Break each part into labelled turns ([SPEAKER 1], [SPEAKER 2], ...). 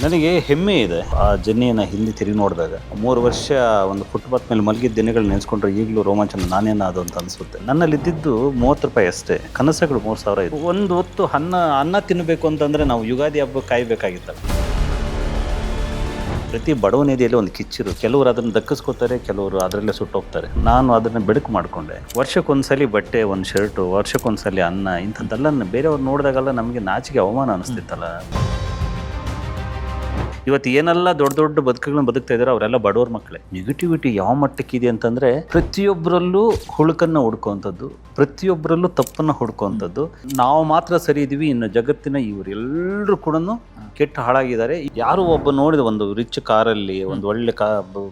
[SPEAKER 1] ನನಗೆ ಹೆಮ್ಮೆ ಇದೆ ಆ ಜರ್ನಿಯನ್ನು ಹಿಂದೆ ತಿರುಗಿ ನೋಡಿದಾಗ. 3 ವರ್ಷ ಒಂದು ಫುಟ್ಪಾತ್ ಮೇಲೆ ಮಲಗಿದ ದಿನಗಳು ನೆನೆಸ್ಕೊಂಡ್ರೆ ಈಗಲೂ ರೋಮಾಂಚನ ನಾನೇನಾದು ಅಂತ ಅನಿಸುತ್ತೆ. ನನ್ನಲ್ಲಿ ಇದ್ದಿದ್ದು 30 ರೂಪಾಯಿ ಅಷ್ಟೇ. ಕನಸುಗಳು 3,000 ಇತ್ತು. ಒಂದು ಹೊತ್ತು ಅನ್ನ ತಿನ್ನಬೇಕು ಅಂತಂದರೆ ನಾವು ಯುಗಾದಿ ಹಬ್ಬ ಕಾಯಬೇಕಾಗಿತ್ತು. ಪ್ರತಿ ಬಡವನಿದೆಯಲ್ಲಿ ಒಂದು ಕಿಚ್ಚಿರು. ಕೆಲವರು ಅದನ್ನು ದಕ್ಕಿಸ್ಕೋತಾರೆ, ಕೆಲವರು ಅದರಲ್ಲೇ ಸುಟ್ಟೋಗ್ತಾರೆ. ನಾನು ಅದನ್ನು ಬೆಳಕು ಮಾಡಿಕೊಂಡೆ. ವರ್ಷಕ್ಕೊಂದ್ಸಲಿ ಬಟ್ಟೆ, ಒಂದು ಶರ್ಟು, ವರ್ಷಕ್ಕೊಂದ್ಸಲಿ ಅನ್ನ, ಇಂಥದ್ದೆಲ್ಲ ಬೇರೆಯವ್ರು ನೋಡಿದಾಗೆಲ್ಲ ನಮಗೆ ನಾಚಿಕೆ ಅವಮಾನ ಅನಿಸ್ತಿತ್ತಲ್ಲ. ಇವತ್ತು ಏನೆಲ್ಲ ದೊಡ್ಡ ದೊಡ್ಡ ಬದುಕುಗಳನ್ನ ಬದುಕ್ತಾ ಇದ್ದಾರೆ ಅವರೆಲ್ಲ ಬಡವ್ರ ಮಕ್ಕಳೇ. ನೆಗೆಟಿವಿಟಿ ಯಾವ ಮಟ್ಟಕ್ಕಿದೆ ಅಂತಂದರೆ ಪ್ರತಿಯೊಬ್ಬರಲ್ಲೂ ಹುಳುಕನ್ನು ಹುಡ್ಕೋವಂಥದ್ದು, ಪ್ರತಿಯೊಬ್ಬರಲ್ಲೂ ತಪ್ಪನ್ನು ಹುಡ್ಕೋವಂಥದ್ದು. ನಾವು ಮಾತ್ರ ಸರಿ ಇದೀವಿ, ಇನ್ನು ಜಗತ್ತಿನ ಇವರೆಲ್ಲರೂ ಕೂಡ ಕೆಟ್ಟು ಹಾಳಾಗಿದ್ದಾರೆ. ಯಾರು ಒಬ್ಬ ನೋಡಿದ ಒಂದು ರಿಚ್ ಕಾರಲ್ಲಿ ಒಂದು ಒಳ್ಳೆ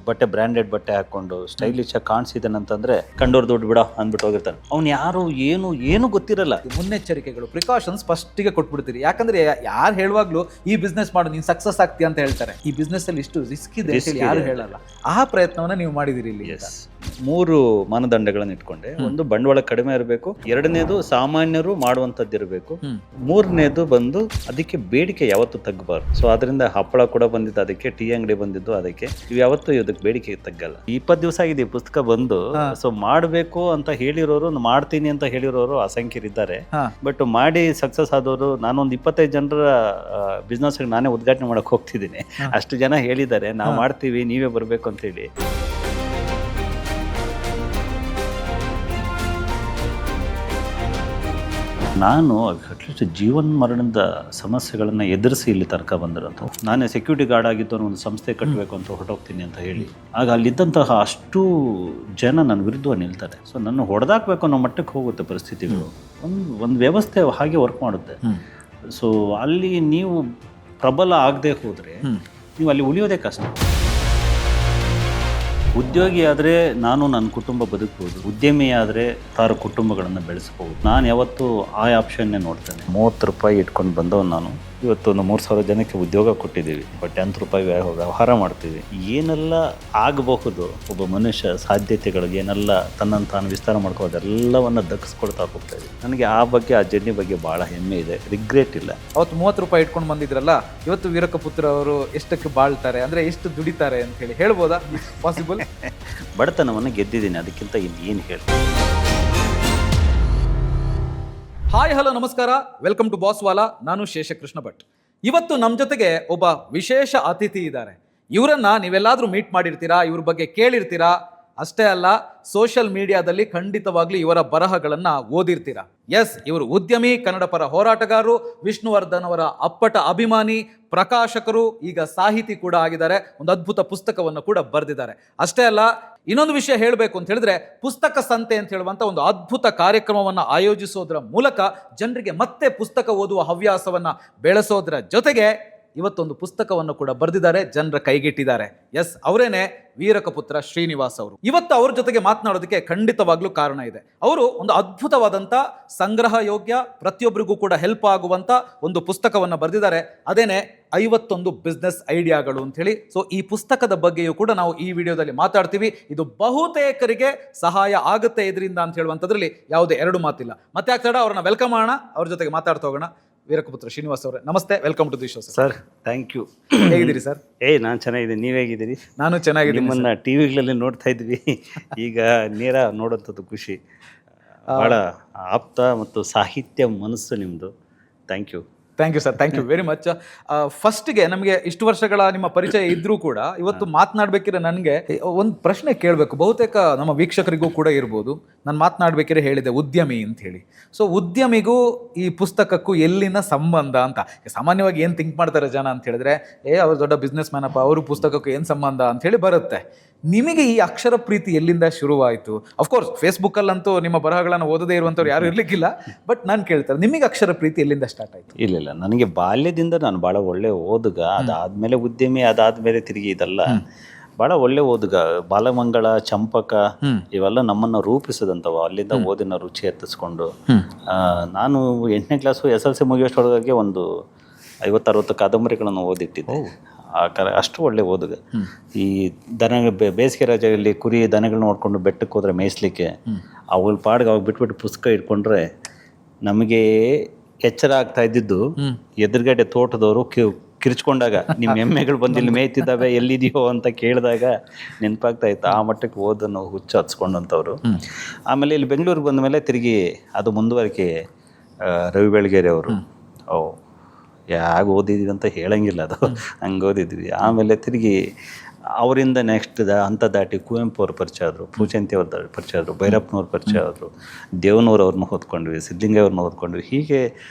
[SPEAKER 1] ಬಟ್ಟೆ, ಬ್ರ್ಯಾಂಡೆಡ್ ಬಟ್ಟೆ ಹಾಕ್ಕೊಂಡು ಸ್ಟೈಲಿಶ್ ಆಗಿ ಕಾಣಿಸಿದಾನಂತಂದ್ರೆ ಕಂಡೋರ್ ದುಡ್ಡು ಬಿಡ ಅಂದ್ಬಿಟ್ಟು ಹೋಗಿರ್ತಾನೆ. ಅವ್ನು ಯಾರು ಏನು ಗೊತ್ತಿರಲ್ಲ.
[SPEAKER 2] ಮುನ್ನೆಚ್ಚರಿಕೆಗಳು, ಪ್ರಿಕಾಷನ್ಸ್ ಫಸ್ಟಿಗೆ ಕೊಟ್ಬಿಡ್ತೀರಿ. ಯಾಕಂದ್ರೆ ಯಾರು ಹೇಳುವಾಗ್ಲೂ ಈ ಬಿಸ್ನೆಸ್ ಮಾಡು ನೀನು ಸಕ್ಸಸ್ ಆಗ್ತೀಯ ಅಂತ ಹೇಳ್ತಾರೆ. ಈ ಬಿಸ್ನೆಸ್ ಅಲ್ಲಿ ಇಷ್ಟು ರಿಸ್ಕ್ ಇದೆ ಯಾರು ಹೇಳಲ್ಲ. ಆ ಪ್ರಯತ್ನವನ್ನ ನೀವು ಮಾಡಿದಿರಿ ಇಲ್ಲಿ.
[SPEAKER 1] 3 ಮಾನದಂಡಗಳನ್ನು ಇಟ್ಕೊಂಡೆ. ಒಂದು, ಬಂಡವಾಳ ಕಡಿಮೆ ಇರಬೇಕು. 2ನೇದು ಸಾಮಾನ್ಯರು ಮಾಡುವಂಥದ್ದು ಇರಬೇಕು. 3ನೇದು ಬಂದು ಅದಕ್ಕೆ ಬೇಡಿಕೆ ಯಾವತ್ತೂ ತಗ್ಗಬಾರ್ದು. ಸೊ ಅದರಿಂದ ಹಪ್ಪಳ ಕೂಡ ಬಂದಿದ್ದು ಅದಕ್ಕೆ, ಟೀ ಅಂಗಡಿ ಬಂದಿದ್ದು ಅದಕ್ಕೆ. ಇವು ಯಾವತ್ತೂ ಇದಕ್ಕೆ ಬೇಡಿಕೆ ತಗ್ಗಲ್ಲ. 20 ದಿವಸ ಆಗಿದೆ ಈ ಪುಸ್ತಕ ಬಂದು. ಸೊ ಮಾಡಬೇಕು ಅಂತ ಹೇಳಿರೋರು, ಮಾಡ್ತೀನಿ ಅಂತ ಹೇಳಿರೋರು ಅಸಂಖ್ಯರಿದ್ದಾರೆ. ಬಟ್ ಮಾಡಿ ಸಕ್ಸಸ್ ಆದವರು, ನಾನೊಂದು 25 ಜನರ ಬಿಸ್ನೆಸ್ ನಾನೇ ಉದ್ಘಾಟನೆ ಮಾಡಕ್ ಹೋಗ್ತಿದ್ದೀನಿ. ಅಷ್ಟು ಜನ ಹೇಳಿದ್ದಾರೆ ನಾವು ಮಾಡ್ತೀವಿ, ನೀವೇ ಬರಬೇಕು ಅಂತ ಹೇಳಿ. ನಾನು ಅಟ್ಲೀಸ್ಟ್ ಜೀವನ ಮರಣದ ಸಮಸ್ಯೆಗಳನ್ನು ಎದುರಿಸಿ ಇಲ್ಲಿ ತನಕ ಬಂದಿರೋದು. ನಾನೇ ಸೆಕ್ಯೂರಿಟಿ ಗಾರ್ಡ್ ಆಗಿದ್ದು ಒಂದು ಸಂಸ್ಥೆ ಕಟ್ಟಬೇಕು ಅಂತ ಹೊರಟೋಗ್ತೀನಿ ಅಂತ ಹೇಳಿ, ಆಗ ಅಲ್ಲಿದ್ದಂತಹ ಅಷ್ಟು ಜನ ನನ್ನ ವಿರುದ್ಧ ನಿಲ್ತಾರೆ. ಸೊ ನನ್ನ ಹೊಡೆದಾಕ್ಬೇಕು ಅನ್ನೋ ಮಟ್ಟಕ್ಕೆ ಹೋಗುತ್ತೆ ಪರಿಸ್ಥಿತಿಗಳು. ಒಂದು ವ್ಯವಸ್ಥೆ ಹಾಗೆ ವರ್ಕ್ ಮಾಡುತ್ತೆ. ಸೊ ಅಲ್ಲಿ ನೀವು ಪ್ರಬಲ ಆಗದೆ ಹೋದರೆ ನೀವು ಅಲ್ಲಿ ಉಳಿಯೋದೇ ಕಷ್ಟ. ಉದ್ಯೋಗಿ ಆದರೆ ನಾನು ನನ್ನ ಕುಟುಂಬ ಬದುಕ್ಬೋದು, ಉದ್ಯಮಿ ಆದರೆ 6 ಕುಟುಂಬಗಳನ್ನು ಬೆಳೆಸ್ಬೋದು. ನಾನು ಯಾವತ್ತೂ ಆ ಆಪ್ಷನ್ನೇ ನೋಡ್ತೇನೆ. 30 ರೂಪಾಯಿ ಇಟ್ಕೊಂಡು ಬಂದವನು ನಾನು. ಇವತ್ತು ಒಂದು 3,000 ಜನಕ್ಕೆ ಉದ್ಯೋಗ ಕೊಟ್ಟಿದ್ದೀವಿ. ಬಟ್ 10 ರೂಪಾಯಿ ವ್ಯವಹಾರ ಮಾಡ್ತೀವಿ. ಏನೆಲ್ಲ ಆಗಬಹುದು ಒಬ್ಬ ಮನುಷ್ಯ, ಸಾಧ್ಯತೆಗಳಿಗೆ ಏನೆಲ್ಲ ತನ್ನನ್ನು ತಾನು ವಿಸ್ತಾರ ಮಾಡ್ಕೋದೆಲ್ಲವನ್ನು ದಕ್ಕಿಸ್ಕೊಳ್ತಾ ಹೋಗ್ತಾ ಇದೆ. ನನಗೆ ಆ ಬಗ್ಗೆ, ಆ ಜರ್ನಿ ಬಗ್ಗೆ ಭಾಳ ಹೆಮ್ಮೆ ಇದೆ, ರಿಗ್ರೆಟ್ ಇಲ್ಲ.
[SPEAKER 2] ಅವತ್ತು 30 ರೂಪಾಯಿ ಇಟ್ಕೊಂಡು ಬಂದಿದ್ರಲ್ಲ, ಇವತ್ತು ವೀರಕಪುತ್ರ ಅವರು ಎಷ್ಟಕ್ಕೆ ಬಾಳ್ತಾರೆ, ಅಂದರೆ ಎಷ್ಟು ದುಡಿತಾರೆ ಅಂತ ಹೇಳಿ ಹೇಳ್ಬೋದಾ? ಪಾಸಿಬಲ್?
[SPEAKER 1] ಬಡತನವನ್ನು ಗೆದ್ದಿದ್ದೀನಿ, ಅದಕ್ಕಿಂತ ಇನ್ನೇನು ಹೇಳಿ.
[SPEAKER 2] ಹಾಯ್, ಹಲೋ, ನಮಸ್ಕಾರ, ವೆಲ್ಕಮ್ ಟು ಬಾಸ್ ವಾಲಾ. ನಾನು ಶೇಷಕೃಷ್ಣ ಭಟ್. ಇವತ್ತು ನಮ್ಮ ಜೊತೆಗೆ ಒಬ್ಬ ವಿಶೇಷ ಅತಿಥಿ ಇದ್ದಾರೆ. ಇವರನ್ನ ನೀವೆಲ್ಲಾದರೂ ಮೀಟ್ ಮಾಡಿರ್ತೀರಾ, ಇವ್ರ ಬಗ್ಗೆ ಕೇಳಿರ್ತೀರಾ. ಅಷ್ಟೇ ಅಲ್ಲ, ಸೋಷಿಯಲ್ ಮೀಡಿಯಾದಲ್ಲಿ ಖಂಡಿತವಾಗ್ಲೂ ಇವರ ಬರಹಗಳನ್ನು ಓದಿರ್ತೀರಾ. ಎಸ್, ಇವರು ಉದ್ಯಮಿ, ಕನ್ನಡ ಪರ ಹೋರಾಟಗಾರರು, ವಿಷ್ಣುವರ್ಧನ್ ಅವರ ಅಪ್ಪಟ ಅಭಿಮಾನಿ, ಪ್ರಕಾಶಕರು, ಈಗ ಸಾಹಿತಿ ಕೂಡ ಆಗಿದ್ದಾರೆ. ಒಂದು ಅದ್ಭುತ ಪುಸ್ತಕವನ್ನು ಕೂಡ ಬರೆದಿದ್ದಾರೆ. ಅಷ್ಟೇ ಅಲ್ಲ, ಇನ್ನೊಂದು ವಿಷಯ ಹೇಳಬೇಕು ಅಂತ ಹೇಳಿದ್ರೆ, ಪುಸ್ತಕ ಸಂತೆ ಅಂತ ಹೇಳುವಂಥ ಒಂದು ಅದ್ಭುತ ಕಾರ್ಯಕ್ರಮವನ್ನು ಆಯೋಜಿಸೋದ್ರ ಮೂಲಕ ಜನರಿಗೆ ಮತ್ತೆ ಪುಸ್ತಕ ಓದುವ ಹವ್ಯಾಸವನ್ನು ಬೆಳೆಸೋದ್ರ ಜೊತೆಗೆ ಇವತ್ತೊಂದು ಪುಸ್ತಕವನ್ನು ಕೂಡ ಬರೆದಿದ್ದಾರೆ, ಜನರ ಕೈಗೆಟ್ಟಿದ್ದಾರೆ. ಎಸ್, ಅವರೇನೆ ವೀರಕಪುತ್ರ ಶ್ರೀನಿವಾಸ್ ಅವರು. ಇವತ್ತು ಅವ್ರ ಜೊತೆಗೆ ಮಾತನಾಡೋದಕ್ಕೆ ಖಂಡಿತವಾಗ್ಲೂ ಕಾರಣ ಇದೆ. ಅವರು ಒಂದು ಅದ್ಭುತವಾದಂಥ ಸಂಗ್ರಹ ಯೋಗ್ಯ, ಪ್ರತಿಯೊಬ್ಬರಿಗೂ ಕೂಡ ಹೆಲ್ಪ್ ಆಗುವಂಥ ಒಂದು ಪುಸ್ತಕವನ್ನು ಬರೆದಿದ್ದಾರೆ. ಅದೇನೆ 51 ಬಿಸ್ನೆಸ್ ಐಡಿಯಾಗಳು ಅಂತ ಹೇಳಿ. ಸೊ ಈ ಪುಸ್ತಕದ ಬಗ್ಗೆಯೂ ಕೂಡ ನಾವು ಈ ವಿಡಿಯೋದಲ್ಲಿ ಮಾತಾಡ್ತೀವಿ. ಇದು ಬಹುತೇಕರಿಗೆ ಸಹಾಯ ಆಗುತ್ತೆ ಇದರಿಂದ ಅಂತ ಹೇಳುವಂಥದ್ರಲ್ಲಿ ಯಾವುದೇ ಎರಡು ಮಾತಿಲ್ಲ. ಮತ್ತೆ ಆಗ್ತಾಡ ಅವ್ರನ್ನ ವೆಲ್ಕಮ್ ಮಾಡೋಣ, ಅವ್ರ ಜೊತೆಗೆ ಮಾತಾಡ್ತಾ ಹೋಗೋಣ. ವೀರಕಪುತ್ರ ಶ್ರೀನಿವಾಸ್ ಅವರೇ, ನಮಸ್ತೆ, welcome to the show
[SPEAKER 1] sir. Thank you.
[SPEAKER 2] ಹೇಗಿದ್ದೀರಿ ಸರ್?
[SPEAKER 1] ನಾನು ಚೆನ್ನಾಗಿದ್ದೀನಿ, ನೀವು ಹೇಗಿದ್ದೀರಿ?
[SPEAKER 2] ನಾನು ಚೆನ್ನಾಗಿದ್ದೀನಿ.
[SPEAKER 1] ನಿಮ್ಮನ್ನ ಟಿವಿಗಳಲ್ಲಿ ನೋಡ್ತಾ ಇದ್ವಿ, ಈಗ ನೇರ ನೋಡೋಂಥದ್ದು ಖುಷಿ. ಭಾಳ ಆಪ್ತ ಮತ್ತು ಸಾಹಿತ್ಯ ಮನಸ್ಸು ನಿಮ್ಮದು. Thank you.
[SPEAKER 2] Thank you sir, thank you very much. ಫಸ್ಟ್ಗೆ ನಮಗೆ ಇಷ್ಟು ವರ್ಷಗಳ ನಿಮ್ಮ ಪರಿಚಯ ಇದ್ರೂ ಕೂಡ ಇವತ್ತು ಮಾತನಾಡಬೇಕಿದ್ರೆ ನನಗೆ ಒಂದು ಪ್ರಶ್ನೆ ಕೇಳಬೇಕು. ಬಹುತೇಕ ನಮ್ಮ ವೀಕ್ಷಕರಿಗೂ ಕೂಡ ಇರ್ಬೋದು. ನಾನು ಮಾತನಾಡಬೇಕಿದ್ರೆ ಹೇಳಿದೆ ಉದ್ಯಮಿ ಅಂತ ಹೇಳಿ. ಸೊ ಉದ್ಯಮಿಗೂ ಈ ಪುಸ್ತಕಕ್ಕೂ ಎಲ್ಲಿನ ಸಂಬಂಧ ಅಂತ ಸಾಮಾನ್ಯವಾಗಿ ಏನು ಥಿಂಕ್ ಮಾಡ್ತಾರೆ ಜನ ಅಂತ ಹೇಳಿದ್ರೆ, ಅವ್ರು ದೊಡ್ಡ ಬಿಸ್ನೆಸ್ ಮ್ಯಾನಪ್ಪ, ಅವರು ಪುಸ್ತಕಕ್ಕೂ ಏನು ಸಂಬಂಧ ಅಂತ ಹೇಳಿ ಬರುತ್ತೆ. ನಿಮಗೆ ಈ ಅಕ್ಷರ ಪ್ರೀತಿ ಎಲ್ಲಿಂದ ಶುರುವಾಯಿತು? ಅಫ್ಕೋರ್ಸ್ ಫೇಸ್ಬುಕ್ಕಲ್ಲಂತೂ ನಿಮ್ಮ ಬರಹಗಳನ್ನು ಓದದೇ ಇರುವಂಥವ್ರು ಯಾರು ಇರಲಿಕ್ಕಿಲ್ಲ. ಬಟ್ ನಾನು ಕೇಳ್ತಾರೆ, ನಿಮಗೆ ಅಕ್ಷರ ಪ್ರೀತಿ ಎಲ್ಲಿಂದ ಸ್ಟಾರ್ಟ್ ಆಯಿತು?
[SPEAKER 1] ಇಲ್ಲ, ನನಗೆ ಬಾಲ್ಯದಿಂದ ನಾನು ಭಾಳ ಒಳ್ಳೆ ಓದುಗ. ಅದಾದಮೇಲೆ ಉದ್ಯಮಿ, ಅದಾದಮೇಲೆ ತಿರುಗಿ ಇದೆಲ್ಲ ಭಾಳ ಒಳ್ಳೆ ಓದುಗ. ಬಾಲಮಂಗಳ, ಚಂಪಕ ಇವೆಲ್ಲ ನಮ್ಮನ್ನು ರೂಪಿಸಿದಂಥವು. ಅಲ್ಲಿಂದ ಓದಿನ ರುಚಿ ಎತ್ತಿಸ್ಕೊಂಡು ನಾನು 8ನೇ ಕ್ಲಾಸು SLC ಮುಗಿಯೋಷ್ಟೊಳಗೆ ಒಂದು 50-60 ಕಾದಂಬರಿಗಳನ್ನು ಓದಿಟ್ಟಿದ್ದೆ. ಅಷ್ಟು ಒಳ್ಳೆ ಓದುಗ. ಈ ಬೇಸಿಗೆ ರಜೆಯಲ್ಲಿ ಕುರಿ ದನಗಳನ್ನ ನೋಡ್ಕೊಂಡು ಬೆಟ್ಟಕ್ಕೆ ಹೋದ್ರೆ ಮೇಯಿಸ್ಲಿಕ್ಕೆ, ಅವಳ ಪಾಡ್ಗೆ ಅವಾಗ ಬಿಟ್ಬಿಟ್ಟು ಪುಸ್ತಕ ಇಟ್ಕೊಂಡ್ರೆ ನಮಗೆ ಎಚ್ಚರ ಆಗ್ತಾ ಇದ್ದಿದ್ದು ಎದುರುಗಡೆ ತೋಟದವರು ಕಿರ್ಚ್ಕೊಂಡಾಗ ನಿಮ್ಮ ಎಮ್ಮೆಗಳು ಬಂದು ಇಲ್ಲಿ ಮೇಯ್ತಿದ್ದಾವೆ ಎಲ್ಲಿದೆಯೋ ಅಂತ ಕೇಳಿದಾಗ ನೆನಪಾಗ್ತಾ ಇತ್ತು. ಆ ಮಟ್ಟಕ್ಕೆ ಓದನ್ನು ಹುಚ್ಚು ಹಚ್ಕೊಂಡಂಥವ್ರು. ಆಮೇಲೆ ಇಲ್ಲಿ ಬೆಂಗಳೂರಿಗೆ ಬಂದ ಮೇಲೆ ತಿರುಗಿ ಅದು ಮುಂದುವರಿಕೆ ರವಿ ಬೆಳಗೆರೆ ಅವರು ಹೇಗೆ ಓದಿದ್ವಿ ಅಂತ ಹೇಳಂಗಿಲ್ಲ, ಅದು ಹಂಗೆ ಓದಿದ್ವಿ. ಆಮೇಲೆ ತಿರುಗಿ ಅವರಿಂದ ನೆಕ್ಸ್ಟ್ ಹಂತ ದಾಟಿ ಕುವೆಂಪು ಅವ್ರು ಪರಿಚಯ ಆದರು, ಪೂಜಂತಿ ಅವ್ರ ಪರಿಚಯ ಆದರು, ಭೈರಪ್ಪನವ್ರು ಪರಿಚಯ ಆದರು, ದೇವನೂರು ಅವ್ರನ್ನ ಓದ್ಕೊಂಡ್ವಿ, ಸಿದ್ಧಲಿಂಗ ಅವ್ರನ್ನ ಓದ್ಕೊಂಡ್ವಿ. ಹೀಗೆ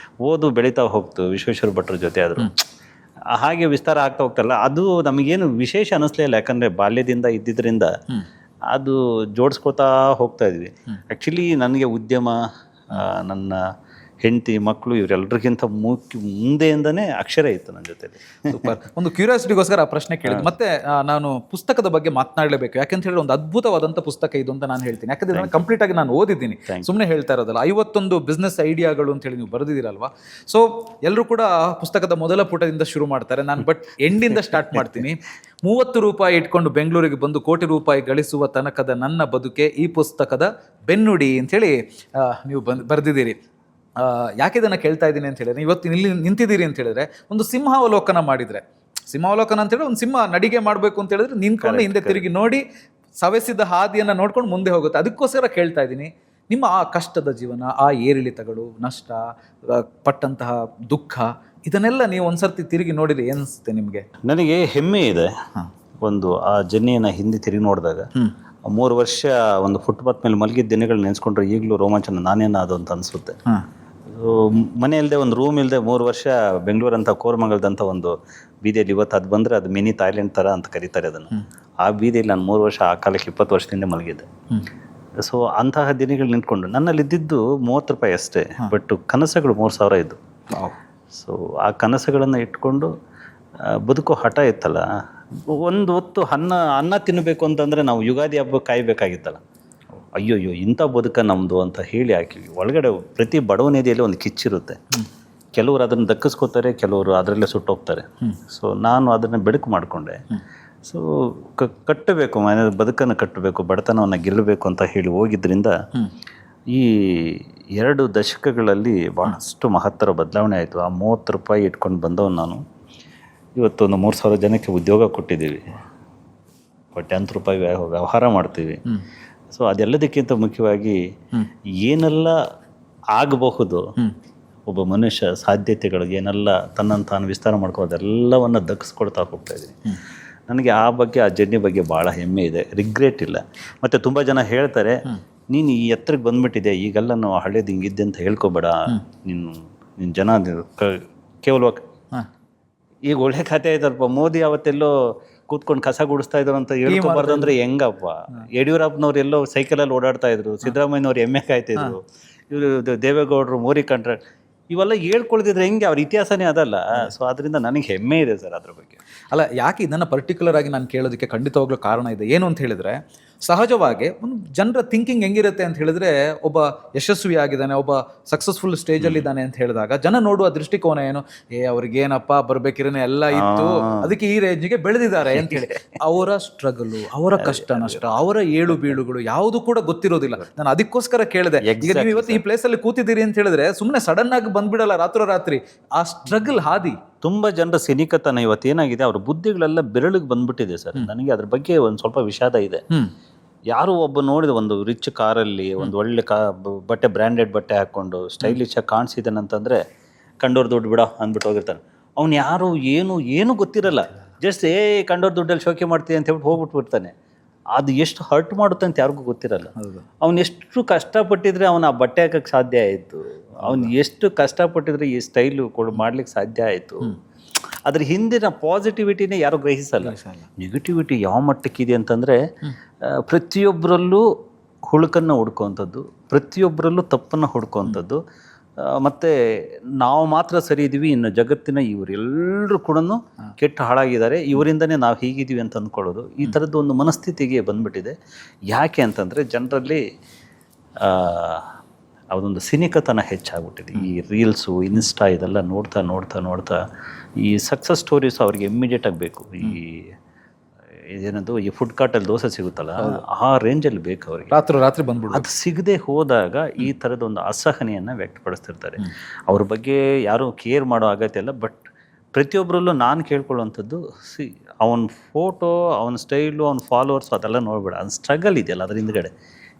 [SPEAKER 1] ಓದು ಬೆಳೀತಾ ಹೋಗ್ತು. ವಿಶ್ವೇಶ್ವರ ಭಟ್ರ ಜೊತೆ ಆದರು. ಹಾಗೆ ವಿಸ್ತಾರ ಆಗ್ತಾ ಹೋಗ್ತಲ್ಲ, ಅದು ನಮಗೇನು ವಿಶೇಷ ಅನ್ನಿಸ್ಲೇ ಇಲ್ಲ. ಯಾಕಂದರೆ ಬಾಲ್ಯದಿಂದ ಇದ್ದಿದ್ದರಿಂದ ಅದು ಜೋಡಿಸ್ಕೊತಾ ಹೋಗ್ತಾ ಇದ್ವಿ. ಆ್ಯಕ್ಚುಲಿ ನನಗೆ ಉದ್ಯಮ, ನನ್ನ ಹೆಂಡತಿ, ಮಕ್ಕಳು ಇವರೆಲ್ಲರಿಗಿಂತ ಮುಂದೆಯಿಂದನೇ ಅಕ್ಷರ ಇತ್ತು ನನ್ನ ಜೊತೆಲಿ.
[SPEAKER 2] ಸೂಪರ್. ಒಂದು ಕ್ಯೂರಿಯಾಸಿಟಿಗೋಸ್ಕರ ಆ ಪ್ರಶ್ನೆ ಕೇಳಿದ್ದು. ಮತ್ತೆ ನಾನು ಪುಸ್ತಕದ ಬಗ್ಗೆ ಮಾತನಾಡಲೇಬೇಕು. ಯಾಕಂತ ಹೇಳಿದ್ರೆ ಒಂದು ಅದ್ಭುತವಾದಂಥ ಪುಸ್ತಕ ಇದು ಅಂತ ನಾನು ಹೇಳ್ತೀನಿ. ಯಾಕಂದ್ರೆ ನಾನು ಕಂಪ್ಲೀಟ್ ಆಗಿ ನಾನು ಓದಿದ್ದೀನಿ, ಸುಮ್ಮನೆ ಹೇಳ್ತಾ ಇರೋದಲ್ಲ. 51 ಬಿಸ್ನೆಸ್ ಐಡಿಯಾಗಳು ಅಂತ ಹೇಳಿ ನೀವು ಬರೆದಿದ್ದೀರಲ್ವಾ. ಸೊ ಎಲ್ಲರೂ ಕೂಡ ಪುಸ್ತಕದ ಮೊದಲ ಪುಟದಿಂದ ಶುರು ಮಾಡ್ತಾರೆ. ನಾನು ಎಂಡಿಂದ ಸ್ಟಾರ್ಟ್ ಮಾಡ್ತೀನಿ. 30 ರೂಪಾಯಿ ಇಟ್ಕೊಂಡು ಬೆಂಗಳೂರಿಗೆ ಬಂದು ಕೋಟಿ ರೂಪಾಯಿ ಗಳಿಸುವ ತನಕದ ನನ್ನ ಬದುಕೆ ಈ ಪುಸ್ತಕದ ಬೆನ್ನುಡಿ ಅಂಥೇಳಿ ನೀವು ಬರೆದಿದ್ದೀರಿ. ಯಾಕೆ ಇದನ್ನು ಕೇಳ್ತಾ ಇದ್ದೀನಿ ಅಂತ ಹೇಳಿದ್ರೆ, ಇವತ್ತು ಇಲ್ಲಿ ನಿಂತಿದ್ದೀರಿ ಅಂತ ಹೇಳಿದ್ರೆ ಒಂದು ಸಿಂಹಾವಲೋಕನ ಮಾಡಿದರೆ, ಸಿಂಹಾವಲೋಕನ ಅಂತ ಹೇಳಿದ್ರೆ ಒಂದು ಸಿಂಹ ನಡಿಗೆ ಮಾಡಬೇಕು ಅಂತ ಹೇಳಿದ್ರೆ ನಿಂತ್ಕೊಂಡು ಹಿಂದೆ ತಿರುಗಿ ನೋಡಿ ಸವೆಸಿದ ಹಾದಿಯನ್ನು ನೋಡ್ಕೊಂಡು ಮುಂದೆ ಹೋಗುತ್ತೆ. ಅದಕ್ಕೋಸ್ಕರ ಕೇಳ್ತಾ ಇದ್ದೀನಿ, ನಿಮ್ಮ ಆ ಕಷ್ಟದ ಜೀವನ, ಆ ಏರಿಳಿತಗಳು, ನಷ್ಟ, ಪಟ್ಟಂತಹ ದುಃಖ, ಇದನ್ನೆಲ್ಲ ನೀವು ಒಂದ್ಸರ್ತಿ ತಿರುಗಿ ನೋಡಿದ್ರೆ ಏನಿಸುತ್ತೆ ನಿಮಗೆ?
[SPEAKER 1] ನನಗೆ ಹೆಮ್ಮೆ ಇದೆ. ಒಂದು ಆ ಜರ್ನಿಯನ್ನು ಹಿಂದೆ ತಿರುಗಿ ನೋಡಿದಾಗ 3 ವರ್ಷ ಒಂದು ಫುಟ್ಪಾತ್ ಮೇಲೆ ಮಲಗಿದ ದಿನಗಳು ನೆನೆಸ್ಕೊಂಡ್ರೆ ಈಗಲೂ ರೋಮಾಂಚನ ನಾನೇನಾದು ಅಂತ ಅನಿಸುತ್ತೆ. ಮನೆ ಇಲ್ಲದೆ, ಒಂದು ರೂಮ್ ಇಲ್ಲದೆ 3 ವರ್ಷ ಬೆಂಗಳೂರಂಥ ಕೋರಮಂಗಲದಂಥ ಒಂದು ಬೀದಿಯಲ್ಲಿ, ಇವತ್ತು ಅದು ಬಂದರೆ ಅದು ಮಿನಿ ಥಾಯ್ಲೆಂಡ್ ಥರ ಅಂತ ಕರೀತಾರೆ ಅದನ್ನು. ಆ ಬೀದಿಯಲ್ಲಿ ನಾನು 3 ವರ್ಷ, ಆ ಕಾಲಕ್ಕೆ 20 ವರ್ಷದಿಂದ ಮಲಗಿದ್ದೆ. ಸೊ ಅಂತಹ ದಿನಗಳು ನಿಂತ್ಕೊಂಡು ನನ್ನಲ್ಲಿ ಇದ್ದಿದ್ದು 30 ರೂಪಾಯಿ ಅಷ್ಟೇ, ಬಟ್ ಕನಸುಗಳು 3,000 ಇದ್ದು. ಸೊ ಆ ಕನಸುಗಳನ್ನು ಇಟ್ಕೊಂಡು ಬದುಕೋ ಹಠ ಇತ್ತಲ್ಲ. ಒಂದು ಹೊತ್ತು ಅನ್ನ ತಿನ್ನಬೇಕು ಅಂತಂದರೆ ನಾವು ಯುಗಾದಿ ಹಬ್ಬ ಕಾಯಬೇಕಾಗಿತ್ತಲ್ಲ. ಅಯ್ಯೋಯ್ಯೋ ಇಂಥ ಬದುಕ ನಮ್ಮದು ಅಂತ ಹೇಳಿ ಹಾಕಿ ಒಳಗಡೆ ಪ್ರತಿ ಬಡವನಿದೆಯಲ್ಲಿ ಒಂದು ಕಿಚ್ಚಿರುತ್ತೆ. ಕೆಲವರು ಅದನ್ನು ದಕ್ಕಿಸ್ಕೋತಾರೆ, ಕೆಲವರು ಅದರಲ್ಲೇ ಸುಟ್ಟೋಗ್ತಾರೆ. ಸೊ ನಾನು ಅದನ್ನು ಬೆಳಕು ಮಾಡಿಕೊಂಡೆ. ಸೊ ಕಟ್ಟಬೇಕು, ಮನೆ ಬದುಕನ್ನು ಕಟ್ಟಬೇಕು, ಬಡತನವನ್ನು ಗೆಲ್ಲಬೇಕು ಅಂತ ಹೇಳಿ ಹೋಗಿದ್ದರಿಂದ ಈ 2 ದಶಕಗಳಲ್ಲಿ ಭಾಳಷ್ಟು ಮಹತ್ತರ ಬದಲಾವಣೆ ಆಯಿತು. ಆ 30 ರೂಪಾಯಿ ಇಟ್ಕೊಂಡು ಬಂದವನು ನಾನು ಇವತ್ತು ಒಂದು 3,000 ಜನಕ್ಕೆ ಉದ್ಯೋಗ ಕೊಟ್ಟಿದ್ದೀವಿ. 10 ರೂಪಾಯಿ ವ್ಯವಹಾರ ಮಾಡ್ತೀವಿ. ಸೊ ಅದೆಲ್ಲದಕ್ಕಿಂತ ಮುಖ್ಯವಾಗಿ ಏನೆಲ್ಲ ಆಗಬಹುದು, ಒಬ್ಬ ಮನುಷ್ಯ ಸಾಧ್ಯತೆಗಳು ಏನೆಲ್ಲ ತನ್ನನ್ನು ತಾನು ವಿಸ್ತಾರ ಮಾಡ್ಕೋದೆಲ್ಲವನ್ನು ದಕ್ಕಿಸ್ಕೊಳ್ತಾ ಹೋಗ್ತಾ ಇದ್ದೀನಿ. ನನಗೆ ಆ ಬಗ್ಗೆ, ಆ ಜರ್ನಿ ಬಗ್ಗೆ ಭಾಳ ಹೆಮ್ಮೆ ಇದೆ, ರಿಗ್ರೆಟ್ ಇಲ್ಲ. ಮತ್ತು ತುಂಬ ಜನ ಹೇಳ್ತಾರೆ, ನೀನು ಈ ಎತ್ತರಕ್ಕೆ ಬಂದುಬಿಟ್ಟಿದೆ, ಈಗೆಲ್ಲ ನಾವು ಹಳೇದು ಹಿಂಗಿದ್ದೆ ಅಂತ ಹೇಳ್ಕೊಬೇಡ, ನಿನ್ನ ಜನ ಕೇವಲ ಈಗ ಒಳ್ಳೆ ಕಥೆ ಆಯ್ತಲ್ಪ, ಮೋದಿ ಅವತ್ತೆಲ್ಲೋ ಕೂತ್ಕೊಂಡು ಕಸ ಗುಡಿಸ್ತಾ ಇದ್ರು ಅಂತ ಹೇಳ್ಕೊಬಾರ್ದು ಅಂದ್ರೆ ಹೆಂಗಪ್ಪ? ಯಡಿಯೂರಪ್ಪನವ್ರು ಎಲ್ಲೋ ಸೈಕಲಲ್ಲಿ ಓಡಾಡ್ತಾ ಇದ್ರು, ಸಿದ್ದರಾಮಯ್ಯನವ್ರು ಎಮ್ಮೆ ಕಾಯ್ತಿದ್ರು, ಇವರು ದೇವೇಗೌಡರು ಮೋರಿ ಕಾಂಟ್ರಾಕ್ಟ್, ಇವೆಲ್ಲ ಹೇಳ್ಕೊಳ್ತಿದ್ರೆ ಹೆಂಗೆ? ಅವ್ರ ಇತಿಹಾಸನೇ ಅದಲ್ಲ. ಸೊ ಅದರಿಂದ ನನಗೆ ಹೆಮ್ಮೆ ಇದೆ ಸರ್ ಅದ್ರ ಬಗ್ಗೆ.
[SPEAKER 2] ಅಲ್ಲ, ಯಾಕೆ ಇದನ್ನು ಪರ್ಟಿಕ್ಯುಲರ್ ಆಗಿ ನಾನು ಕೇಳೋದಕ್ಕೆ ಖಂಡಿತವಾಗ್ಲೂ ಕಾರಣ ಇದೆ. ಏನು ಅಂತ ಹೇಳಿದ್ರೆ, ಸಹಜವಾಗಿ ಒಂದು ಜನರ ಥಿಂಕಿಂಗ್ ಹೆಂಗಿರುತ್ತೆ ಅಂತ ಹೇಳಿದ್ರೆ, ಒಬ್ಬ ಯಶಸ್ವಿ ಆಗಿದ್ದಾನೆ, ಒಬ್ಬ ಸಕ್ಸಸ್ಫುಲ್ ಸ್ಟೇಜಲ್ಲಿ ಇದ್ದಾನೆ ಅಂತ ಹೇಳಿದಾಗ ಜನ ನೋಡುವ ದೃಷ್ಟಿಕೋನ ಏನು? ಅವ್ರಿಗೇನಪ್ಪ ಬರ್ಬೇಕಿರೋನೆ ಎಲ್ಲ ಇತ್ತು, ಅದಕ್ಕೆ ಈ ರೇಂಜ್ಗೆ ಬೆಳೆದಿದ್ದಾರೆ ಅಂತ ಹೇಳಿ. ಅವರ ಸ್ಟ್ರಗಲು, ಅವರ ಕಷ್ಟ ನಷ್ಟ, ಅವರ ಏಳು ಬೀಳುಗಳು ಯಾವುದು ಕೂಡ ಗೊತ್ತಿರೋದಿಲ್ಲ. ನಾನು ಅದಕ್ಕೋಸ್ಕರ ಕೇಳಿದೆ. ಈಗ ನೀವು ಇವತ್ತು ಈ ಪ್ಲೇಸಲ್ಲಿ ಕೂತಿದ್ದೀರಿ ಅಂತ ಹೇಳಿದ್ರೆ ಸುಮ್ಮನೆ ಸಡನ್ ಆಗಿ ಬಂದ್ಬಿಡಲ್ಲ ರಾತ್ರೋರಾತ್ರಿ. ಆ ಸ್ಟ್ರಗಲ್ ಹಾದಿ
[SPEAKER 1] ತುಂಬ ಜನರ ಸಿನಿಕತನ ಇವತ್ತೇನಾಗಿದೆ, ಅವ್ರ ಬುದ್ಧಿಗಳೆಲ್ಲ ಬೆರಳಿಗೆ ಬಂದ್ಬಿಟ್ಟಿದೆ ಸರ್. ನನಗೆ ಅದ್ರ ಬಗ್ಗೆ ಒಂದು ಸ್ವಲ್ಪ ವಿಷಾದ ಇದೆ. ಯಾರು ಒಬ್ಬ ನೋಡಿದ ಒಂದು ರಿಚ್ ಕಾರಲ್ಲಿ ಒಂದು ಒಳ್ಳೆ ಬಟ್ಟೆ, ಬ್ರ್ಯಾಂಡೆಡ್ ಬಟ್ಟೆ ಹಾಕ್ಕೊಂಡು ಸ್ಟೈಲಿಶ್ ಆಗಿ ಕಾಣಿಸಿದಾನಂತಂದರೆ ಕಂಡೋರ್ ದುಡ್ಡು ಬಿಡ ಅಂದ್ಬಿಟ್ಟು ಹೋಗಿರ್ತಾನೆ. ಅವ್ನು ಯಾರು ಏನು ಗೊತ್ತಿರಲ್ಲ, ಜಸ್ಟ್ ಕಂಡೋರ್ ದುಡ್ಡಲ್ಲಿ ಶೋಕಿ ಮಾಡ್ತೀವಿ ಅಂತ ಹೇಳ್ಬಿಟ್ಟು ಹೋಗ್ಬಿಟ್ಬಿಡ್ತಾನೆ. ಅದು ಎಷ್ಟು ಹರ್ಟ್ ಮಾಡುತ್ತೆ ಅಂತ ಯಾರಿಗೂ ಗೊತ್ತಿರಲ್ಲ. ಅವ್ನು ಎಷ್ಟು ಕಷ್ಟಪಟ್ಟಿದ್ರೆ ಅವನು ಆ ಬಟ್ಟೆ ಹಾಕಕ್ಕೆ ಸಾಧ್ಯ ಆಯಿತು, ಅವ್ನು ಎಷ್ಟು ಕಷ್ಟಪಟ್ಟಿದ್ರೆ ಈ ಸ್ಟೈಲು ಮಾಡ್ಲಿಕ್ಕೆ ಸಾಧ್ಯ ಆಯಿತು. ಅದ್ರ ಹಿಂದಿನ ಪಾಸಿಟಿವಿಟಿನೇ ಯಾರು ಗ್ರಹಿಸಲ್ಲ. ನೆಗೆಟಿವಿಟಿ ಯಾವ ಮಟ್ಟಕ್ಕಿದೆ ಅಂತಂದರೆ, ಪ್ರತಿಯೊಬ್ಬರಲ್ಲೂ ಹುಳುಕನ್ನು ಹುಡ್ಕೋವಂಥದ್ದು, ಪ್ರತಿಯೊಬ್ಬರಲ್ಲೂ ತಪ್ಪನ್ನು ಹುಡ್ಕೋವಂಥದ್ದು, ಮತ್ತು ನಾವು ಮಾತ್ರ ಸರಿ ಇದ್ದೀವಿ, ಇನ್ನು ಜಗತ್ತಿನ ಇವರೆಲ್ಲರೂ ಕೂಡ ಕೆಟ್ಟು ಹಾಳಾಗಿದ್ದಾರೆ, ಇವರಿಂದನೇ ನಾವು ಹೀಗಿದ್ದೀವಿ ಅಂತ ಅಂದ್ಕೊಳ್ಳೋದು, ಈ ಥರದ್ದು ಒಂದು ಮನಸ್ಥಿತಿಗೆ ಬಂದ್ಬಿಟ್ಟಿದೆ. ಯಾಕೆ ಅಂತಂದರೆ ಜನರಲ್ಲಿ ಅದೊಂದು ಸಿನಿಕತನ ಹೆಚ್ಚಾಗ್ಬಿಟ್ಟಿದೆ. ಈ ರೀಲ್ಸು, ಇನ್ಸ್ಟಾ ಇದೆಲ್ಲ ನೋಡ್ತಾ ನೋಡ್ತಾ ನೋಡ್ತಾ ಈ ಸಕ್ಸಸ್ ಸ್ಟೋರೀಸ್ ಅವ್ರಿಗೆ ಇಮ್ಮಿಡಿಯೇಟಾಗಿ ಬೇಕು. ಇದೇನದು ಈ ಫುಡ್ ಕಾರ್ಟಲ್ಲಿ ದೋಸೆ ಸಿಗುತ್ತಲ್ಲ, ಆ ರೇಂಜಲ್ಲಿ ಬೇಕು ಅವ್ರಿಗೆ.
[SPEAKER 2] ರಾತ್ರಿ ಬಂದ್ಬಿಡು.
[SPEAKER 1] ಅದು ಸಿಗದೆ ಹೋದಾಗ ಈ ಥರದ ಒಂದು ಅಸಹನೆಯನ್ನು ವ್ಯಕ್ತಪಡಿಸ್ತಿರ್ತಾರೆ. ಅವ್ರ ಬಗ್ಗೆ ಯಾರೂ ಕೇರ್ ಮಾಡೋ ಅಗತ್ಯ ಇಲ್ಲ. ಬಟ್ ಪ್ರತಿಯೊಬ್ಬರಲ್ಲೂ ನಾನು ಕೇಳ್ಕೊಳ್ಳುವಂಥದ್ದು ಅವನ ಫೋಟೋ, ಅವನ ಸ್ಟೈಲು, ಅವನ ಫಾಲೋವರ್ಸ್ ಅದೆಲ್ಲ ನೋಡ್ಬೇಡ. ಅದು ಸ್ಟ್ರಗಲ್ ಇದೆಯಲ್ಲ ಅದ್ರ ಹಿಂದ್ಗಡೆ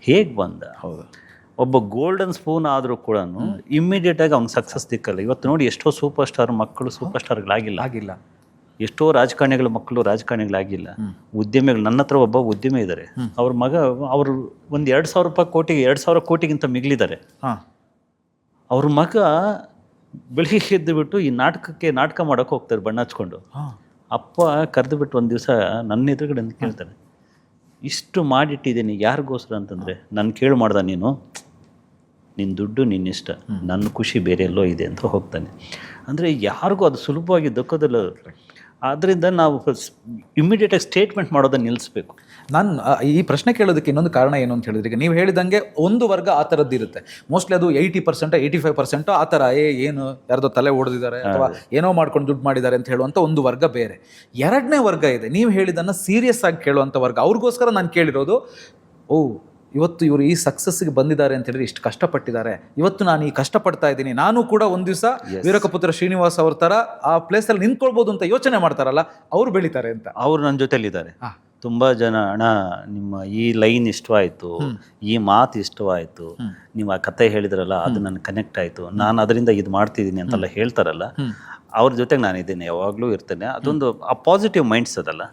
[SPEAKER 1] ಹೇಗೆ ಬಂದ.
[SPEAKER 2] ಹೌದು.
[SPEAKER 1] ಒಬ್ಬ ಗೋಲ್ಡನ್ ಸ್ಪೂನ್ ಆದರೂ ಕೂಡ ಇಮ್ಮಿಡಿಯೇಟಾಗಿ ಅವ್ನಿಗೆ ಸಕ್ಸಸ್ ದಿಕ್ಕಲ್ಲ. ಇವತ್ತು ನೋಡಿ ಎಷ್ಟೋ ಸೂಪರ್ ಸ್ಟಾರ್ ಮಕ್ಕಳು ಸೂಪರ್ ಸ್ಟಾರ್ಗಳಾಗಿಲ್ಲ, ಎಷ್ಟೋ ರಾಜಕಾರಣಿಗಳ ಮಕ್ಕಳು ರಾಜಕಾರಣಿಗಳಾಗಿಲ್ಲ, ಉದ್ಯಮಿಗಳು. ನನ್ನ ಹತ್ರ ಒಬ್ಬ ಉದ್ಯಮಿ ಇದ್ದಾರೆ, ಅವ್ರ ಮಗ ಅವರು ಒಂದು 2,000 ಕೋಟಿಗಿಂತ ಮಿಗಿಲಿದ್ದಾರೆ. ಅವ್ರ ಮಗ ಬೆಳಿಗ್ಗೆ ಎದ್ದು ಬಿಟ್ಟು ಈ ನಾಟಕ ಮಾಡೋಕೆ ಹೋಗ್ತಾರೆ ಬಣ್ಣ ಹಚ್ಕೊಂಡು. ಅಪ್ಪ ಕರೆದು ಬಿಟ್ಟು ಒಂದು ದಿವಸ ನನ್ನ ಎದುರುಗಡೆ ಅಂತ ಕೇಳ್ತಾರೆ, ಇಷ್ಟು ಮಾಡಿಟ್ಟಿದ್ದೀನಿ ಯಾರಿಗೋಸ್ಕರ ಅಂತಂದರೆ, ನನ್ನ ಕೇಳು ಮಾಡ್ದ ನೀನು, ನಿನ್ನ ದುಡ್ಡು ನಿನ್ನಿಷ್ಟ, ನನ್ನ ಖುಷಿ ಬೇರೆ ಎಲ್ಲೋ ಇದೆ ಅಂತ ಹೋಗ್ತಾನೆ. ಅಂದರೆ ಯಾರಿಗೂ ಅದು ಸುಲಭವಾಗಿ ದಕ್ಕೋದಿಲ್ಲ. ಆದ್ದರಿಂದ ನಾವು ಇಮ್ಮಿಡಿಯೇಟಾಗಿ ಸ್ಟೇಟ್ಮೆಂಟ್ ಮಾಡೋದನ್ನು ನಿಲ್ಲಿಸ್ಬೇಕು.
[SPEAKER 2] ನಾನು ಈ ಪ್ರಶ್ನೆ ಕೇಳೋದಕ್ಕೆ ಇನ್ನೊಂದು ಕಾರಣ ಏನು ಅಂತ ಹೇಳಿದ್ರೆ, ಈಗ ನೀವು ಹೇಳಿದಂಗೆ ಒಂದು ವರ್ಗ ಆ ಥರದ್ದು ಇರುತ್ತೆ. ಮೋಸ್ಟ್ಲಿ ಅದು 80% 85% ಆ ಥರ ಏನು ಯಾರ್ದೋ ತಲೆ ಓಡಿದಿದ್ದಾರೆ ಅಥವಾ ಏನೋ ಮಾಡ್ಕೊಂಡು ದುಡ್ಡು ಮಾಡಿದ್ದಾರೆ ಅಂತ ಹೇಳುವಂಥ ಒಂದು ವರ್ಗ ಬೇರೆ. ಎರಡನೇ ವರ್ಗ ಇದೆ, ನೀವು ಹೇಳಿದ್ದನ್ನು ಸೀರಿಯಸ್ ಆಗಿ ಕೇಳುವಂಥ ವರ್ಗ. ಅವ್ರಿಗೋಸ್ಕರ ನಾನು ಕೇಳಿರೋದು, ಇವತ್ತು ಇವರು ಈ ಸಕ್ಸಸ್ಗೆ ಬಂದಿದ್ದಾರೆ ಅಂತ ಹೇಳಿದ್ರೆ ಇಷ್ಟು ಕಷ್ಟಪಟ್ಟಿದ್ದಾರೆ, ಇವತ್ತು ನಾನು ಈ ಕಷ್ಟಪಡ್ತಾ ಇದ್ದೀನಿ, ನಾನು ಕೂಡ ಒಂದು ದಿವಸ ವೀರಕಪುತ್ರ ಶ್ರೀನಿವಾಸ್ ಅವ್ರ ಥರ ಆ ಪ್ಲೇಸಲ್ಲಿ ನಿಂತ್ಕೊಳ್ಬೋದು ಅಂತ ಯೋಚನೆ ಮಾಡ್ತಾರಲ್ಲ, ಅವ್ರು ಬೆಳೀತಾರೆ ಅಂತ.
[SPEAKER 1] ಅವ್ರು ನನ್ನ ಜೊತೆಲಿದ್ದಾರೆ. ತುಂಬ ಜನ, ಅಣ್ಣ ನಿಮ್ಮ ಈ ಲೈನ್ ಇಷ್ಟವಾಯಿತು, ಈ ಮಾತು ಇಷ್ಟವಾಯಿತು, ನೀವು ಆ ಕತೆ ಹೇಳಿದ್ರಲ್ಲ ಅದು ನನಗೆ ಕನೆಕ್ಟ್ ಆಯಿತು, ನಾನು ಅದರಿಂದ ಇದು ಮಾಡ್ತಿದ್ದೀನಿ ಅಂತೆಲ್ಲ ಹೇಳ್ತಾರಲ್ಲ, ಅವ್ರ ಜೊತೆಗೆ ನಾನಿದ್ದೀನಿ, ಯಾವಾಗಲೂ ಇರ್ತೇನೆ. ಅದೊಂದು ಆ ಪಾಸಿಟಿವ್ ಮೈಂಡ್ಸ್ ಅದಲ್ಲ.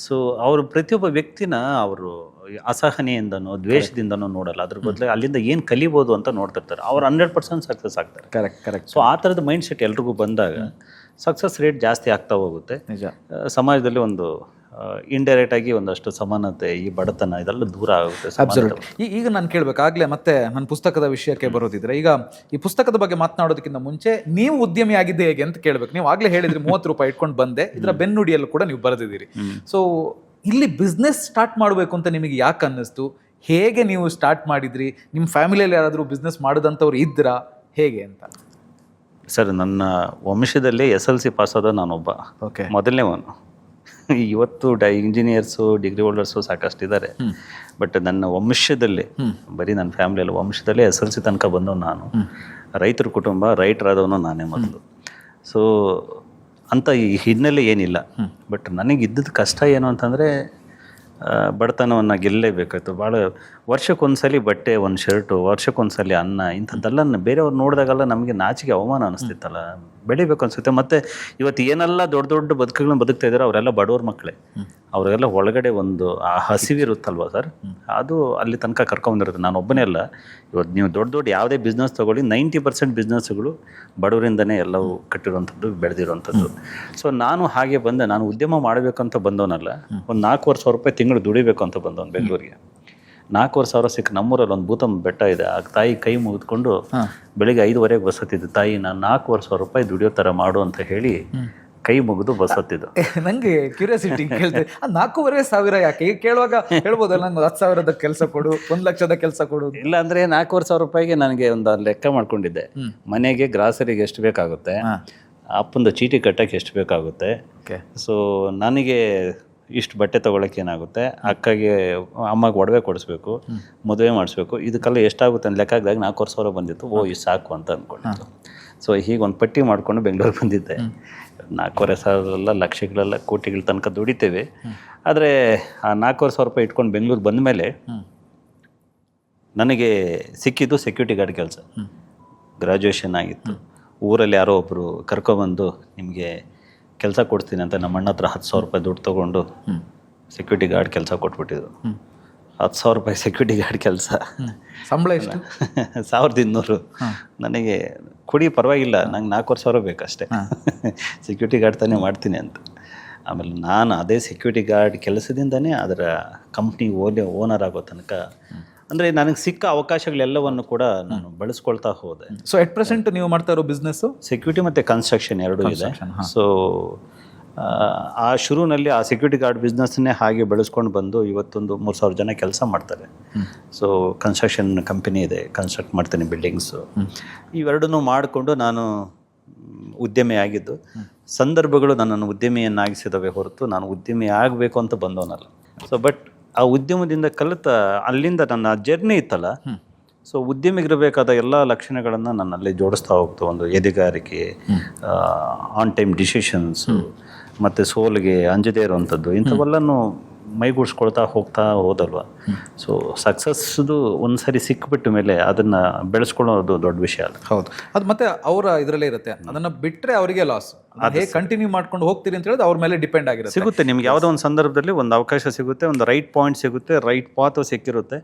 [SPEAKER 1] ಸೊ ಅವರು ಪ್ರತಿಯೊಬ್ಬ ವ್ಯಕ್ತಿನ ಅವರು ಅಸಹನೆಯಿಂದನೋ ದ್ವೇಷದಿಂದನೋ ನೋಡಲ್ಲ, ಅದ್ರ ಬದಲು ಅಲ್ಲಿಂದ ಏನು ಕಲಿಬೋದು ಅಂತ ನೋಡ್ತಿರ್ತಾರೆ. ಅವ್ರು 100% ಸಕ್ಸಸ್ ಆಗ್ತಾರೆ.
[SPEAKER 2] ಕರೆಕ್ಟ್.
[SPEAKER 1] ಸೊ ಆ ಥರದ ಮೈಂಡ್ ಸೆಟ್ ಎಲ್ರಿಗೂ ಬಂದಾಗ ಸಕ್ಸಸ್ ರೇಟ್ ಜಾಸ್ತಿ ಆಗ್ತಾ ಹೋಗುತ್ತೆ. ಸಮಾಜದಲ್ಲಿ ಒಂದು ಇಂಡೈರೆಕ್ಟ್ ಆಗಿ ಒಂದಷ್ಟು ಸಮಾನತೆ, ಈ ಬಡತನ ಇದೆಲ್ಲ ದೂರ ಆಗುತ್ತೆ.
[SPEAKER 2] ಈಗ ನಾನು ಕೇಳಬೇಕಾಗಲೇ ಮತ್ತೆ ನನ್ನ ಪುಸ್ತಕದ ವಿಷಯಕ್ಕೆ ಬರೋದಿದ್ರೆ, ಈಗ ಈ ಪುಸ್ತಕದ ಬಗ್ಗೆ ಮಾತನಾಡೋದಕ್ಕಿಂತ ಮುಂಚೆ ನೀವು ಉದ್ಯಮಿ ಆಗಿದ್ದೆ ಹೇಗೆ ಅಂತ ಕೇಳಬೇಕು. ನೀವು ಆಗಲೇ ಹೇಳಿದ್ರಿ 30 ರೂಪಾಯಿ ಇಟ್ಕೊಂಡು ಬಂದೆ, ಇದರ ಬೆನ್ನುಡಿಯಲ್ಲೂ ಕೂಡ ನೀವು ಬರೆದಿದ್ದೀರಿ. ಸೊ ಇಲ್ಲಿ ಬಿಸ್ನೆಸ್ ಸ್ಟಾರ್ಟ್ ಮಾಡಬೇಕು ಅಂತ ನಿಮಗೆ ಯಾಕೆ ಅನ್ನಿಸ್ತು? ಹೇಗೆ ನೀವು ಸ್ಟಾರ್ಟ್ ಮಾಡಿದ್ರಿ? ನಿಮ್ಮ ಫ್ಯಾಮಿಲಿಯಲ್ಲಿ ಯಾರಾದರೂ ಬಿಸ್ನೆಸ್ ಮಾಡಿದಂಥವ್ರು ಇದ್ರಾ, ಹೇಗೆ ಅಂತ?
[SPEAKER 1] ಸರ್, ನನ್ನ ವಂಶದಲ್ಲೇ SLC ಪಾಸ್ ಆದ ನಾನೊಬ್ಬ ಮೊದಲನೇವನು. ಇವತ್ತು ಇಂಜಿನಿಯರ್ಸು, ಡಿಗ್ರಿ ಹೋಲ್ಡರ್ಸು ಸಾಕಷ್ಟಿದ್ದಾರೆ. ಬಟ್ ನನ್ನ ವಂಶದಲ್ಲೇ, ಬರೀ ನನ್ನ ಫ್ಯಾಮಿಲಿಯಲ್ಲಿ ವಂಶದಲ್ಲೇ SLC ತನಕ ಬಂದವು ನಾನು. ರೈತರ ಕುಟುಂಬ, ರೈಟರ್ ಆದವನು ನಾನೇ ಮೊದಲು. ಸೊ ಅಂತ ಈ ಹಿನ್ನೆಲೆ ಏನಿಲ್ಲ. ಬಟ್ ನನಗಿದ್ದದ್ದು ಕಷ್ಟ ಏನು ಅಂತಂದರೆ, ಬಡತನವನ್ನು ಗೆಲ್ಲಲೇಬೇಕಾಯ್ತು. ಭಾಳ ವರ್ಷಕ್ಕೊಂದ್ಸಲಿ ಬಟ್ಟೆ, ಒಂದು ಶರ್ಟು, ವರ್ಷಕ್ಕೊಂದ್ಸಲಿ ಅನ್ನ, ಇಂಥದ್ದೆಲ್ಲ ಬೇರೆಯವ್ರು ನೋಡಿದಾಗೆಲ್ಲ ನಮಗೆ ನಾಚಿಕೆ, ಅವಮಾನ ಅನಿಸ್ತಿತ್ತಲ್ಲ, ಬೆಳಿಬೇಕು ಅನಿಸುತ್ತೆ. ಮತ್ತು ಇವತ್ತು ಏನೆಲ್ಲ ದೊಡ್ಡ ದೊಡ್ಡ ಬದುಕುಗಳನ್ನ ಬದುಕ್ತಾ ಇದ್ದಾರೆ ಅವರೆಲ್ಲ ಬಡವ್ರ ಮಕ್ಕಳೇ. ಅವರೆಲ್ಲ ಒಳಗಡೆ ಒಂದು ಆ ಹಸಿವಿರುತ್ತಲ್ವ ಸರ್, ಅದು ಅಲ್ಲಿ ತನಕ ಕರ್ಕೊಂಬಂದಿರುತ್ತೆ. ನಾನು ಒಬ್ಬನೇ ಅಲ್ಲ, ಇವತ್ತು ನೀವು ದೊಡ್ಡ ಯಾವುದೇ ಬಿಸ್ನೆಸ್ ತೊಗೊಳ್ಳಿ, 90% ಬಿಸ್ನೆಸ್ಗಳು ಬಡವರಿಂದನೇ ಎಲ್ಲವೂ ಕಟ್ಟಿರುವಂಥದ್ದು, ಬೆಳೆದಿರುವಂಥದ್ದು. ಸೊ ನಾನು ಹಾಗೆ ಬಂದೆ. ನಾನು ಉದ್ಯಮ ಮಾಡಬೇಕಂತ ಬಂದವನಲ್ಲ, ಒಂದು 4,500 ರೂಪಾಯಿ ತಿಂಗಳು ದುಡಿಬೇಕು ಅಂತ ಬಂದವನು ಬೆಂಗಳೂರಿಗೆ. 4,500 ಸಿಕ್ಕ ನಮ್ಮೂರಲ್ಲಿ ಒಂದು ಭೂತಮ್ಮ ಬೆಟ್ಟ ಇದೆ. ಆ ತಾಯಿ ಕೈ ಮುಗಿದ್ಕೊಂಡು ಬೆಳಿಗ್ಗೆ 5:30 ಬಸ್ ಹತ್ತಿದ್ದು. ತಾಯಿ, ನಾನು 4,500 ರೂಪಾಯಿ ದುಡಿಯೋ ಥರ ಮಾಡು ಅಂತ ಹೇಳಿ ಕೈ ಮುಗಿದು ಬಸ್ ಹತ್ತಿದ್ದು.
[SPEAKER 2] ನಂಗೆ ಕ್ಯೂರಿಯಾಸಿಟಿ ಕೇಳ್ತೇವೆ, 4,500 ಯಾಕೆ ಕೇಳುವಾಗ ಹೇಳ್ಬೋದಲ್ಲ, ನಂಗೆ 10,000ದ ಕೆಲಸ ಕೊಡು, 1,00,000ದ ಕೆಲಸ ಕೊಡು.
[SPEAKER 1] ಇಲ್ಲ ಅಂದರೆ 4,500 ರೂಪಾಯಿಗೆ ನನಗೆ ಒಂದು ಲೆಕ್ಕ ಮಾಡ್ಕೊಂಡಿದ್ದೆ. ಮನೆಗೆ ಗ್ರಾಸರಿಗೆ ಎಷ್ಟು ಬೇಕಾಗುತ್ತೆ, ಅಪ್ಪಂದು ಚೀಟಿ ಕಟ್ಟಕ್ಕೆ ಎಷ್ಟು ಬೇಕಾಗುತ್ತೆ, ಸೊ ನನಗೆ ಇಷ್ಟು ಬಟ್ಟೆ ತೊಗೊಳಕ್ಕೆ ಏನಾಗುತ್ತೆ, ಅಕ್ಕಗೆ ಅಮ್ಮಗೆ ಒಡವೆ ಕೊಡಿಸ್ಬೇಕು, ಮದುವೆ ಮಾಡಿಸ್ಬೇಕು, ಇದಕ್ಕೆಲ್ಲ ಎಷ್ಟಾಗುತ್ತೆ ಅಂತ ಲೆಕ್ಕ ಹಾಕಿದಾಗ 4,500 ಬಂದಿತ್ತು. ಇಷ್ಟು ಸಾಕು ಅಂತ ಅಂದ್ಕೊಂಡಿತ್ತು. ಸೊ ಹೀಗೆ ಒಂದು ಪಟ್ಟಿ ಮಾಡಿಕೊಂಡು ಬೆಂಗಳೂರಿಗೆ ಬಂದಿದ್ದೆ. 4,500 ಲಕ್ಷಗಳೆಲ್ಲ ಕೋಟಿಗಳ ತನಕ ದುಡಿತೇವೆ. ಆದರೆ ಆ 4,500 ರೂಪಾಯಿ ಇಟ್ಕೊಂಡು ಬೆಂಗಳೂರು ಬಂದ ಮೇಲೆ ನನಗೆ ಸಿಕ್ಕಿದ್ದು ಸೆಕ್ಯೂರಿಟಿ ಗಾರ್ಡ್ ಕೆಲಸ. ಗ್ರ್ಯಾಜುಯೇಷನ್ ಆಗಿತ್ತು. ಊರಲ್ಲಿ ಯಾರೋ ಒಬ್ಬರು ಕರ್ಕೊಬಂದು ನಿಮಗೆ ಕೆಲಸ ಕೊಡ್ತೀನಿ ಅಂತ ನಮ್ಮ ಅಣ್ಣ ಹತ್ರ 10,000 ರೂಪಾಯಿ ದುಡ್ಡು ತೊಗೊಂಡು ಸೆಕ್ಯೂರಿಟಿ ಗಾರ್ಡ್ ಕೆಲಸ ಕೊಟ್ಬಿಟ್ಟಿದ್ರು. 10,000 ರೂಪಾಯಿ ಸೆಕ್ಯೂರಿಟಿ ಗಾರ್ಡ್ ಕೆಲಸ.
[SPEAKER 2] ಸಂಬಳ ಎಷ್ಟು?
[SPEAKER 1] 1,200. ನನಗೆ ಕೊಡಿ ಪರವಾಗಿಲ್ಲ, ನಂಗೆ 4,500 ಬೇಕಷ್ಟೇ, ಸೆಕ್ಯೂರಿಟಿ ಗಾರ್ಡ್ ತಾನೇ ಮಾಡ್ತೀನಿ ಅಂತ. ಆಮೇಲೆ ನಾನು ಅದೇ ಸೆಕ್ಯೂರಿಟಿ ಗಾರ್ಡ್ ಕೆಲಸದಿಂದನೇ ಅದರ ಕಂಪ್ನಿ ಓನರ್ ಆಗೋ ತನಕ, ಅಂದರೆ ನನಗೆ ಸಿಕ್ಕ ಅವಕಾಶಗಳೆಲ್ಲವನ್ನು ಕೂಡ ನಾನು ಬಳಸ್ಕೊಳ್ತಾ ಹೋದೆ.
[SPEAKER 2] ಸೊ ಎಟ್ ಪ್ರೆಸೆಂಟ್ ನೀವು ಮಾಡ್ತಾ ಇರೋ ಬಿಸ್ನೆಸ್ಸು
[SPEAKER 1] ಸೆಕ್ಯೂರಿಟಿ ಮತ್ತು ಕನ್ಸ್ಟ್ರಕ್ಷನ್ ಎರಡೂ ಇದೆ. ಸೊ ಆ ಶುರುವಿನಲ್ಲಿ ಆ ಸೆಕ್ಯೂರಿಟಿ ಗಾರ್ಡ್ ಬಿಸ್ನೆಸ್ನೇ ಹಾಗೆ ಬೆಳೆಸ್ಕೊಂಡು ಬಂದು ಇವತ್ತೊಂದು 3,000 ಜನ ಕೆಲಸ ಮಾಡ್ತಾರೆ. ಸೊ ಕನ್ಸ್ಟ್ರಕ್ಷನ್ ಕಂಪನಿ ಇದೆ, ಕನ್ಸ್ಟ್ರಕ್ಟ್ ಮಾಡ್ತೇನೆ ಬಿಲ್ಡಿಂಗ್ಸು. ಇವೆರಡನ್ನೂ ಮಾಡಿಕೊಂಡು ನಾನು ಉದ್ಯಮಿ ಆಗಿದ್ದು. ಸಂದರ್ಭಗಳು ನನ್ನನ್ನು ಉದ್ಯಮಿಯನ್ನಾಗಿಸಿದವೆ ಹೊರತು ನಾನು ಉದ್ಯಮಿ ಆಗಬೇಕು ಅಂತ ಬಂದವನಲ್ಲ. ಸೊ ಬಟ್ ಆ ಉದ್ಯಮದಿಂದ ಕಲಿತ ಅಲ್ಲಿಂದ ನನ್ನ ಜರ್ನಿ ಇತ್ತಲ್ಲ, ಸೊ ಉದ್ಯಮಿಗಿರಬೇಕಾದ ಎಲ್ಲ ಲಕ್ಷಣಗಳನ್ನು ನನ್ನಲ್ಲಿ ಜೋಡಿಸ್ತಾ ಹೋಗ್ತು. ಒಂದು ಎದೆಗಾರಿಕೆ, ಆನ್ ಟೈಮ್ ಡಿಸಿಷನ್ಸು, ಮತ್ತು ಸೋಲಿಗೆ ಅಂಜದೇ ಇರುವಂಥದ್ದು, ಇಂಥವೆಲ್ಲನೂ ಮೈಗೂಡಿಸ್ಕೊಳ್ತಾ ಹೋಗ್ತಾ ಹೋದಲ್ವ. ಸೊ ಸಕ್ಸಸ್ದು ಒಂದು ಸರಿ ಸಿಕ್ಬಿಟ್ಟ ಮೇಲೆ ಅದನ್ನು ಬೆಳೆಸ್ಕೊಳ್ಳೋದು ದೊಡ್ಡ ವಿಷಯ ಅಲ್ಲ.
[SPEAKER 2] ಹೌದು, ಅದು ಮತ್ತೆ ಅವರ ಇದರಲ್ಲೇ ಇರುತ್ತೆ. ಅದನ್ನು ಬಿಟ್ಟರೆ ಅವರಿಗೆ ಲಾಸ್. ಹೇಗೆ ಕಂಟಿನ್ಯೂ ಮಾಡ್ಕೊಂಡು ಹೋಗ್ತೀರಿ ಅಂತ ಹೇಳಿದ್ರೆ ಅವ್ರ ಮೇಲೆ ಡಿಪೆಂಡ್ ಆಗಿರುತ್ತೆ.
[SPEAKER 1] ಸಿಗುತ್ತೆ ನಿಮ್ಗೆ ಯಾವುದೋ ಒಂದು ಸಂದರ್ಭದಲ್ಲಿ ಒಂದು ಅವಕಾಶ ಸಿಗುತ್ತೆ, ಒಂದು ರೈಟ್ ಪಾಯಿಂಟ್ ಸಿಗುತ್ತೆ, ರೈಟ್ ಪಾತ್ ಸಿಕ್ಕಿರುತ್ತೆ,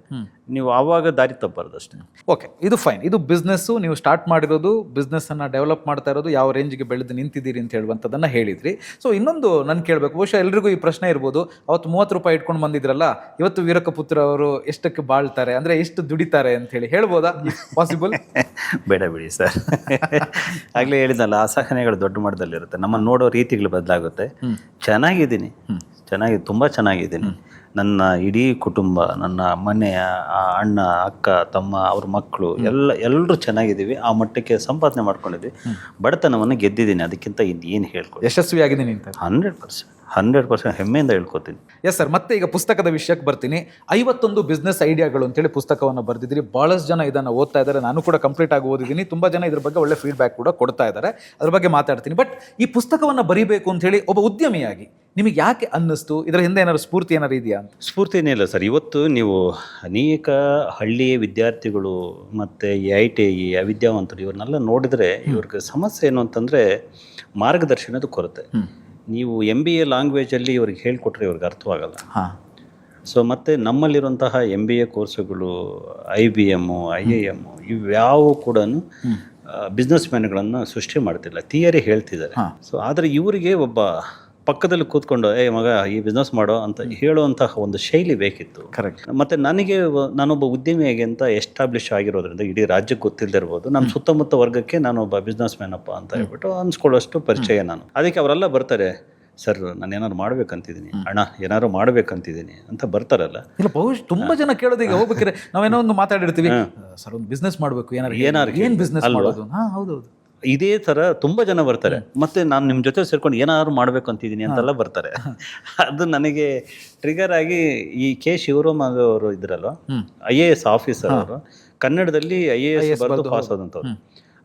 [SPEAKER 1] ನೀವು ಆವಾಗ ದಾರಿ ತಪ್ಪಬಾರ್ದು ಅಷ್ಟೇ.
[SPEAKER 2] ಓಕೆ, ಇದು ಫೈನ್. ಇದು ಬಿಸ್ನೆಸ್ಸು, ನೀವು ಸ್ಟಾರ್ಟ್ ಮಾಡಿರೋದು, ಬಿಸ್ನೆಸ್ಸನ್ನು ಡೆವಲಪ್ ಮಾಡ್ತಾ ಇರೋದು, ಯಾವ ರೇಂಜ್ಗೆ ಬೆಳೆದು ನಿಂತಿದ್ದೀರಿ ಅಂತ ಹೇಳುವಂಥದ್ದನ್ನು ಹೇಳಿದ್ರಿ. ಸೊ ಇನ್ನೊಂದು ನಾನು ಕೇಳಬೇಕು, ಬಹುಶಃ ಎಲ್ರಿಗೂ ಈ ಪ್ರಶ್ನೆ ಇರ್ಬೋದು, ಅವತ್ತು 30 ರೂಪಾಯಿ ಇಟ್ಕೊಂಡು ಬಂದಿದ್ರಲ್ಲ, ಇವತ್ತು ವೀರಕಪುತ್ರ ಅವರು ಎಷ್ಟಕ್ಕೆ ಬಾಳ್ತಾರೆ, ಅಂದರೆ ಎಷ್ಟು ದುಡಿತಾರೆ ಅಂತ ಹೇಳಿ ಹೇಳ್ಬೋದಾ? ಪಾಸಿಬಲ್?
[SPEAKER 1] ಬೇಡ ಬಿಡಿ ಸರ್. ಆಗಲೇ ಹೇಳಿದ್ನಲ್ಲ, ಅಸಹನೆಗಳು ದೊಡ್ಡ ಮಟ್ಟದಲ್ಲಿ ಇರುತ್ತೆ, ನಮ್ಮನ್ನು ನೋಡೋ ರೀತಿಗಳು ಬದಲಾಗುತ್ತೆ. ಚೆನ್ನಾಗಿದ್ದೀನಿ, ತುಂಬ ಚೆನ್ನಾಗಿದ್ದೀನಿ. ನನ್ನ ಇಡೀ ಕುಟುಂಬ, ನನ್ನ ಮನೆಯ ಅಣ್ಣ, ಅಕ್ಕ, ತಮ್ಮ, ಅವ್ರ ಮಕ್ಕಳು ಎಲ್ಲರೂ ಚೆನ್ನಾಗಿದ್ದೀವಿ. ಆ ಮಟ್ಟಕ್ಕೆ ಸಂಪಾದನೆ ಮಾಡ್ಕೊಂಡಿದ್ವಿ, ಬಡತನವನ್ನು ಗೆದ್ದಿದ್ದೀನಿ. ಅದಕ್ಕಿಂತ ಇನ್ನೇನು ಹೇಳ್ಕೊ,
[SPEAKER 2] ಯಶಸ್ವಿಯಾಗಿದ್ದೀನಿ ಅಂತ
[SPEAKER 1] 100% ಹೆಮ್ಮೆಯಿಂದ ಹೇಳ್ಕೊತೀನಿ.
[SPEAKER 2] Yes sir. ಮತ್ತೆ ಈಗ ಪುಸ್ತಕದ ವಿಷಯಕ್ಕೆ ಬರ್ತೀನಿ. 51 ಬಿಸ್ನೆಸ್ ಐಡಿಯಾಗಳು ಅಂತೇಳಿ ಪುಸ್ತಕವನ್ನು ಬರೆದಿದ್ದೀರಿ. ಭಾಳಷ್ಟು ಜನ ಇದನ್ನು ಓದ್ತಾ ಇದ್ದಾರೆ, ನಾನು ಕೂಡ ಕಂಪ್ಲೀಟ್ ಆಗಿ ಓದಿದ್ದೀನಿ. ತುಂಬ ಜನ ಇದ್ರ ಬಗ್ಗೆ ಒಳ್ಳೆ ಫೀಡ್ಬ್ಯಾಕ್ ಕೂಡ ಕೊಡ್ತಾ ಇದ್ದಾರೆ, ಅದ್ರ ಬಗ್ಗೆ ಮಾತಾಡ್ತೀನಿ. ಬಟ್ ಈ ಪುಸ್ತಕವನ್ನು ಬರೀಬೇಕು ಅಂತ ಹೇಳಿ ಒಬ್ಬ ಉದ್ಯಮಿಯಾಗಿ ನಿಮಗೆ ಯಾಕೆ ಅನ್ನಿಸ್ತು? ಇದರ ಹಿಂದೆ ಏನಾದ್ರು ಸ್ಫೂರ್ತಿ ಏನಾರು ಇದೆಯಾ ಅಂತ?
[SPEAKER 1] ಸ್ಫೂರ್ತಿ ಏನಿಲ್ಲ ಸರ್. ಇವತ್ತು ನೀವು ಅನೇಕ ಹಳ್ಳಿಯ ವಿದ್ಯಾರ್ಥಿಗಳು ಮತ್ತು ITI ಅವಿದ್ಯಾವಂತರು ಇವ್ರನ್ನೆಲ್ಲ ನೋಡಿದ್ರೆ ಇವ್ರಿಗೆ ಸಮಸ್ಯೆ ಏನು ಅಂತಂದರೆ ಮಾರ್ಗದರ್ಶನದ ಕೊರತೆ. ನೀವು MBA ಲ್ಯಾಂಗ್ವೇಜಲ್ಲಿ ಇವ್ರಿಗೆ ಹೇಳ್ಕೊಟ್ರೆ ಇವ್ರಿಗೆ ಅರ್ಥವಾಗಲ್ಲ. ಸೊ ಮತ್ತು ನಮ್ಮಲ್ಲಿರುವಂತಹ MBA ಕೋರ್ಸುಗಳು, IBM, IIM ಇವ್ಯಾವು ಕೂಡ ಬಿಸ್ನೆಸ್ ಮ್ಯಾನ್ಗಳನ್ನು ಸೃಷ್ಟಿ ಮಾಡ್ತಿಲ್ಲ, ಥಿಯರಿ ಹೇಳ್ತಿದ್ದಾರೆ. ಸೊ ಆದರೆ ಇವರಿಗೆ ಒಬ್ಬ ಪಕ್ಕದಲ್ಲಿ ಕೂತ್ಕೊಂಡು ಮಗ ಈ ಬಿಸ್ನೆಸ್ ಮಾಡೋ ಅಂತ ಹೇಳುವಂತಹ ಒಂದು ಶೈಲಿ ಬೇಕಿತ್ತು.
[SPEAKER 2] ಕರೆಕ್ಟ್.
[SPEAKER 1] ಮತ್ತು ನನಗೆ ನಾನೊಬ್ಬ ಉದ್ಯಮಿಯಾಗಿ ಅಂತ ಎಸ್ಟಾಬ್ಲಿಷ್ ಆಗಿರೋದ್ರಿಂದ ಇಡೀ ರಾಜ್ಯಕ್ಕೆ ಗೊತ್ತಿಲ್ಲದೆ ಇರ್ಬೋದು, ನಮ್ಮ ಸುತ್ತಮುತ್ತ ವರ್ಗಕ್ಕೆ ನಾನೊಬ್ಬ ಬಿಸ್ನೆಸ್ ಮ್ಯಾನಪ್ಪ ಅಂತ ಹೇಳ್ಬಿಟ್ಟು ಅನ್ಸ್ಕೊಳ್ಳೋಷ್ಟು ಪರಿಚಯ ನಾನು. ಅದಕ್ಕೆ ಅವರೆಲ್ಲ ಬರ್ತಾರೆ, ಸರ್ ನಾನು ಏನಾದ್ರು ಮಾಡ್ಬೇಕಂತಿದ್ದೀನಿ, ಅಣ್ಣ ಏನಾದ್ರು ಮಾಡ್ಬೇಕಂತಿದ್ದೀನಿ ಅಂತ ಬರ್ತಾರಲ್ಲ.
[SPEAKER 2] ಇಲ್ಲ, ಬಹುಶಃ ತುಂಬ ಜನ ಕೇಳೋದು, ಈಗ ಹೋಗ್ಬೇಕಿದ್ರೆ ನಾವೇನೋ ಒಂದು ಮಾತಾಡಿರ್ತೀವಿ, ಸರ್ ಒಂದು ಬಿಸ್ನೆಸ್ ಮಾಡಬೇಕು, ಏನು ಬಿಸ್ನೆಸ್ ಮಾಡೋದು. ಹೌದೌದು,
[SPEAKER 1] ಇದೇ ಥರ ತುಂಬ ಜನ ಬರ್ತಾರೆ. ಮತ್ತು ನಾನು ನಿಮ್ಮ ಜೊತೆ ಸೇರ್ಕೊಂಡು ಏನಾದ್ರು ಮಾಡಬೇಕು ಅಂತಿದ್ದೀನಿ ಅಂತೆಲ್ಲ ಬರ್ತಾರೆ. ಅದು ನನಗೆ ಟ್ರಿಗರ್ ಆಗಿ ಈ ಕೆ ಶಿವರಾಮ್ ಅವರು ಇದ್ರಲ್ವ, IAS ಆಫೀಸರ್ ಅವರು, ಕನ್ನಡದಲ್ಲಿ IAS ಬರೆದು ಪಾಸ್ ಆದಂಥವ್ರು.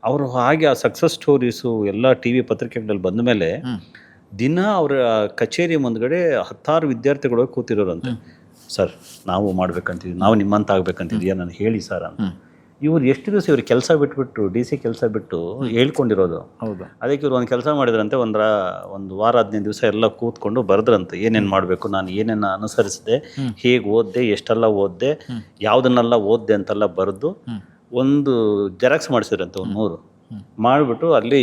[SPEAKER 1] ಅವರು ಹಾಗೆ ಆ ಸಕ್ಸಸ್ ಸ್ಟೋರೀಸು ಎಲ್ಲ TV ಪತ್ರಿಕೆಗಳಲ್ಲಿ ಬಂದ ಮೇಲೆ ದಿನ ಅವರ ಕಚೇರಿ ಮುಂದ್ಗಡೆ 10 ವಿದ್ಯಾರ್ಥಿಗಳು ಕೂತಿರೋರಂತೆ. ಸರ್ ನಾವು ಮಾಡ್ಬೇಕಂತಿದ್ವಿ, ನಾವು ನಿಮ್ಮಂತ ಆಗ್ಬೇಕಂತಿದ್ಯಾ, ನಾನು ಹೇಳಿ ಸರ್ ಅಂತ. ಇವ್ರು ಎಷ್ಟು ದಿವಸ ಇವ್ರು ಕೆಲಸ ಬಿಟ್ಬಿಟ್ಟು DC ಕೆಲಸ ಬಿಟ್ಟು ಹೇಳ್ಕೊಂಡಿರೋದು.
[SPEAKER 2] ಹೌದು.
[SPEAKER 1] ಅದಕ್ಕೆ ಇವ್ರು ಒಂದು ಕೆಲಸ ಮಾಡಿದ್ರಂತೆ, ಒಂದು ವಾರ 15 ದಿವಸ ಎಲ್ಲ ಕೂತ್ಕೊಂಡು ಬರೆದ್ರಂತೆ, ಏನೇನು ಮಾಡಬೇಕು, ನಾನು ಏನೇನು ಅನುಸರಿಸಿದೆ, ಹೇಗೆ ಓದಿದೆ, ಎಷ್ಟೆಲ್ಲ ಓದಿದೆ, ಯಾವುದನ್ನೆಲ್ಲ ಓದಿದೆ ಅಂತೆಲ್ಲ ಬರೆದು ಒಂದು ಜೆರಾಕ್ಸ್ ಮಾಡಿಸಿದ್ರಂತೆ, ಒಂದು 100 ಮಾಡಿಬಿಟ್ಟು ಅಲ್ಲಿ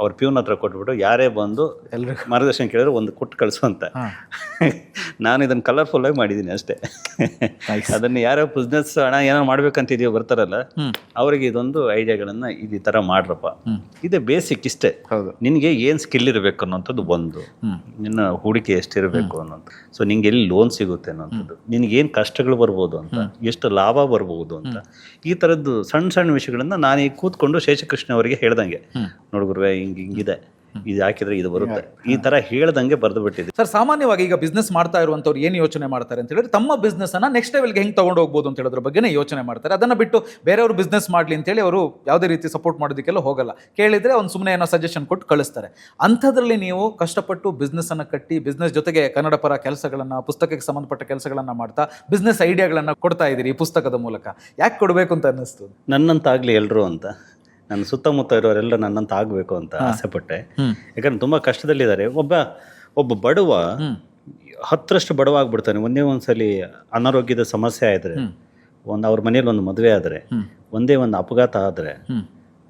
[SPEAKER 1] ಅವ್ರ ಪ್ಯೂನ್ ಹತ್ರ ಕೊಟ್ಬಿಟ್ಟು, ಯಾರೇ ಬಂದು ಎಲ್ರಿಗೂ ಮಾರ್ಗದರ್ಶನ ಕೇಳಿದ್ರೆ ಒಂದು ಕೊಟ್ಟು ಕಳಿಸು ಅಂತ. ನಾನು ಇದನ್ನು ಕಲರ್ಫುಲ್ಲಾಗಿ ಮಾಡಿದ್ದೀನಿ ಅಷ್ಟೇ. ಅದನ್ನು ಯಾರೋ ಬಿಸ್ನೆಸ್ ಹಣ ಏನೋ ಮಾಡ್ಬೇಕಂತಿದೆಯೋ ಬರ್ತಾರಲ್ಲ, ಅವರಿಗೆ ಇದೊಂದು ಐಡಿಯಾಗಳನ್ನು ಈ ಥರ ಮಾಡ್ರಪ್ಪ, ಇದೇ ಬೇಸಿಕ್ ಇಷ್ಟೇ.
[SPEAKER 2] ಹೌದು.
[SPEAKER 1] ನಿನಗೆ ಏನು ಸ್ಕಿಲ್ ಇರಬೇಕು ಅನ್ನೋಂಥದ್ದು ಒಂದು, ನಿನ್ನ ಹೂಡಿಕೆ ಎಷ್ಟಿರಬೇಕು ಅನ್ನೋಂಥ, ಸೊ ನಿಂಗೆ ಎಲ್ಲಿ ಲೋನ್ ಸಿಗುತ್ತೆ ಅನ್ನೋಂಥದ್ದು, ನಿನಗೇನು ಕಷ್ಟಗಳು ಬರ್ಬೋದು ಅಂತ, ಎಷ್ಟು ಲಾಭ ಬರ್ಬೋದು ಅಂತ, ಈ ಥರದ್ದು ಸಣ್ಣ ಸಣ್ಣ ವಿಷಯಗಳನ್ನು ನಾನು ಈಗ ಕೂತ್ಕೊಂಡು ಶೇಷಕೃಷ್ಣ ಅವರಿಗೆ ಹೇಳ್ದಂಗೆ, ನೋಡ್ಗುರುವೆ ಹಿಂಗಿದೆ, ಇದು ಹಾಕಿದ್ರೆ ಇದು ಬರುತ್ತೆ, ಈ ತರ ಹೇಳ್ದಂಗೆ ಬರೆದು ಬಿಟ್ಟಿದೆ.
[SPEAKER 2] ಸರ್, ಸಾಮಾನ್ಯವಾಗಿ ಈಗ ಬಿಸ್ನೆಸ್ ಮಾಡ್ತಾ ಇರುವಂತವ್ರು ಏನು ಯೋಚನೆ ಮಾಡ್ತಾರೆ ಅಂತ ಹೇಳಿದ್ರೆ, ತಮ್ಮ ಬಿಸ್ನೆಸ್ ಅನ್ನ ನೆಕ್ಸ್ಟ್ ಲೆವೆಲ್ಗೆ ಹೆಂಗೆ ತಗೊಂಡು ಹೋಗ್ಬೋದು ಅಂತ ಹೇಳೋದ್ರ ಬಗ್ಗೆನೇ ಯೋಚನೆ ಮಾಡ್ತಾರೆ. ಅದನ್ನ ಬಿಟ್ಟು ಬೇರೆಯವರು ಬಿಸ್ನೆಸ್ ಮಾಡ್ಲಿ ಅಂತ ಹೇಳಿ ಅವರು ಯಾವುದೇ ರೀತಿ ಸಪೋರ್ಟ್ ಮಾಡೋದಕ್ಕೆಲ್ಲ ಹೋಗಲ್ಲ. ಕೇಳಿದ್ರೆ ಒಂದು ಸುಮ್ಮನೆ ಏನೋ ಸಜೆಷನ್ ಕೊಟ್ಟು ಕಳಿಸ್ತಾರೆ. ಅಂಥದ್ರಲ್ಲಿ ನೀವು ಕಷ್ಟಪಟ್ಟು ಬಿಸ್ನೆಸ್ ಅನ್ನ ಕಟ್ಟಿ, ಬಿಸ್ನೆಸ್ ಜೊತೆಗೆ ಕನ್ನಡ ಪರ ಕೆಲಸಗಳನ್ನ, ಪುಸ್ತಕಕ್ಕೆ ಸಂಬಂಧಪಟ್ಟ ಕೆಲಸಗಳನ್ನ ಮಾಡ್ತಾ ಬಿಸ್ನೆಸ್ ಐಡಿಯಾಗಳನ್ನ ಕೊಡ್ತಾ ಇದ್ದೀರಿ ಈ ಪುಸ್ತಕದ ಮೂಲಕ. ಯಾಕೆ ಕೊಡಬೇಕು ಅಂತ ಅನ್ನಿಸ್ತು?
[SPEAKER 1] ನನ್ನಂತಾಗ್ಲಿ ಎಲ್ಲರೂ ಅಂತ, ನನ್ನ ಸುತ್ತಮುತ್ತ ಇರೋರೆಲ್ಲ ನನ್ನಂತ ಆಗಬೇಕು ಅಂತ ಆಸೆಪಟ್ಟೆ. ಯಾಕಂದ್ರೆ ತುಂಬ ಕಷ್ಟದಲ್ಲಿದ್ದಾರೆ. ಒಬ್ಬ ಬಡವ 10ರಷ್ಟು ಬಡವ ಆಗ್ಬಿಡ್ತಾನೆ. ಒಂದ್ಸಲಿ ಅನಾರೋಗ್ಯದ ಸಮಸ್ಯೆ ಆದರೆ, ಅವ್ರ ಮನೇಲಿ ಒಂದು ಮದುವೆ ಆದರೆ, ಒಂದೇ ಒಂದು ಅಪಘಾತ ಆದರೆ,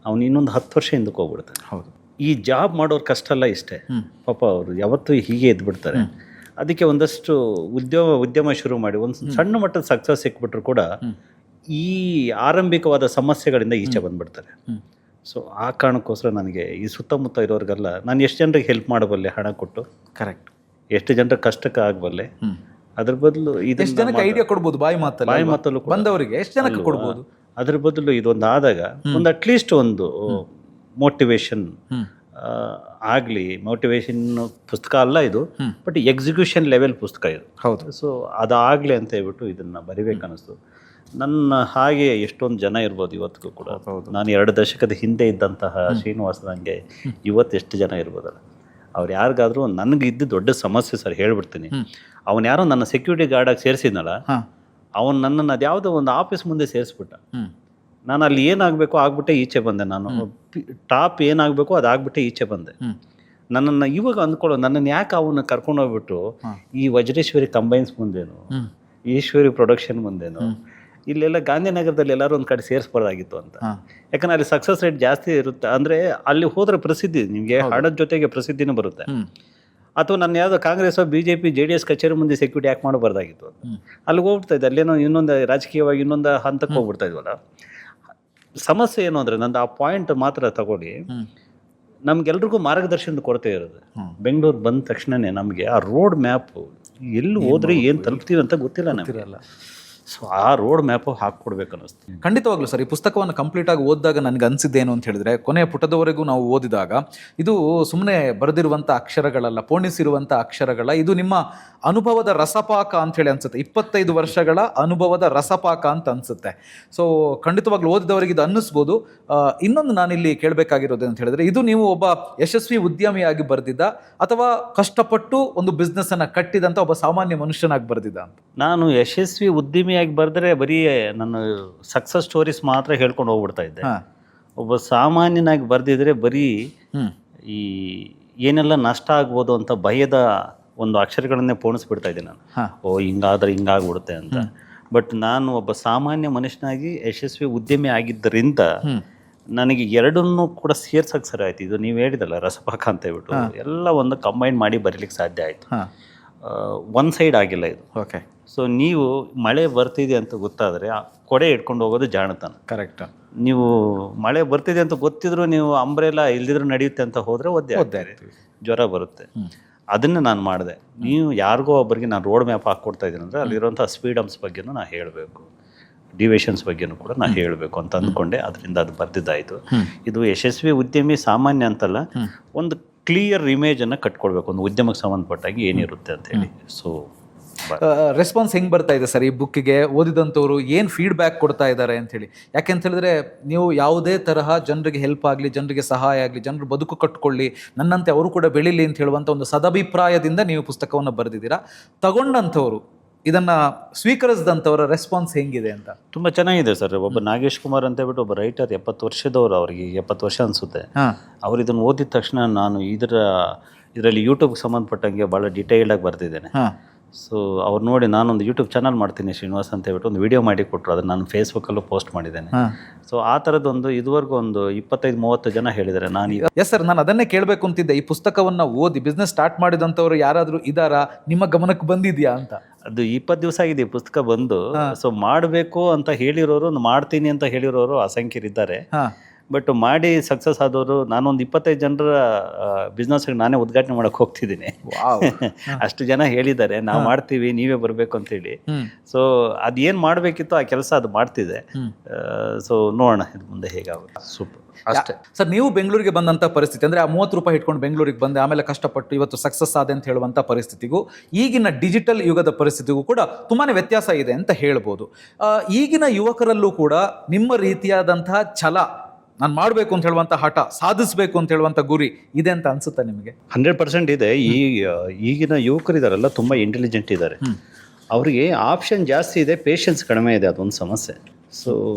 [SPEAKER 1] ಅವನು ಇನ್ನೊಂದು 10 ವರ್ಷ ಹಿಂದಕ್ಕೆ ಹೋಗ್ಬಿಡ್ತಾನೆ.
[SPEAKER 2] ಹೌದು.
[SPEAKER 1] ಈ ಜಾಬ್ ಮಾಡೋರು ಕಷ್ಟ ಎಲ್ಲ ಇಷ್ಟೇ ಪಾಪ, ಅವರು ಯಾವತ್ತೂ ಹೀಗೆ ಎದ್ಬಿಡ್ತಾರೆ. ಅದಕ್ಕೆ ಒಂದಷ್ಟು ಉದ್ಯಮ ಶುರು ಮಾಡಿ ಒಂದು ಸಣ್ಣ ಮಟ್ಟದ ಸಕ್ಸಸ್ ಸಿಕ್ಬಿಟ್ರು ಕೂಡ ಈ ಆರಂಭಿಕವಾದ ಸಮಸ್ಯೆಗಳಿಂದ ಈಚೆ ಬಂದ್ಬಿಡ್ತಾರೆ. ಸೊ ಆ ಕಾರಣಕ್ಕೋಸ್ಕರ ನನಗೆ ಈ ಸುತ್ತಮುತ್ತ ಇರೋರಿಗೆಲ್ಲ ನಾನು ಎಷ್ಟು ಜನರಿಗೆ ಹೆಲ್ಪ್ ಮಾಡಬಲ್ಲೆ ಹಣ ಕೊಟ್ಟು,
[SPEAKER 2] ಕರೆಕ್ಟ್,
[SPEAKER 1] ಎಷ್ಟು ಜನರ ಕಷ್ಟಕ್ಕೆ ಆಗಬಲ್ಲೆ, ಅದ್ರ ಬದಲು
[SPEAKER 2] ಎಷ್ಟು ಜನಕ್ಕೆ ಐಡಿಯಾ ಕೊಡ್ಬೋದು, ಬಾಯಿ ಮಾತಲ್ಲೂ ಬಂದವರಿಗೆ ಎಷ್ಟು ಜನಕ್ಕೆ ಕೊಡ್ಬೋದು.
[SPEAKER 1] ಅದ್ರ ಬದಲು ಇದೊಂದು ಆದಾಗ ಒಂದು ಅಟ್ಲೀಸ್ಟ್ ಒಂದು ಮೋಟಿವೇಶನ್ ಆಗಲಿ. ಮೋಟಿವೇಶನ್ ಪುಸ್ತಕ ಅಲ್ಲ ಇದು, ಬಟ್ ಎಕ್ಸಿಕ್ಯೂಷನ್ ಲೆವೆಲ್ ಪುಸ್ತಕ ಇದು.
[SPEAKER 2] ಹೌದು.
[SPEAKER 1] ಸೊ ಅದಾಗಲಿ ಅಂತ ಹೇಳ್ಬಿಟ್ಟು ಇದನ್ನು ಬರಿಬೇಕನ್ನಿಸ್ತು. ನನ್ನ ಹಾಗೆ ಎಷ್ಟೊಂದು ಜನ ಇರ್ಬೋದು ಇವತ್ತಿಗೂ ಕೂಡ. ನಾನು 2 ದಶಕದ ಹಿಂದೆ ಇದ್ದಂತಹ ಶ್ರೀನಿವಾಸದಂಗೆ ಇವತ್ತು ಎಷ್ಟು ಜನ ಇರ್ಬೋದಲ್ಲ. ಅವ್ರು ಯಾರಿಗಾದ್ರೂ ನನಗೆ ಇದ್ದು ದೊಡ್ಡ ಸಮಸ್ಯೆ ಸರ್ ಹೇಳ್ಬಿಡ್ತೀನಿ. ಅವನು ಯಾರೋ ನನ್ನ ಸೆಕ್ಯೂರಿಟಿ ಗಾರ್ಡಾಗಿ ಸೇರಿಸಿದ್ನಲ್ಲ, ಅವನು ನನ್ನನ್ನು ಅದ್ಯಾವುದೋ ಒಂದು ಆಫೀಸ್ ಮುಂದೆ ಸೇರಿಸ್ಬಿಟ್ಟ. ನಾನು ಅಲ್ಲಿ ಏನಾಗಬೇಕು ಆಗ್ಬಿಟ್ಟೆ ಈಚೆ ಬಂದೆ. ನಾನು ಟಾಪ್ ಏನಾಗಬೇಕು ಅದಾಗ್ಬಿಟ್ಟೆ ಈಚೆ ಬಂದೆ. ನನ್ನನ್ನು ಇವಾಗ ಅಂದ್ಕೊಳ್ಳೋ, ನನ್ನನ್ನು ಯಾಕೆ ಅವನ್ನ ಕರ್ಕೊಂಡು ಹೋಗ್ಬಿಟ್ಟು ಈ ವಜ್ರೇಶ್ವರಿ ಕಂಬೈನ್ಸ್ ಮುಂದೇನು, ಈಶ್ವರಿ ಪ್ರೊಡಕ್ಷನ್ ಮುಂದೇನು, ಇಲ್ಲೆಲ್ಲ ಗಾಂಧಿನಗರದಲ್ಲಿ ಎಲ್ಲರೂ ಒಂದು ಕಡೆ ಸೇರಿಸ್ಬಾರ್ದಾಗಿತ್ತು ಅಂತ. ಯಾಕಂದ್ರೆ ಅಲ್ಲಿ ಸಕ್ಸಸ್ ರೇಟ್ ಜಾಸ್ತಿ ಇರುತ್ತೆ. ಅಂದರೆ ಅಲ್ಲಿ ಹೋದ್ರೆ ಪ್ರಸಿದ್ಧಿ, ನಿಮಗೆ ಹಣದ ಜೊತೆಗೆ ಪ್ರಸಿದ್ಧಿನೂ ಬರುತ್ತೆ. ಅಥವಾ ನನ್ನ ಯಾವುದೋ ಕಾಂಗ್ರೆಸ್ BJP JDS ಕಚೇರಿ ಮುಂದೆ ಸೆಕ್ಯೂರಿಟಿ ಯಾಕೆ ಮಾಡಬಾರ್ದಾಗಿತ್ತು ಅಂತ ಅಲ್ಲಿಗೆ ಹೋಗ್ಬಿಡ್ತಾ ಇದ್ದೆ. ಅಲ್ಲೇನೋ ಇನ್ನೊಂದು ರಾಜಕೀಯವಾಗಿ ಇನ್ನೊಂದು ಹಂತಕ್ಕೆ ಹೋಗ್ಬಿಡ್ತಾ ಇದ್ವಲ್ಲ. ಸಮಸ್ಯೆ ಏನು ಅಂದರೆ, ನಂದು ಆ ಪಾಯಿಂಟ್ ಮಾತ್ರ ತಗೊಳ್ಳಿ, ನಮ್ಗೆಲ್ರಿಗೂ ಮಾರ್ಗದರ್ಶನದ ಕೊರತೆ ಇರೋದು. ಬೆಂಗಳೂರು ಬಂದ ತಕ್ಷಣವೇ ನಮಗೆ ಆ ರೋಡ್ ಮ್ಯಾಪು ಎಲ್ಲಿ ಹೋದ್ರೆ ಏನು ತಲುಪ್ತೀವಿ ಅಂತ ಗೊತ್ತಿಲ್ಲ ನಮಗೆ. ಸೊ ಆ ರೋಡ್ ಮ್ಯಾಪು ಹಾಕ್ಕೊಡ್ಬೇಕು ಅನ್ನಿಸ್ತು.
[SPEAKER 2] ಖಂಡಿತವಾಗ್ಲೂ ಸರ್, ಈ ಪುಸ್ತಕವನ್ನು ಕಂಪ್ಲೀಟ್ ಆಗಿ ಓದಿದಾಗ ನನಗೆ ಅನಿಸಿದ್ದೇನು ಅಂತ ಹೇಳಿದ್ರೆ, ಕೊನೆಯ ಪುಟದವರೆಗೂ ನಾವು ಓದಿದಾಗ ಇದು ಸುಮ್ಮನೆ ಬರೆದಿರುವಂಥ ಅಕ್ಷರಗಳಲ್ಲ, ಪೋಣಿಸಿರುವಂಥ ಅಕ್ಷರಗಳ, ಇದು ನಿಮ್ಮ ಅನುಭವದ ರಸಪಾಕ ಅಂಥೇಳಿ ಅನಿಸುತ್ತೆ. 25 ವರ್ಷಗಳ ಅನುಭವದ ರಸಪಾಕ ಅಂತ ಅನಿಸುತ್ತೆ. ಸೊ ಖಂಡಿತವಾಗ್ಲೂ ಓದಿದವರಿಗೆ ಇದು ಅನ್ನಿಸ್ಬೋದು. ಇನ್ನೊಂದು ನಾನಿಲ್ಲಿ ಕೇಳಬೇಕಾಗಿರೋದು ಅಂತ ಹೇಳಿದ್ರೆ, ಇದು ನೀವು ಒಬ್ಬ ಯಶಸ್ವಿ ಉದ್ಯಮಿಯಾಗಿ ಬರೆದಿದ್ದ ಅಥವಾ ಕಷ್ಟಪಟ್ಟು ಒಂದು ಬಿಸ್ನೆಸ್ಸನ್ನು ಕಟ್ಟಿದಂಥ ಒಬ್ಬ ಸಾಮಾನ್ಯ ಮನುಷ್ಯನಾಗಿ ಬರೆದಿದ್ದ ಅಂತ?
[SPEAKER 1] ನಾನು ಯಶಸ್ವಿ ಉದ್ಯಮಿಯಾಗಿ ಬರೆದ್ರೆ ಬರೀ ನನ್ನ ಸಕ್ಸಸ್ ಸ್ಟೋರೀಸ್ ಮಾತ್ರ ಹೇಳ್ಕೊಂಡು ಹೋಗ್ಬಿಡ್ತಾ ಇದ್ದೆ. ಒಬ್ಬ ಸಾಮಾನ್ಯನಾಗಿ ಬರೆದಿದ್ರೆ ಬರೀ ಈ ಏನೆಲ್ಲ ನಷ್ಟ ಆಗ್ಬೋದು ಅಂತ ಭಯದ ಒಂದು ಅಕ್ಷರಗಳನ್ನೇ ಪೋಣಿಸ್ಬಿಡ್ತಾ ಇದ್ದೆ ನಾನು. ಓ ಹಿಂಗಾದ್ರೆ ಹಿಂಗಾಗ್ಬಿಡುತ್ತೆ ಅಂತ. ಬಟ್ ನಾನು ಒಬ್ಬ ಸಾಮಾನ್ಯ ಮನುಷ್ಯನಾಗಿ ಯಶಸ್ವಿ ಉದ್ಯಮಿ ಆಗಿದ್ದರಿಂದ ನನಗೆ ಎರಡನ್ನೂ ಕೂಡ ಸೇರ್ಸಕ್ಕೆ ಸರಿ ಆಯ್ತು. ಇದು ನೀವು ಹೇಳಿದಲ್ಲ ರಸಪಾಕ ಅಂತ ಹೇಳ್ಬಿಟ್ಟು ಎಲ್ಲ ಒಂದು ಕಂಬೈನ್ ಮಾಡಿ ಬರೀಲಿಕ್ಕೆ ಸಾಧ್ಯ ಆಯಿತು. ಒನ್ ಸೈಡ್ ಆಗಿಲ್ಲ ಇದು.
[SPEAKER 2] ಓಕೆ.
[SPEAKER 1] ಸೊ ನೀವು ಮಳೆ ಬರ್ತಿದೆ ಅಂತ ಗೊತ್ತಾದರೆ ಕೊಡೆ ಇಟ್ಕೊಂಡು ಹೋಗೋದು ಜಾಣತನ.
[SPEAKER 2] ಕರೆಕ್ಟ್.
[SPEAKER 1] ನೀವು ಮಳೆ ಬರ್ತಿದೆ ಅಂತ ಗೊತ್ತಿದ್ರು ನೀವು ಅಂಬ್ರೆಲ್ಲ ಇಲ್ದಿದ್ರು ನಡೆಯುತ್ತೆ ಅಂತ ಹೋದರೆ ಒದ್ದೆ ಜ್ವರ ಬರುತ್ತೆ. ಅದನ್ನು ನಾನು ಮಾಡಿದೆ. ನೀವು ಯಾರಿಗೋ ಒಬ್ಬರಿಗೆ ನಾನು ರೋಡ್ ಮ್ಯಾಪ್ ಹಾಕ್ಕೊಡ್ತಾ ಇದ್ದೀನಿ ಅಂದರೆ ಅಲ್ಲಿರುವಂಥ ಸ್ಪೀಡ್ ಹಂಪ್ಸ್ ಬಗ್ಗೆನೂ ನಾನು ಹೇಳಬೇಕು, ಡಿವಿಷನ್ಸ್ ಬಗ್ಗೆನೂ ಕೂಡ ನಾನು ಹೇಳಬೇಕು ಅಂತ ಅಂದ್ಕೊಂಡೆ. ಅದರಿಂದ ಅದು ಬರ್ದಿದ್ದಾಯಿತು. ಇದು ಯಶಸ್ವಿ ಉದ್ಯಮಿ ಸಾಮಾನ್ಯ ಅಂತಲ್ಲ, ಒಂದು ಕ್ಲಿಯರ್ ಇಮೇಜನ್ನು ಕಟ್ಕೊಳ್ಬೇಕು ಒಂದು ಉದ್ಯಮಕ್ಕೆ ಸಂಬಂಧಪಟ್ಟಾಗಿ ಏನಿರುತ್ತೆ ಅಂತ ಹೇಳಿ. ಸೊ
[SPEAKER 2] ರೆಸ್ಪಾನ್ಸ್ ಹೆಂಗೆ ಬರ್ತಾ ಇದೆ ಸರ್ ಈ ಬುಕ್ಕಿಗೆ? ಓದಿದಂಥವ್ರು ಏನು ಫೀಡ್ಬ್ಯಾಕ್ ಕೊಡ್ತಾ ಇದ್ದಾರೆ ಅಂಥೇಳಿ? ಯಾಕೆಂತ ಹೇಳಿದ್ರೆ, ನೀವು ಯಾವುದೇ ತರಹ ಜನರಿಗೆ ಹೆಲ್ಪ್ ಆಗಲಿ, ಜನರಿಗೆ ಸಹಾಯ ಆಗಲಿ, ಜನರು ಬದುಕು ಕಟ್ಕೊಳ್ಳಿ, ನನ್ನಂತೆ ಅವರು ಕೂಡ ಬೆಳೀಲಿ ಅಂತ ಹೇಳುವಂಥ ಒಂದು ಸದಭಿಪ್ರಾಯದಿಂದ ನೀವು ಪುಸ್ತಕವನ್ನು ಬರೆದಿದ್ದೀರಾ. ತಗೊಂಡಂಥವ್ರು, ಇದನ್ನು ಸ್ವೀಕರಿಸಿದಂಥವರ ರೆಸ್ಪಾನ್ಸ್ ಹೆಂಗಿದೆ ಅಂತ?
[SPEAKER 1] ತುಂಬ ಚೆನ್ನಾಗಿದೆ ಸರ್. ಒಬ್ಬ ನಾಗೇಶ್ ಕುಮಾರ್ ಅಂತ ಹೇಳ್ಬಿಟ್ಟು ಒಬ್ಬ ರೈಟರ್, 70 ವರ್ಷದವರು, ಅವರಿಗೆ 70 ವರ್ಷ ಅನಿಸುತ್ತೆ. ಅವ್ರು ಇದನ್ನು ಓದಿದ ತಕ್ಷಣ ನಾನು ಇದರಲ್ಲಿ ಯೂಟ್ಯೂಬ್ಗೆ ಸಂಬಂಧಪಟ್ಟಂಗೆ ಭಾಳ ಡಿಟೇಲ್ಡಾಗಿ ಬರ್ತಿದ್ದೇನೆ. ಸೊ ಅವ್ರು ನೋಡಿ ನಾನೊಂದು ಯೂಟ್ಯೂಬ್ ಚಾನಲ್ ಮಾಡ್ತೀನಿ ಶ್ರೀನಿವಾಸ್ ಅಂತ ಹೇಳ್ಬಿಟ್ಟು ಒಂದು ವಿಡಿಯೋ ಮಾಡಿ ಕೊಟ್ಟರು. ಅದನ್ನು ನಾನು ಫೇಸ್ಬುಕ್ಕಲ್ಲೂ ಪೋಸ್ಟ್ ಮಾಡಿದ್ದೇನೆ. ಸೊ ಆ ಥರದ್ದೊಂದು ಇದುವರೆಗೂ ಒಂದು 25-30 ಜನ ಹೇಳಿದ್ದಾರೆ.
[SPEAKER 2] ಎಸ್ ಸರ್, ನಾನು ಅದನ್ನೇ ಕೇಳಬೇಕು ಅಂತಿದ್ದೆ. ಈ ಪುಸ್ತಕವನ್ನು ಓದಿ ಬಿಸ್ನೆಸ್ ಸ್ಟಾರ್ಟ್ ಮಾಡಿದಂಥವ್ರು ಯಾರಾದರೂ ಇದ್ದಾರಾ, ನಿಮ್ಮ ಗಮನಕ್ಕೆ ಬಂದಿದೆಯಾ ಅಂತ?
[SPEAKER 1] ಅದು 20 ದಿವಸ ಆಗಿದೆ ಈ ಪುಸ್ತಕ ಬಂದು. ಸೊ ಮಾಡಬೇಕು ಅಂತ ಹೇಳಿರೋರು, ಮಾಡ್ತೀನಿ ಅಂತ ಹೇಳಿರೋರು ಅಸಂಖ್ಯರಿದ್ದಾರೆ. ಬಟ್ ಮಾಡಿ ಸಕ್ಸಸ್ ಆದವರು, ನಾನೊಂದು 25 ಜನರ ಬಿಸ್ನೆಸ್ಗೆ ನಾನೇ ಉದ್ಘಾಟನೆ ಮಾಡಕ್ಕೆ ಹೋಗ್ತಿದ್ದೀನಿ. ಅಷ್ಟು ಜನ ಹೇಳಿದ್ದಾರೆ ನಾವು ಮಾಡ್ತೀವಿ, ನೀವೇ ಬರಬೇಕು ಅಂತೇಳಿ. ಸೊ ಅದೇನು ಮಾಡಬೇಕಿತ್ತು ಆ ಕೆಲಸ ಅದು ಮಾಡ್ತಿದೆ. ಸೊ ನೋಡೋಣ ಇದು ಮುಂದೆ ಹೇಗಾಗುತ್ತೆ. ಸೂಪರ್. ಅಷ್ಟೇ
[SPEAKER 2] ಸರ್. ನೀವು ಬೆಂಗಳೂರಿಗೆ ಬಂದಂಥ ಪರಿಸ್ಥಿತಿ ಅಂದರೆ, ಆ 30 ರೂಪಾಯಿ ಇಟ್ಕೊಂಡು ಬೆಂಗಳೂರಿಗೆ ಬಂದೆ, ಆಮೇಲೆ ಕಷ್ಟಪಟ್ಟು ಇವತ್ತು ಸಕ್ಸಸ್ ಆದೆ ಅಂತ ಹೇಳುವಂಥ ಪರಿಸ್ಥಿತಿಗೂ ಈಗಿನ ಡಿಜಿಟಲ್ ಯುಗದ ಪರಿಸ್ಥಿತಿಗೂ ಕೂಡ ತುಂಬಾ ವ್ಯತ್ಯಾಸ ಇದೆ ಅಂತ ಹೇಳ್ಬೋದು. ಈಗಿನ ಯುವಕರಲ್ಲೂ ಕೂಡ ನಿಮ್ಮ ರೀತಿಯಾದಂತಹ ಛಲ, ನಾನು ಮಾಡಬೇಕು ಅಂತ ಹೇಳುವಂಥ ಹಠ, ಸಾಧಿಸಬೇಕು ಅಂತ ಹೇಳುವಂಥ ಗುರಿ ಇದೆ ಅಂತ ಅನ್ಸುತ್ತೆ ನಿಮಗೆ?
[SPEAKER 1] 100% ಇದೆ. ಈಗಿನ ಯುವಕರಿದಾರಲ್ಲ ತುಂಬ ಇಂಟೆಲಿಜೆಂಟ್ ಇದ್ದಾರೆ. ಅವರಿಗೆ ಆಪ್ಷನ್ ಜಾಸ್ತಿ ಇದೆ, ಪೇಷನ್ಸ್ ಕಡಿಮೆ ಇದೆ. ಅದೊಂದು ಸಮಸ್ಯೆ. ಸೊ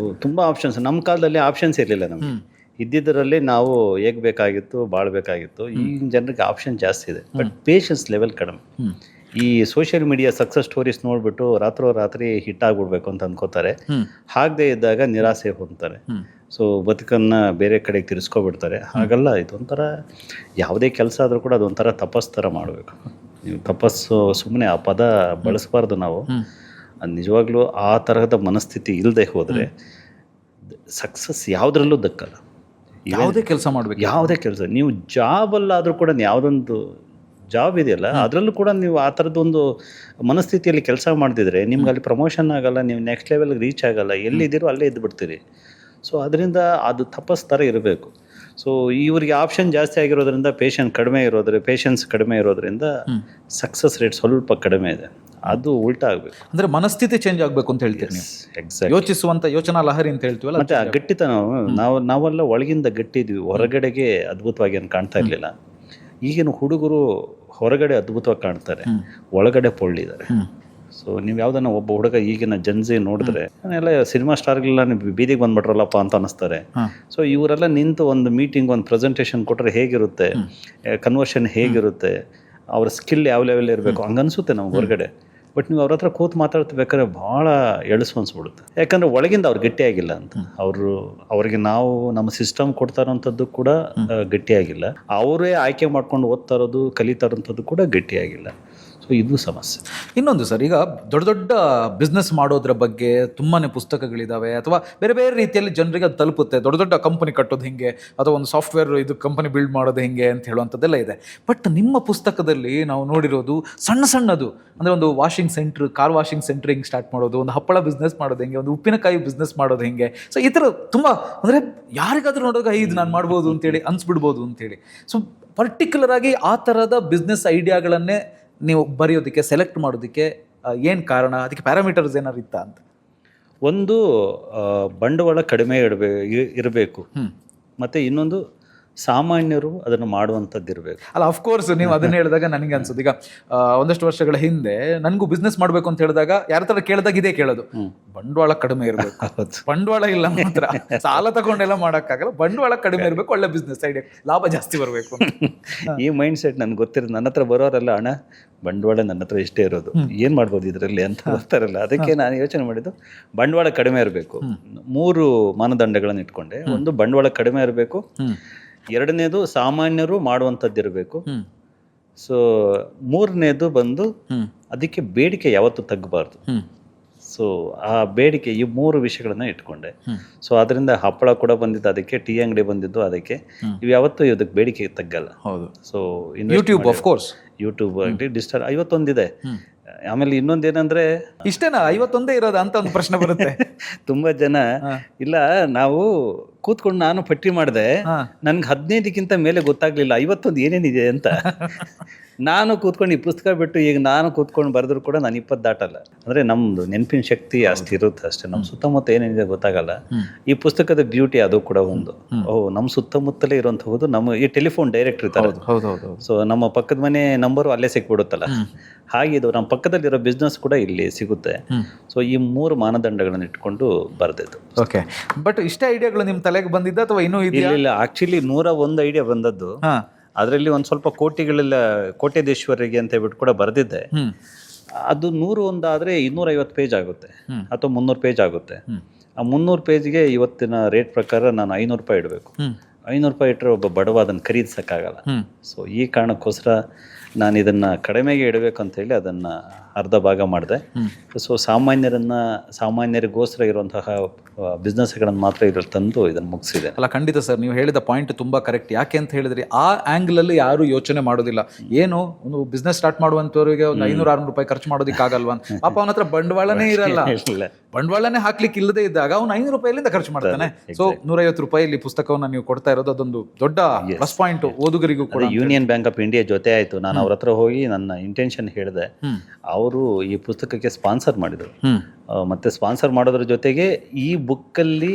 [SPEAKER 1] ತುಂಬ ಆಪ್ಷನ್ಸ್, ನಮ್ಮ ಕಾಲದಲ್ಲಿ ಆಪ್ಷನ್ಸ್ ಇರಲಿಲ್ಲ. ನಮಗೆ ಇದ್ದಿದ್ದರಲ್ಲಿ ನಾವು ಹೇಗೆ ಬೇಕಾಗಿತ್ತು ಬಾಳ್ಬೇಕಾಗಿತ್ತು. ಈಗಿನ ಜನರಿಗೆ ಆಪ್ಷನ್ ಜಾಸ್ತಿ ಇದೆ, ಬಟ್ ಪೇಷನ್ಸ್ ಲೆವೆಲ್ ಕಡಿಮೆ. ಈ ಸೋಷಿಯಲ್ ಮೀಡಿಯಾ ಸಕ್ಸಸ್ ಸ್ಟೋರೀಸ್ ನೋಡ್ಬಿಟ್ಟು ರಾತ್ರಿ ಹಿಟ್ ಆಗ್ಬಿಡ್ಬೇಕು ಅಂತ ಅನ್ಕೋತಾರೆ. ಹಾಗದೇ ಇದ್ದಾಗ ನಿರಾಸೆ ಹೊಂದ್ತಾರೆ. ಸೊ ಬದುಕನ್ನು ಬೇರೆ ಕಡೆಗೆ ತಿರ್ಸ್ಕೊಬಿಡ್ತಾರೆ. ಹಾಗಲ್ಲ, ಇದೊಂಥರ ಯಾವುದೇ ಕೆಲಸ ಆದರೂ ಕೂಡ ಅದೊಂಥರ ತಪಸ್ ಥರ ಮಾಡಬೇಕು. ನೀವು ತಪಸ್ಸು ಸುಮ್ಮನೆ ಆ ಪದ ಬಳಸಬಾರ್ದು ನಾವು. ಅದು ನಿಜವಾಗ್ಲೂ ಆ ತರಹದ ಮನಸ್ಥಿತಿ ಇಲ್ಲದೆ ಹೋದರೆ ಸಕ್ಸಸ್ ಯಾವುದ್ರಲ್ಲೂ ದಕ್ಕಲ್ಲ.
[SPEAKER 2] ಯಾವುದೇ ಕೆಲಸ ಮಾಡಬೇಕು,
[SPEAKER 1] ಯಾವುದೇ ಕೆಲಸ, ನೀವು ಜಾಬಲ್ಲಾದರೂ ಕೂಡ ಯಾವುದೊಂದು ಜಾಬ್ ಇದೆಯಲ್ಲ ಅದರಲ್ಲೂ ಕೂಡ ನೀವು ಆ ಥರದ್ದೊಂದು ಮನಸ್ಥಿತಿಯಲ್ಲಿ ಕೆಲಸ ಮಾಡ್ತಿದ್ರೆ ನಿಮ್ಗೆ ಅಲ್ಲಿ ಪ್ರಮೋಷನ್ ಆಗಲ್ಲ, ನೀವು ನೆಕ್ಸ್ಟ್ ಲೆವೆಲ್ಗೆ ರೀಚ್ ಆಗಲ್ಲ. ಎಲ್ಲಿದ್ದೀರೋ ಅಲ್ಲೇ ಇದ್ದು ಬಿಡ್ತೀರಿ. ಸೊ ಅದರಿಂದ ಅದು ತಪಸ್ ಥರ ಇರಬೇಕು. ಸೊ ಇವರಿಗೆ ಆಪ್ಷನ್ ಜಾಸ್ತಿ ಆಗಿರೋದ್ರಿಂದ ಪೇಷನ್ಸ್ ಕಡಿಮೆ ಇರೋದ್ರಿಂದ ಸಕ್ಸಸ್ ರೇಟ್ ಸ್ವಲ್ಪ ಕಡಿಮೆ ಇದೆ. ಅದು ಉಲ್ಟಾ ಆಗ್ಬೇಕು.
[SPEAKER 2] ಅಂದ್ರೆ ಮನಸ್ಥಿತಿ ಚೇಂಜ್ ಆಗ್ಬೇಕು ಅಂತ ಹೇಳ್ತೀರಿ ನೀವು.
[SPEAKER 1] ಎಕ್ಸಾಕ್ಟ್.
[SPEAKER 2] ಯೋಚಿಸುವಂತ ಯೋಚನಾ ಲಹರಿ ಅಂತ ಹೇಳ್ತೀವಲ್ಲ.
[SPEAKER 1] ಮತ್ತೆ ಆ ಗಟ್ಟಿತನ ನಾವೆಲ್ಲ ಒಳಗಿಂದ ಗಟ್ಟಿ ಇದ್ವಿ, ಹೊರಗಡೆಗೆ ಅದ್ಭುತವಾಗಿ ಏನು ಕಾಣ್ತಾ ಇರ್ಲಿಲ್ಲ. ಈಗಿನ ಹುಡುಗರು ಹೊರಗಡೆ ಅದ್ಭುತವಾಗಿ ಕಾಣ್ತಾರೆ, ಒಳಗಡೆ ಪೊಳ್ಳಿದ್ದಾರೆ. ಸೊ ನೀವು ಯಾವ್ದನ್ನ ಒಬ್ಬ ಹುಡುಗ ಈಗಿನ ಜನ್ಜಿ ನೋಡಿದ್ರೆ ಎಲ್ಲ ಸಿನಿಮಾ ಸ್ಟಾರ್ಗಳೆಲ್ಲ ಬೀದಿಗೆ ಬಂದ್ಬಿಟ್ರಲ್ಲಪ್ಪ ಅಂತ ಅನಿಸ್ತಾರೆ. ಸೊ ಇವರೆಲ್ಲ ನಿಂತು ಒಂದು ಮೀಟಿಂಗ್, ಒಂದು ಪ್ರೆಸೆಂಟೇಷನ್ ಕೊಟ್ಟರೆ ಹೇಗಿರುತ್ತೆ, ಕನ್ವರ್ಷನ್ ಹೇಗಿರುತ್ತೆ, ಅವ್ರ ಸ್ಕಿಲ್ ಯಾವ ಲೆವೆಲ್ ಇರಬೇಕು ಹಂಗನ್ಸುತ್ತೆ ನಮ್ಗೆ ಹೊರಗಡೆ. ಬಟ್ ನೀವು ಅವ್ರ ಹತ್ರ ಕೂತು ಮಾತಾಡ್ತಿರ್ಬೇಕಾದ್ರೆ ಭಾಳ ಎಳಸು ಅನ್ಸ್ಬಿಡುತ್ತೆ. ಯಾಕಂದ್ರೆ ಒಳಗಿಂದ ಅವ್ರು ಗಟ್ಟಿಯಾಗಿಲ್ಲ ಅಂತ. ಅವ್ರಿಗೆ ನಾವು ನಮ್ಮ ಸಿಸ್ಟಮ್ ಕೊಡ್ತಾ ಇರೋಂಥದ್ದು ಕೂಡ ಗಟ್ಟಿಯಾಗಿಲ್ಲ, ಅವರೇ ಆಯ್ಕೆ ಮಾಡ್ಕೊಂಡು ಓದ್ತಾ ಇರೋದು ಕಲಿತಾ ಇರೋಂಥದ್ದು ಕೂಡ ಗಟ್ಟಿಯಾಗಿಲ್ಲ. ಸೊ ಇದು ಸಮಸ್ಯೆ.
[SPEAKER 2] ಇನ್ನೊಂದು ಸರ್, ಈಗ ದೊಡ್ಡ ದೊಡ್ಡ ಬಿಸ್ನೆಸ್ ಮಾಡೋದ್ರ ಬಗ್ಗೆ ತುಂಬಾ ಪುಸ್ತಕಗಳಿದ್ದಾವೆ, ಅಥವಾ ಬೇರೆ ಬೇರೆ ರೀತಿಯಲ್ಲಿ ಜನರಿಗೆ ಅದು ತಲುಪುತ್ತೆ. ದೊಡ್ಡ ದೊಡ್ಡ ಕಂಪನಿ ಕಟ್ಟೋದು ಹೆಂಗೆ, ಅಥವಾ ಒಂದು ಸಾಫ್ಟ್ವೇರ್ ಇದು ಕಂಪನಿ ಬಿಲ್ಡ್ ಮಾಡೋದು ಹೆಂಗೆ ಅಂತ ಹೇಳುವಂಥದ್ದೆಲ್ಲ ಇದೆ. ಬಟ್ ನಿಮ್ಮ ಪುಸ್ತಕದಲ್ಲಿ ನಾವು ನೋಡಿರೋದು ಸಣ್ಣ ಸಣ್ಣದು, ಅಂದರೆ ಒಂದು washing centre, car washing centre ಹಿಂಗೆ ಸ್ಟಾರ್ಟ್ ಮಾಡೋದು, ಒಂದು ಹಪ್ಪಳ ಬಿಸ್ನೆಸ್ ಮಾಡೋದು ಹೆಂಗೆ, ಒಂದು ಉಪ್ಪಿನಕಾಯಿ ಬಿಸ್ನೆಸ್ ಮಾಡೋದು ಹೆಂಗೆ. ಸೊ ಈ ಥರ ತುಂಬ, ಅಂದರೆ ಯಾರಿಗಾದ್ರೂ ನೋಡೋವಾಗ ಇದು ನಾನು ಮಾಡ್ಬೋದು ಅಂತೇಳಿ ಅನ್ಸ್ಬಿಡ್ಬೋದು ಅಂತೇಳಿ. ಸೊ ಪರ್ಟಿಕ್ಯುಲರ್ ಆಗಿ ಆ ಥರದ ಬಿಸ್ನೆಸ್ ಐಡಿಯಾಗಳನ್ನೇ ನೀವು ಬರೆಯೋದಕ್ಕೆ, ಸೆಲೆಕ್ಟ್ ಮಾಡೋದಕ್ಕೆ ಏನು ಕಾರಣ? ಅದಕ್ಕೆ ಪ್ಯಾರಾಮೀಟರ್ಸ್ ಏನಾರು ಇತ್ತಾ ಅಂತ?
[SPEAKER 1] ಒಂದು ಬಂಡವಾಳ ಕಡಿಮೆ ಇರಬೇಕು, ಮತ್ತು ಇನ್ನೊಂದು ಸಾಮಾನ್ಯರು ಅದನ್ನು ಮಾಡುವಂಥದ್ದು ಇರಬೇಕು.
[SPEAKER 2] ಅಲ್ಲ, ಅಫ್ಕೋರ್ಸ್ ನೀವು ಅದನ್ನ ಹೇಳಿದಾಗ ನನಗೆ ಅನ್ಸುತ್ತೆ, ಈಗ ಒಂದಷ್ಟು ವರ್ಷಗಳ ಹಿಂದೆ ನನಗೂ ಬಿಸ್ನೆಸ್ ಮಾಡಬೇಕು ಅಂತ ಹೇಳಿದಾಗ ಯಾರ ಥರ ಕೇಳಿದಾಗ ಇದೇ ಕೇಳೋದು, ಬಂಡವಾಳ ಕಡಿಮೆ ಇರಬೇಕು. ಬಂಡವಾಳ ಇಲ್ಲ ಮಾತ್ರ ಸಾಲ ತಗೊಂಡೆಲ್ಲ ಮಾಡೋಕ್ಕಾಗಲ್ಲ, ಬಂಡವಾಳ ಕಡಿಮೆ ಇರಬೇಕು, ಒಳ್ಳೆ ಬಿಸ್ನೆಸ್ ಐಡಿಯಾ, ಲಾಭ ಜಾಸ್ತಿ ಬರಬೇಕು.
[SPEAKER 1] ಈ ಮೈಂಡ್ ಸೆಟ್ ನನಗೆ ಗೊತ್ತಿರೋದು. ನನ್ನ ಹತ್ರ ಬರೋರೆಲ್ಲ ಹಣ ಬಂಡವಾಳ ನನ್ನ ಹತ್ರ ಇಷ್ಟೇ ಇರೋದು, ಏನು ಮಾಡ್ಬೋದು ಇದರಲ್ಲಿ ಅಂತ ಗೊತ್ತಾರಲ್ಲ. ಅದಕ್ಕೆ ನಾನು ಯೋಚನೆ ಮಾಡಿದ್ದು ಬಂಡವಾಳ ಕಡಿಮೆ ಇರಬೇಕು. 3 ಮಾನದಂಡಗಳನ್ನು ಇಟ್ಕೊಂಡೆ. ಒಂದು ಬಂಡವಾಳ ಕಡಿಮೆ ಇರಬೇಕು, ಎರಡನೇದು ಸಾಮಾನ್ಯರು ಮಾಡುವಂಥದ್ದು ಇರಬೇಕು, ಸೊ ಮೂರನೇದು ಬಂದು ಅದಕ್ಕೆ ಬೇಡಿಕೆ ಯಾವತ್ತೂ ತಗ್ಗಬಾರ್ದು. ಸೊ ಆ ಬೇಡಿಕೆ, ಈ 3 ವಿಷಯಗಳನ್ನ ಇಟ್ಕೊಂಡೆ. ಸೊ ಅದರಿಂದ ಹಪ್ಪಳ ಕೂಡ ಬಂದಿದ್ದು ಅದಕ್ಕೆ, ಟೀ ಅಂಗಡಿ ಬಂದಿದ್ದು ಅದಕ್ಕೆ. ಇವು ಯಾವತ್ತೂ ಇದಕ್ಕೆ ಬೇಡಿಕೆ ತಗ್ಗಲ್ಲ.
[SPEAKER 2] ಹೌದು.
[SPEAKER 1] So
[SPEAKER 2] YouTube, of course
[SPEAKER 1] YouTube ಆಗಲಿ, ಡಿಜಿಟಲ್ 51 ಆಮೇಲೆ ಇನ್ನೊಂದೇನಂದ್ರೆ,
[SPEAKER 2] ಇಷ್ಟೇನಾ 51 ಇರೋದ ಅಂತ ಒಂದು ಪ್ರಶ್ನೆ ಬರುತ್ತೆ.
[SPEAKER 1] ತುಂಬಾ ಜನ ಇಲ್ಲ, ನಾವು ಕೂತ್ಕೊಂಡು ನಾನು ಪಟ್ಟಿ ಮಾಡಿದೆ, ನನ್ಗೆ 15ಕ್ಕಿಂತ ಮೇಲೆ ಗೊತ್ತಾಗ್ಲಿಲ್ಲ 51 ಏನೇನಿದೆ ಅಂತ. ನಾನು ಕೂತ್ಕೊಂಡು ಈ ಪುಸ್ತಕ ಬಿಟ್ಟು ಈಗ ನಾನು ಕೂತ್ಕೊಂಡು ಬರೆದ್ರು ಕೂಡ ನಾನು 20 ದಾಟಲ್ಲ. ಅಂದ್ರೆ ನಮ್ದು ನೆನಪಿನ ಶಕ್ತಿ ಅಷ್ಟು ಇರುತ್ತೆ ಅಷ್ಟೇ. ನಮ್ಮ ಸುತ್ತಮುತ್ತ ಏನೇನಿದೆ ಗೊತ್ತಾಗಲ್ಲ. ಈ ಪುಸ್ತಕದ ಬ್ಯೂಟಿ ಅದು ಕೂಡ ಒಂದು. ನಮ್ಮ ಸುತ್ತಮುತ್ತಲೇ ಇರುವಂತಹದ್ದು. ನಮ್ಮ ಈ ಟೆಲಿಫೋನ್ ಡೈರೆಕ್ಟ್ ಇರ್ತಾರೆ, ಸೊ ನಮ್ಮ ಪಕ್ಕದ ಮನೆ ನಂಬರು ಅಲ್ಲೇ ಸಿಕ್ಬಿಡುತ್ತಲ್ಲ, ಹಾಗೆ ಇದು ನಮ್ಮ ಪಕ್ಕದಲ್ಲಿರೋ ಬಿಸ್ನೆಸ್ ಕೂಡ ಇಲ್ಲಿ ಸಿಗುತ್ತೆ. ಸೊ ಈ 3 ಮಾನದಂಡಗಳನ್ನು ಇಟ್ಕೊಂಡು ಬರೆದಿದ್ದು.
[SPEAKER 2] ಓಕೆ, ಬಟ್ ಇಷ್ಟೇ ಐಡಿಯಾಗಳು ನಿಮ್ಮ ತಲೆಗೆ ಬಂದಿದ್ದ ಅಥವಾ ಇನ್ನೂ
[SPEAKER 1] ಇಲ್ಲ? ಆಕ್ಚುಲಿ 101 ಐಡಿಯಾ ಬಂದದ್ದು. ಅದರಲ್ಲಿ ಒಂದು ಸ್ವಲ್ಪ ಕೋಟ್ಯಾಧೀಶ್ವರಿಗೆ ಅಂತ ಹೇಳ್ಬಿಟ್ಟು ಕೂಡ ಬರೆದಿದ್ದೆ. ಅದು 101 ಆದರೆ 250 ಪೇಜ್ ಆಗುತ್ತೆ ಅಥವಾ 300 ಪೇಜ್ ಆಗುತ್ತೆ. ಆ 300 ಪೇಜ್ಗೆ ಇವತ್ತಿನ ರೇಟ್ ಪ್ರಕಾರ ನಾನು 500 ರೂಪಾಯಿ ಇಡಬೇಕು. 500 ರೂಪಾಯಿ ಇಟ್ಟರೆ ಒಬ್ಬ ಬಡವ ಅದನ್ನು ಖರೀದಿಸೋಕ್ಕಾಗಲ್ಲ. ಸೊ ಈ ಕಾರಣಕ್ಕೋಸ್ಕರ ನಾನು ಇದನ್ನು ಕಡಿಮೆಗೆ ಇಡಬೇಕು ಅಂತ ಹೇಳಿ ಅದನ್ನು ಅರ್ಧ ಭಾಗ ಮಾಡಿದೆ. ಸೊ ಸಾಮಾನ್ಯರಿಗೋಸ್ಕರ ಇರುವಂತಹ ಬಿಸ್ನೆಸ್ಗಳನ್ನು ಮಾತ್ರ ಇದ್ರಲ್ಲಿ ತಂದು ಇದನ್ನು ಮುಗಿಸಿದೆ.
[SPEAKER 2] ಅಲ್ಲ, ಖಂಡಿತ ಸರ್, ನೀವು ಹೇಳಿದ ಪಾಯಿಂಟ್ ತುಂಬ ಕರೆಕ್ಟ್. ಯಾಕೆ ಅಂತ ಹೇಳಿದ್ರೆ ಆ ಆ್ಯಂಗಲಲ್ಲಿ ಯಾರೂ ಯೋಚನೆ ಮಾಡೋದಿಲ್ಲ. ಏನು ಒಂದು ಬಿಸ್ನೆಸ್ ಸ್ಟಾರ್ಟ್ ಮಾಡುವಂಥವ್ರಿಗೆ ಒಂದು 500-600 ರೂಪಾಯಿ ಖರ್ಚು ಮಾಡೋದಕ್ಕಾಗಲ್ವಾ? ಪಾಪ ಅವನ ಹತ್ರ ಬಂಡವಾಳನೇ ಇರಲ್ಲ. ಬಂಡವಾಳನೇ ಹಾಕ್ಲಿಕ್ಕೆ ಇಲ್ಲದೆ ಇದ್ದಾಗ ಅವ್ನು 500 ರೂಪಾಯಿಲಿಂದ ಖರ್ಚು ಮಾಡ್ತಾನೆ. ಸೊ 150 ರೂಪಾಯಿ ಇಲ್ಲಿ ಪುಸ್ತಕವನ್ನು ನೀವು ಕೊಡ್ತಾ ಇರೋದು ಅದೊಂದು ದೊಡ್ಡ ಪ್ಲಸ್ ಪಾಯಿಂಟ್ ಓದುಗರಿಗೂ ಕೂಡ.
[SPEAKER 1] ಯೂನಿಯನ್ ಬ್ಯಾಂಕ್ ಆಫ್ ಇಂಡಿಯಾ ಜೊತೆ ಆಯಿತು. ನಾನು ಅವ್ರ ಹತ್ರ ಹೋಗಿ ನನ್ನ ಇಂಟೆನ್ಷನ್ ಹೇಳಿದೆ. ಅವರು ಈ ಪುಸ್ತಕಕ್ಕೆ ಸ್ಪಾನ್ಸರ್ ಮಾಡಿದರು. ಮತ್ತೆ ಸ್ಪಾನ್ಸರ್ ಮಾಡೋದ್ರ ಜೊತೆಗೆ ಈ ಬುಕ್ಕಲ್ಲಿ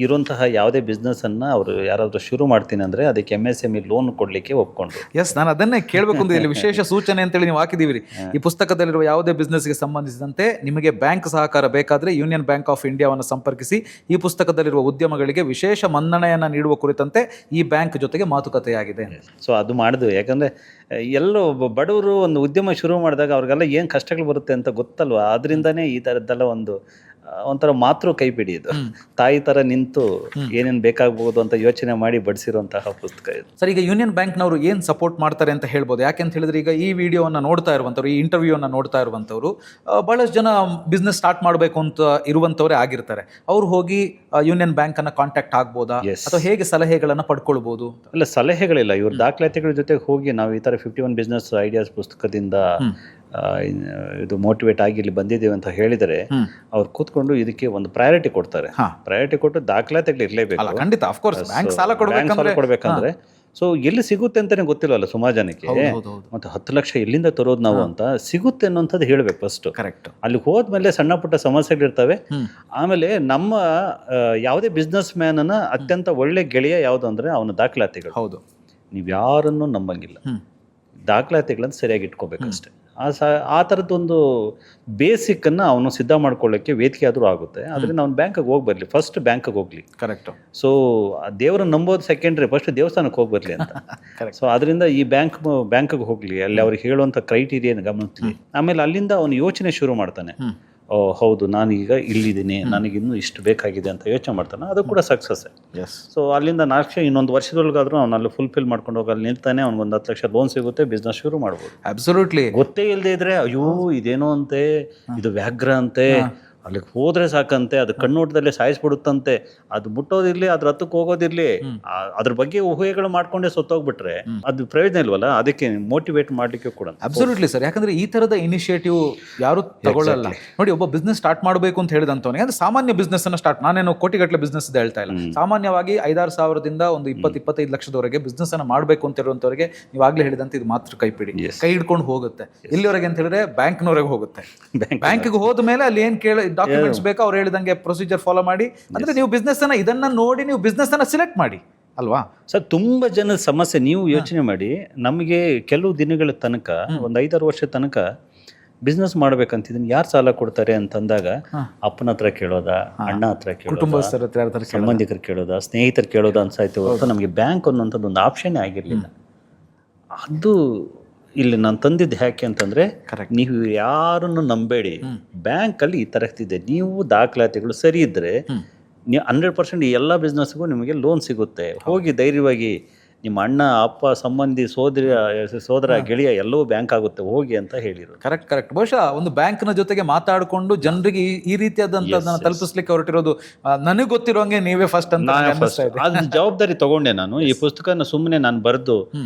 [SPEAKER 1] ಇರುವಂತಹ ಯಾವುದೇ ಬಿಸ್ನೆಸ್ಸನ್ನು ಅವರು ಯಾರಾದರೂ ಶುರು ಮಾಡ್ತೀನಿ ಅಂದರೆ ಅದಕ್ಕೆ MSME ಲೋನ್ ಕೊಡಲಿಕ್ಕೆ ಒಪ್ಕೊಂಡ್ರು.
[SPEAKER 2] ಎಸ್, ನಾನು ಅದನ್ನೇ ಕೇಳಬೇಕು ಅಂತ ಇಲ್ಲಿ ವಿಶೇಷ ಸೂಚನೆ ಅಂತೇಳಿ ನೀವು ಹಾಕಿದ್ದೀವಿ. ಈ ಪುಸ್ತಕದಲ್ಲಿರುವ ಯಾವುದೇ ಬಿಸ್ನೆಸ್ಗೆ ಸಂಬಂಧಿಸಿದಂತೆ ನಿಮಗೆ ಬ್ಯಾಂಕ್ ಸಹಕಾರ ಬೇಕಾದರೆ ಯೂನಿಯನ್ ಬ್ಯಾಂಕ್ ಆಫ್ ಇಂಡಿಯಾವನ್ನು ಸಂಪರ್ಕಿಸಿ. ಈ ಪುಸ್ತಕದಲ್ಲಿರುವ ಉದ್ಯಮಗಳಿಗೆ ವಿಶೇಷ ಮನ್ನಣೆಯನ್ನು ನೀಡುವ ಕುರಿತಂತೆ ಈ ಬ್ಯಾಂಕ್ ಜೊತೆಗೆ ಮಾತುಕತೆಯಾಗಿದೆ.
[SPEAKER 1] ಸೊ ಅದು ಮಾಡಿದ್ವಿ. ಯಾಕಂದರೆ ಎಲ್ಲೋ ಬಡವರು ಒಂದು ಉದ್ಯಮ ಶುರು ಮಾಡಿದಾಗ ಅವ್ರಿಗೆಲ್ಲ ಏನು ಕಷ್ಟಗಳು ಬರುತ್ತೆ ಅಂತ ಗೊತ್ತಲ್ವ. ಅದರಿಂದನೇ ಈ ಥರದ್ದೆಲ್ಲ ಒಂಥರ ಮಾತೃ ಕೈಪಿಡಿ ಇದು. ತಾಯಿ ಥರ ನಿಂತು ಏನೇನು ಬೇಕಾಗ್ಬೋದು ಅಂತ ಯೋಚನೆ ಮಾಡಿ ಬಡಿಸಿರುವಂತಹ ಪುಸ್ತಕ ಇದು.
[SPEAKER 2] ಸರ್, ಈಗ ಯೂನಿಯನ್ ಬ್ಯಾಂಕ್ನವರು ಏನು ಸಪೋರ್ಟ್ ಮಾಡ್ತಾರೆ ಅಂತ ಹೇಳ್ಬೋದು? ಯಾಕೆ ಅಂತ ಹೇಳಿದ್ರೆ, ಈಗ ಈ ವಿಡಿಯೋವನ್ನು ನೋಡ್ತಾ ಇರುವಂಥವ್ರು, ಈ ಇಂಟರ್ವ್ಯೂವನ್ನು ನೋಡ್ತಾ ಇರುವಂಥವ್ರು ಭಾಳಷ್ಟು ಜನ ಬಿಸ್ನೆಸ್ ಸ್ಟಾರ್ಟ್ ಮಾಡಬೇಕು ಅಂತ ಇರುವಂಥವರೇ ಆಗಿರ್ತಾರೆ. ಅವ್ರು ಹೋಗಿ ಯೂನಿಯನ್ ಬ್ಯಾಂಕನ್ನು ಕಾಂಟ್ಯಾಕ್ಟ್ ಆಗ್ಬೋದಾ, ಅಥವಾ ಹೇಗೆ ಸಲಹೆಗಳನ್ನು ಪಡ್ಕೊಳ್ಬೋದು?
[SPEAKER 1] ಇಲ್ಲ, ಸಲಹೆಗಳಿಲ್ಲ. ಇವ್ರ ದಾಖಲಾತಿಗಳ ಜೊತೆಗೆ ಹೋಗಿ ನಾವು ಈ ಥರ 51 ಬಿಸ್ನೆಸ್ ಐಡಿಯಾಸ್ ಪುಸ್ತಕದಿಂದ ಇದು ಮೋಟಿವೇಟ್ ಆಗಿ ಇಲ್ಲಿ ಬಂದಿದ್ದೀವಿ ಅಂತ ಹೇಳಿದರೆ ಅವ್ರು ಕೂತ್ಕೊಂಡು ಇದಕ್ಕೆ ಒಂದು ಪ್ರಯಾರಿಟಿ ಕೊಡ್ತಾರೆ. ಪ್ರಯಾರಿಟಿ ಕೊಟ್ಟು ದಾಖಲಾತಿಗಳು ಇರಲೇಬೇಕು.
[SPEAKER 2] ಖಂಡಿತ, ಆಫ್ಕೋರ್ಸ್. ಬ್ಯಾಂಕ್ ಸಾಲ ಕೊಡಬೇಕಂದ್ರೆ
[SPEAKER 1] ಸೊ ಎಲ್ಲಿ ಸಿಗುತ್ತೆ ಅಂತಾನೆ ಗೊತ್ತಿಲ್ಲಲ್ಲ ಸುಮಾರು ಜನಕ್ಕೆ.
[SPEAKER 2] ಹೌದು.
[SPEAKER 1] ಮತ್ತೆ 10 ಲಕ್ಷ ಎಲ್ಲಿಂದ ತರೋದು ನಾವು ಅಂತ ಸಿಗುತ್ತೆ ಅನ್ನೋಂಥದ್ದು ಹೇಳ್ಬೇಕು ಫಸ್ಟ್.
[SPEAKER 2] ಕರೆಕ್ಟ್.
[SPEAKER 1] ಅಲ್ಲಿ ಹೋದ್ಮೇಲೆ ಸಣ್ಣ ಪುಟ್ಟ ಸಮಸ್ಯೆಗಳಿರ್ತವೆ. ಆಮೇಲೆ ನಮ್ಮ ಯಾವುದೇ ಬಿಸ್ನೆಸ್ ಮ್ಯಾನನ ಅತ್ಯಂತ ಒಳ್ಳೆ ಗೆಳೆಯ ಯಾವುದು ಅಂದ್ರೆ ಅವನ ದಾಖಲಾತಿಗಳು.
[SPEAKER 2] ಹೌದು.
[SPEAKER 1] ನೀವು ಯಾರನ್ನು ನಂಬಂಗಿಲ್ಲ, ದಾಖಲಾತಿಗಳನ್ನು ಸರಿಯಾಗಿ ಇಟ್ಕೋಬೇಕಷ್ಟೆ. ಆ ಥರದ್ದೊಂದು ಬೇಸಿಕ್ಕನ್ನು ಅವನು ಸಿದ್ಧ ಮಾಡ್ಕೊಳ್ಳೋಕ್ಕೆ ವೇದಿಕೆ ಆದರೂ ಆಗುತ್ತೆ. ಅದರಿಂದ ಅವ್ನು ಬ್ಯಾಂಕಿಗೆ ಹೋಗಿ ಬರಲಿ, ಫಸ್ಟ್ ಬ್ಯಾಂಕಿಗೆ ಹೋಗಲಿ.
[SPEAKER 2] ಕರೆಕ್ಟ್.
[SPEAKER 1] ಸೊ ದೇವ್ರನ್ನ ನಂಬೋದು ಸೆಕೆಂಡ್ರಿ, ಫಸ್ಟ್ ದೇವಸ್ಥಾನಕ್ಕೆ ಹೋಗಿ ಬರಲಿ ಅಂತ. ಸೊ ಅದರಿಂದ ಈ ಬ್ಯಾಂಕಿಗೆ ಹೋಗಲಿ, ಅಲ್ಲಿ ಅವ್ರಿಗೆ ಹೇಳುವಂಥ ಕ್ರೈಟೀರಿಯನ್ ಗಮನಿಸ್ಲಿ. ಆಮೇಲೆ ಅಲ್ಲಿಂದ ಅವನು ಯೋಚನೆ ಶುರು ಮಾಡ್ತಾನೆ. ಓ ಹೌದು, ನಾನೀಗ ಇಲ್ಲಿದ್ದೀನಿ, ನನಗಿನ್ನೂ ಇಷ್ಟು ಬೇಕಾಗಿದೆ ಅಂತ ಯೋಚನೆ ಮಾಡ್ತಾನೆ. ಅದು ಕೂಡ ಸಕ್ಸಸ್. ಸೊ ಅಲ್ಲಿಂದ 4 ಲಕ್ಷ ಇನ್ನೊಂದು ವರ್ಷದೊಳಗಾದ್ರೂ ಅವ್ನು ಅಲ್ಲಿ ಫುಲ್ಫಿಲ್ ಮಾಡ್ಕೊಂಡು ಹೋಗಿ ಅಲ್ಲಿ ನಿಲ್ತಾನೆ. ಅವ್ನಿಗೊಂದು 10 ಲಕ್ಷ ಲೋನ್ ಸಿಗುತ್ತೆ, ಬಿಸ್ನೆಸ್ ಶುರು ಮಾಡ್ಬೋದು.
[SPEAKER 2] ಅಬ್ಸಲ್ಯೂಟ್ಲಿ.
[SPEAKER 1] ಗೊತ್ತೇ ಇಲ್ಲದೆ ಇದ್ರೆ ಅಯ್ಯೋ ಇದೇನೋ ಅಂತೆ, ಇದು ವ್ಯಾಘ್ರ ಅಂತೆ, ಅಲ್ಲಿಗೆ ಹೋದ್ರೆ ಸಾಕಂತೆ, ಅದು ಕಣ್ಣೋಟದಲ್ಲೇ ಸಾಯಿಸ್ಬಿಡುತ್ತಂತೆ, ಅದು ಮುಟ್ಟೋದಿರ್ಲಿ, ಅದ್ರ ಹತ್ತಕ್ಕೆ ಹೋಗೋದಿರ್ಲಿ, ಅದ್ರ ಬಗ್ಗೆ ಊಹೆಗಳು ಮಾಡ್ಕೊಂಡೆ ಸತ್ತೋಗ್ಬಿಟ್ರೆ ಅದು ಪ್ರಯೋಜನ ಇಲ್ವಲ್ಲ. ಅದಕ್ಕೆ ಮೋಟಿವೇಟ್ ಮಾಡ್ಲಿಕ್ಕೆ ಕೂಡ.
[SPEAKER 2] Absolutely sir. ಯಾಕಂದ್ರೆ ಈ ತರದ ಇನಿಷಿಯೇಟಿವ್ ಯಾರು ತಗೊಳ್ಳಲ್ಲ. ನೋಡಿ, ಒಬ್ಬ ಬಿಸ್ನೆಸ್ ಸ್ಟಾರ್ಟ್ ಮಾಡಬೇಕು ಅಂತ ಹೇಳಿದಂತವನಿಗೆ, ಅಂದ್ರೆ ಸಾಮಾನ್ಯ ಬಿಸ್ನೆಸ್ ಅನ್ನ ಸ್ಟಾರ್ಟ್, ನಾನೇನು ಕೋಟಿಗಟ್ಟಲೆ ಬಿಸ್ನೆಸ್ ಹೇಳ್ತಾ ಇಲ್ಲ, ಸಾಮಾನ್ಯವಾಗಿ 5-6 ಸಾವಿರದಿಂದ ಒಂದು 20-25 ಲಕ್ಷದವರೆಗೆ ಬಿಸ್ನೆಸ್ ಅನ್ನ ಮಾಡಬೇಕು ಅಂತ ಹೇಳುವಂತವರಿಗೆ ನೀವು ಆಗ್ಲೇ ಹೇಳಿದಂತೆ ಇದು ಮಾತ್ರ ಕೈಪಿಡಿ, ಕೈ ಹಿಡ್ಕೊಂಡು ಹೋಗುತ್ತೆ. ಇಲ್ಲಿವರೆಗೆ ಅಂತ ಹೇಳಿದ್ರೆ ಬ್ಯಾಂಕ್ನವರೆಗೆ ಹೋಗುತ್ತೆ. ಬ್ಯಾಂಕಿಗೆ ಹೋದ ಮೇಲೆ ಅಲ್ಲಿ ಏನ್ ಡಾಕ್ಯುಮೆಂಟ್ಸ್ ಬೇಕು, ಅವ್ರು ಹೇಳಿದಂಗೆ ಪ್ರೊಸೀಜರ್ ಫಾಲೋ ಮಾಡಿ, ಅಂದ್ರೆ ನೀವು ಬಿಸ್ನೆಸ್ ಅನ್ನ ಇದನ್ನ ನೋಡಿ ನೀವು ಬಿಸ್ನೆಸ್ ಅನ್ನ ಸಿಲೆಕ್ಟ್ ಮಾಡಿ ಅಲ್ವಾ
[SPEAKER 1] ಸರ್. ತುಂಬಾ ಜನದ ಸಮಸ್ಯೆ ನೀವು ಯೋಚನೆ ಮಾಡಿ. ನಮಗೆ ಕೆಲವು ದಿನಗಳ ತನಕ, ಒಂದು 5-6 ವರ್ಷ ತನಕ ಬಿಸ್ನೆಸ್ ಮಾಡ್ಬೇಕಂತಿದ್ದೀನಿ, ಯಾರು ಸಾಲ ಕೊಡ್ತಾರೆ ಅಂತಂದಾಗ ಅಪ್ಪನ ಹತ್ರ ಕೇಳೋದಾ, ಅಣ್ಣ ಹತ್ರ ಕೇಳೋದಾ, ಸಂಬಂಧಿಕರು ಕೇಳೋದಾ, ಸ್ನೇಹಿತರು ಕೇಳೋದಾ ಅನ್ಸಾಯ್ತು ಹೊರತು ನಮಗೆ ಬ್ಯಾಂಕ್ ಅನ್ನೋಂಥದ್ದು ಒಂದು ಆಪ್ಷನ್ ಆಗಿರ್ಲಿಲ್ಲ. ಅದು ಇಲ್ಲಿ ನಾನು ತಂದಿದ್ದು ಯಾಕೆ ಅಂತಂದ್ರೆ, ನೀವು ಯಾರನ್ನು ನಂಬೇಡಿ. ಬ್ಯಾಂಕಲ್ಲಿ ಈ ತರಹದಿದೆ, ನೀವು ದಾಖಲಾತಿಗಳು ಸರಿ ಇದ್ರೆ ನೀವು 100% ಎಲ್ಲ ಬಿಸ್ನೆಸ್ಗೂ ನಿಮಗೆ ಲೋನ್ ಸಿಗುತ್ತೆ. ಹೋಗಿ ಧೈರ್ಯವಾಗಿ ನಿಮ್ಮ ಅಣ್ಣ, ಅಪ್ಪ, ಸಂಬಂಧಿ, ಸೋದರ, ಗೆಳೆಯ ಎಲ್ಲವೂ ಬ್ಯಾಂಕ್ ಆಗುತ್ತೆ, ಹೋಗಿ ಅಂತ ಹೇಳಿರು.
[SPEAKER 2] ಕರೆಕ್ಟ್. ಬಹುಶಃ ಒಂದು ಬ್ಯಾಂಕ್ನ ಜೊತೆಗೆ ಮಾತಾಡಿಕೊಂಡು ಜನರಿಗೆ ಈ ರೀತಿಯಾದಂಥದ್ದನ್ನ ತಲುಪಿಸ್ಲಿಕ್ಕೆ ಹೊರಟಿರೋದು ನನಗೆ ಗೊತ್ತಿರೋಂಗೆ ನೀವೇ ಫಸ್ಟ್ ಅಂತ.
[SPEAKER 1] ಅದು ಜವಾಬ್ದಾರಿ ತಗೊಂಡೆ ನಾನು. ಈ ಪುಸ್ತಕನ ಸುಮ್ಮನೆ ನಾನು ಬರೆದು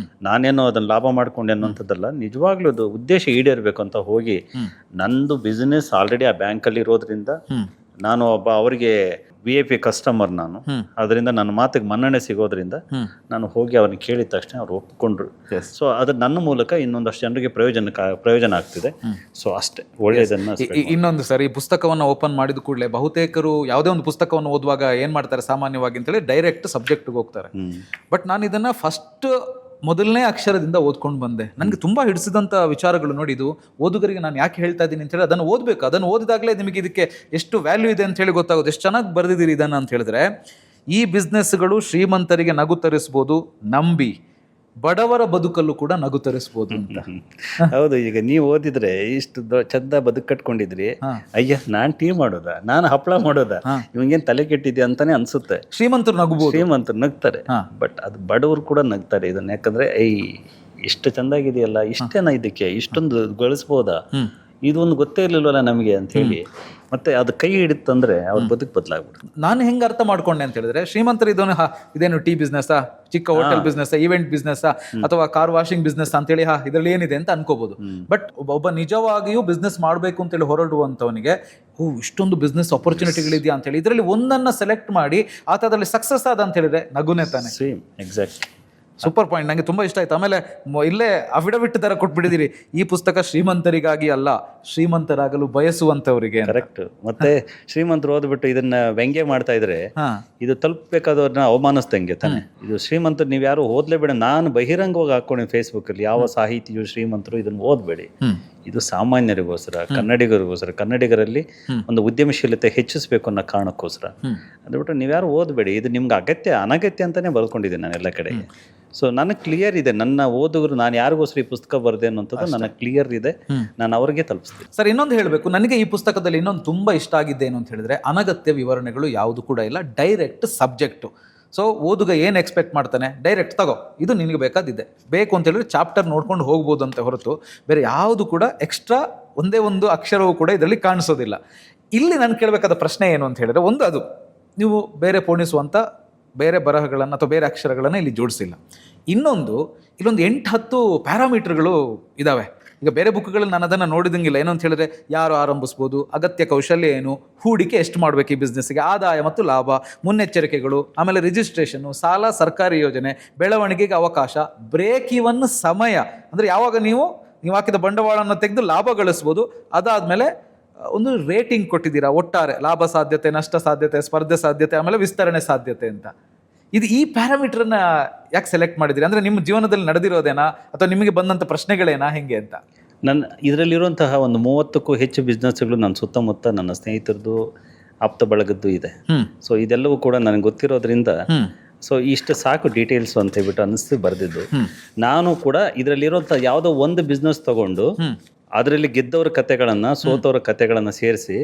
[SPEAKER 1] ನಾನೇನೋ ಅದನ್ನ ಲಾಭ ಮಾಡ್ಕೊಂಡೆ ಅನ್ನೋಂಥದ್ದಲ್ಲ. ನಿಜವಾಗ್ಲೂ ಅದು ಉದ್ದೇಶ ಈಡೇರ್ಬೇಕು ಅಂತ ಹೋಗಿ, ನಂದು ಬಿಸ್ನೆಸ್ ಆಲ್ರೆಡಿ ಆ ಬ್ಯಾಂಕಲ್ಲಿ ಇರೋದ್ರಿಂದ ನಾನು ಒಬ್ಬ ಅವರಿಗೆ VIP ಕಸ್ಟಮರ್ ನಾನು. ಅದರಿಂದ ನನ್ನ ಮಾತಿಗೆ ಮನ್ನಣೆ ಸಿಗೋದ್ರಿಂದ ನಾನು ಹೋಗಿ ಅವ್ರನ್ನ ಕೇಳಿದ ತಕ್ಷಣ ಅವ್ರು ಒಪ್ಕೊಂಡ್ರು. ಸೊ ಅದು ನನ್ನ ಮೂಲಕ ಇನ್ನೊಂದಷ್ಟು ಜನರಿಗೆ ಪ್ರಯೋಜನ ಆಗ್ತಿದೆ. ಸೊ ಅಷ್ಟೇ, ಒಳ್ಳೆಯದನ್ನ.
[SPEAKER 2] ಇನ್ನೊಂದು ಸರ್, ಈ ಪುಸ್ತಕವನ್ನು ಓಪನ್ ಮಾಡಿದ ಕೂಡಲೇ ಬಹುತೇಕರು ಯಾವುದೇ ಒಂದು ಪುಸ್ತಕವನ್ನು ಓದುವಾಗ ಏನ್ ಮಾಡ್ತಾರೆ ಸಾಮಾನ್ಯವಾಗಿ ಅಂತೇಳಿ, ಡೈರೆಕ್ಟ್ ಸಬ್ಜೆಕ್ಟ್ಗೆ ಹೋಗ್ತಾರೆ. ಬಟ್ ನಾನು ಇದನ್ನ ಫಸ್ಟ್ ಮೊದಲನೇ ಅಕ್ಷರದಿಂದ ಓದ್ಕೊಂಡು ಬಂದೆ. ನನಗೆ ತುಂಬ ಹಿಡಿಸಿದಂಥ ವಿಚಾರಗಳು ನೋಡಿ, ಇದು ಓದುಗರಿಗೆ ನಾನು ಯಾಕೆ ಹೇಳ್ತಾ ಇದ್ದೀನಿ ಅಂತೇಳಿ, ಅದನ್ನು ಓದಬೇಕು. ಅದನ್ನು ಓದಿದಾಗಲೇ ನಿಮಗೆ ಇದಕ್ಕೆ ಎಷ್ಟು ವ್ಯಾಲ್ಯೂ ಇದೆ ಅಂತ ಹೇಳಿ ಗೊತ್ತಾಗೋದು. ಎಷ್ಟು ಚೆನ್ನಾಗಿ ಬರೆದಿದ್ದೀರಿ ಇದನ್ನು ಅಂತ ಹೇಳಿದ್ರೆ, ಈ ಬಿಸ್ನೆಸ್ಗಳು ಶ್ರೀಮಂತರಿಗೆ ನಗು ತರಿಸ್ಬೋದು, ನಂಬಿ ಬಡವರ ಬದುಕಲ್ಲೂ ಕೂಡ ನಗು ತರಿಸ್ಬೋದು ಅಂತ.
[SPEAKER 1] ಹೌದು. ಈಗ ನೀವು ಓದಿದ್ರೆ ಇಷ್ಟು ಚಂದ ಬದುಕು ಕಟ್ಕೊಂಡಿದ್ರಿ, ಅಯ್ಯ ನಾನ್ ಟೀ ಮಾಡೋದ, ನಾನು ಹಪ್ಪಳ ಮಾಡೋದ, ಇವಂಗೇನ್ ತಲೆ ಕೆಟ್ಟಿದ್ಯಾ ಅಂತಾನೆ ಅನ್ಸುತ್ತೆ.
[SPEAKER 2] ಶ್ರೀಮಂತರು ನಗಬಹುದು,
[SPEAKER 1] ಶ್ರೀಮಂತರು ನಗ್ತಾರೆ, ಬಟ್ ಅದು ಬಡವರು ಕೂಡ ನಗ್ತಾರೆ ಇದನ್ನ. ಯಾಕಂದ್ರೆ ಇಷ್ಟು ಚಂದಾಗಿದೆಯಲ್ಲ, ಇಷ್ಟೇನ, ಇದಕ್ಕೆ ಇಷ್ಟೊಂದು ಗಳಿಸ್ಬೋದಾ, ಇದೊಂದು ಗೊತ್ತೇ ಇರ್ಲಿಲ್ವಲ್ಲ ನಮಗೆ ಅಂತ ಹೇಳಿ ಮತ್ತೆ ಅದು ಕೈ ಹಿಡಿತಂದ್ರೆ ಅವ್ರ ಬದುಕು ಬದಲಾಗ್ಬಿಡ್ತು.
[SPEAKER 2] ನಾನು ಹೆಂಗೆ ಅರ್ಥ ಮಾಡ್ಕೊಂಡೆ ಅಂತ ಹೇಳಿದ್ರೆ, ಶ್ರೀಮಂತರು ಇದೇನು ಟೀ ಬಿಸ್ನೆಸ್ಸಾ, ಚಿಕ್ಕ ಹೋಟೆಲ್ ಬಿಸ್ನೆಸ್, ಈವೆಂಟ್ ಬಿಸ್ನೆಸ್, ಅಥವಾ ಕಾರ್ ವಾಷಿಂಗ್ ಬಿಸ್ನೆಸ್ ಅಂತೇಳಿ ಇದರಲ್ಲಿ ಏನಿದೆ ಅಂತ ಅನ್ಕೋಬಹುದು. ಬಟ್ ಒಬ್ಬ ನಿಜವಾಗಿಯೂ ಬಿಸ್ನೆಸ್ ಮಾಡಬೇಕು ಅಂತೇಳಿ ಹೊರಡುವಂಥವನಿಗೆ ಇಷ್ಟೊಂದು ಬಿಸ್ನೆಸ್ ಆಪರ್ಚುನಿಟಿಗಳಿದೆಯಾ ಅಂತ ಹೇಳಿ ಇದರಲ್ಲಿ ಒಂದನ್ನ ಸೆಲೆಕ್ಟ್ ಮಾಡಿ ಆತದಲ್ಲಿ ಸಕ್ಸಸ್ ಆದ ಅಂತ ಹೇಳಿದ್ರೆ ನಗುನೇ ತಾನೆ.
[SPEAKER 1] Same, exact.
[SPEAKER 2] ಸೂಪರ್ ಪಾಯಿಂಟ್, ನನಗೆ ತುಂಬ ಇಷ್ಟ ಆಯ್ತು. ಆಮೇಲೆ ಇಲ್ಲೇ ಅಫಿಡವಿಟ್ ತರ ಕೊಟ್ಬಿಟ್ಟಿದ್ದೀರಿ, ಈ ಪುಸ್ತಕ ಶ್ರೀಮಂತರಿಗಾಗಿ ಅಲ್ಲ, ಶ್ರೀಮಂತರಾಗಲು ಬಯಸುವಂತವರಿಗೆ.
[SPEAKER 1] ಕರೆಕ್ಟ್. ಮತ್ತೆ ಶ್ರೀಮಂತರು ಓದ್ಬಿಟ್ಟು ಇದನ್ನ ವ್ಯಂಗ್ಯ ಮಾಡ್ತಾ ಇದ್ರೆ ಇದು ತಲುಪಬೇಕಾದವ್ರನ್ನ ಅವಮಾನಿಸ್ದಂಗೆ ತಾನೆ. ಇದು ಶ್ರೀಮಂತರು ನೀವು ಯಾರು ಓದ್ಲೇಬೇಡ, ನಾನು ಬಹಿರಂಗವಾಗಿ ಹಾಕೊಂಡು ಫೇಸ್ಬುಕ್ ಅಲ್ಲಿ ಯಾವ ಸಾಹಿತಿಯು ಶ್ರೀಮಂತರು ಇದನ್ನ ಓದ್ಬೇಡಿ. ಇದು ಸಾಮಾನ್ಯರಿಗೋಸ್ಕರ, ಕನ್ನಡಿಗರಿಗೋಸ್ಕರ, ಕನ್ನಡಿಗರಲ್ಲಿ ಒಂದು ಉದ್ಯಮಶೀಲತೆ ಹೆಚ್ಚಿಸಬೇಕು ಅನ್ನೋ ಕಾರಣಕ್ಕೋಸ್ಕರ. ಅದು ಬಿಟ್ಟು ನೀವ್ಯಾರು ಓದಬೇಡಿ, ಇದು ನಿಮ್ಗೆ ಅನಗತ್ಯ ಅಂತಾನೆ ಬರ್ಕೊಂಡಿದ್ದೀನಿ ನಾನು ಎಲ್ಲ ಕಡೆಗೆ. ಸೊ ನನಗೆ ಕ್ಲಿಯರ್ ಇದೆ, ನನ್ನ ಓದುಗರು ನಾನು ಯಾರಿಗೋಸ್ಕರ ಈ ಪುಸ್ತಕ ಬರೆದೆ ಅನ್ನೋಂಥದ್ದು ನನಗೆ ಕ್ಲಿಯರ್ ಇದೆ, ನಾನು ಅವ್ರಿಗೆ ತಲುಪಿಸ್ತೀನಿ.
[SPEAKER 2] ಸರ್, ಇನ್ನೊಂದು ಹೇಳಬೇಕು, ನನಗೆ ಈ ಪುಸ್ತಕದಲ್ಲಿ ಇನ್ನೊಂದು ತುಂಬ ಇಷ್ಟ ಆಗಿದ್ದೆ ಏನು ಅಂತ ಹೇಳಿದ್ರೆ, ಅನಗತ್ಯ ವಿವರಣೆಗಳು ಯಾವುದು ಕೂಡ ಇಲ್ಲ, ಡೈರೆಕ್ಟ್ ಸಬ್ಜೆಕ್ಟು. ಸೊ ಓದುಗ ಏನು ಎಕ್ಸ್ಪೆಕ್ಟ್ ಮಾಡ್ತಾನೆ, ಡೈರೆಕ್ಟ್ ತಗೋ, ಇದು ನಿನಗೆ ಬೇಕಾದಿದೆ, ಬೇಕು ಅಂತ ಹೇಳಿದ್ರೆ ಚಾಪ್ಟರ್ ನೋಡ್ಕೊಂಡು ಹೋಗ್ಬೋದು ಅಂತ ಹೊರತು ಬೇರೆ ಯಾವುದು ಕೂಡ ಎಕ್ಸ್ಟ್ರಾ ಒಂದೇ ಒಂದು ಅಕ್ಷರವೂ ಕೂಡ ಇದರಲ್ಲಿ ಕಾಣಿಸೋದಿಲ್ಲ. ಇಲ್ಲಿ ನಾನು ಕೇಳಬೇಕಾದ ಪ್ರಶ್ನೆ ಏನು ಅಂತ ಹೇಳಿದ್ರೆ, ಒಂದು, ಅದು ನೀವು ಬೇರೆ ಪೋಣಿಸುವಂಥ ಬೇರೆ ಬರಹಗಳನ್ನು ಅಥವಾ ಬೇರೆ ಅಕ್ಷರಗಳನ್ನು ಇಲ್ಲಿ ಜೋಡಿಸಿಲ್ಲ. ಇನ್ನೊಂದು, ಇಲ್ಲೊಂದು 8-10 ಪ್ಯಾರಾಮೀಟರ್ಗಳು ಇದ್ದಾವೆ. ಈಗ ಬೇರೆ ಬುಕ್ಗಳಲ್ಲಿ ನಾನು ಅದನ್ನು ನೋಡಿದಂಗಿಲ್ಲ. ಏನು ಅಂತ ಹೇಳಿದ್ರೆ ಯಾರು ಆರಂಭಿಸ್ಬೋದು, ಅಗತ್ಯ ಕೌಶಲ್ಯ ಏನು, ಹೂಡಿಕೆ ಎಷ್ಟು ಮಾಡಬೇಕು ಈ ಬಿಸ್ನೆಸ್ಗೆ, ಆದಾಯ ಮತ್ತು ಲಾಭ, ಮುನ್ನೆಚ್ಚರಿಕೆಗಳು, ಆಮೇಲೆ ರಿಜಿಸ್ಟ್ರೇಷನ್ನು, ಸಾಲ, ಸರ್ಕಾರಿ ಯೋಜನೆ, ಬೆಳವಣಿಗೆಗೆ ಅವಕಾಶ, ಬ್ರೇಕ್ ಇವನ್ ಸಮಯ, ಅಂದರೆ ಯಾವಾಗ ನೀವು ಹಾಕಿದ ಬಂಡವಾಳವನ್ನು ತೆಗೆದು ಲಾಭ ಗಳಿಸ್ಬೋದು, ಅದಾದಮೇಲೆ ಒಂದು ರೇಟಿಂಗ್ ಕೊಟ್ಟಿದ್ದೀರಾ, ಒಟ್ಟಾರೆ ಲಾಭ ಸಾಧ್ಯತೆ, ನಷ್ಟ ಸಾಧ್ಯತೆ, ಸ್ಪರ್ಧೆ ಸಾಧ್ಯತೆ, ಆಮೇಲೆ ವಿಸ್ತರಣೆ ಸಾಧ್ಯತೆ ಅಂತ. ಈ ಪ್ಯಾರಾಮೀಟರ್ನ ಯಾಕೆ ಸೆಲೆಕ್ಟ್ ಮಾಡಿದ್ದೀರಿ? ಅಂದರೆ ನಿಮ್ಮ ಜೀವನದಲ್ಲಿ ನಡೆದಿರೋದೇನಾ ಅಥವಾ ನಿಮಗೆ ಬಂದಂಥ ಪ್ರಶ್ನೆಗಳೇನಾ, ಹೆಂಗೆ ಅಂತ?
[SPEAKER 1] ನನ್ನ ಇದರಲ್ಲಿರುವಂತಹ ಒಂದು 30ಕ್ಕೂ ಹೆಚ್ಚು ಬಿಸ್ನೆಸ್ಗಳು ನನ್ನ ಸುತ್ತಮುತ್ತ ನನ್ನ ಸ್ನೇಹಿತರದ್ದು, ಆಪ್ತ ಬಳಗದ್ದು ಇದೆ. ಸೊ ಇದೆಲ್ಲವೂ ಕೂಡ ನನಗೆ ಗೊತ್ತಿರೋದ್ರಿಂದ ಸೊ ಇಷ್ಟು ಸಾಕು ಡೀಟೇಲ್ಸ್ ಅಂತ ಹೇಳ್ಬಿಟ್ಟು ಅನ್ನಿಸ್ತು ಬರೆದಿದ್ದು. ನಾನು ಕೂಡ ಇದರಲ್ಲಿರುವಂಥ ಯಾವುದೋ ಒಂದು ಬಿಸ್ನೆಸ್ ತಗೊಂಡು ಅದರಲ್ಲಿ ಗೆದ್ದವರ ಕತೆಗಳನ್ನ, ಸೋತವರ ಕತೆಗಳನ್ನ ಸೇರಿಸಿ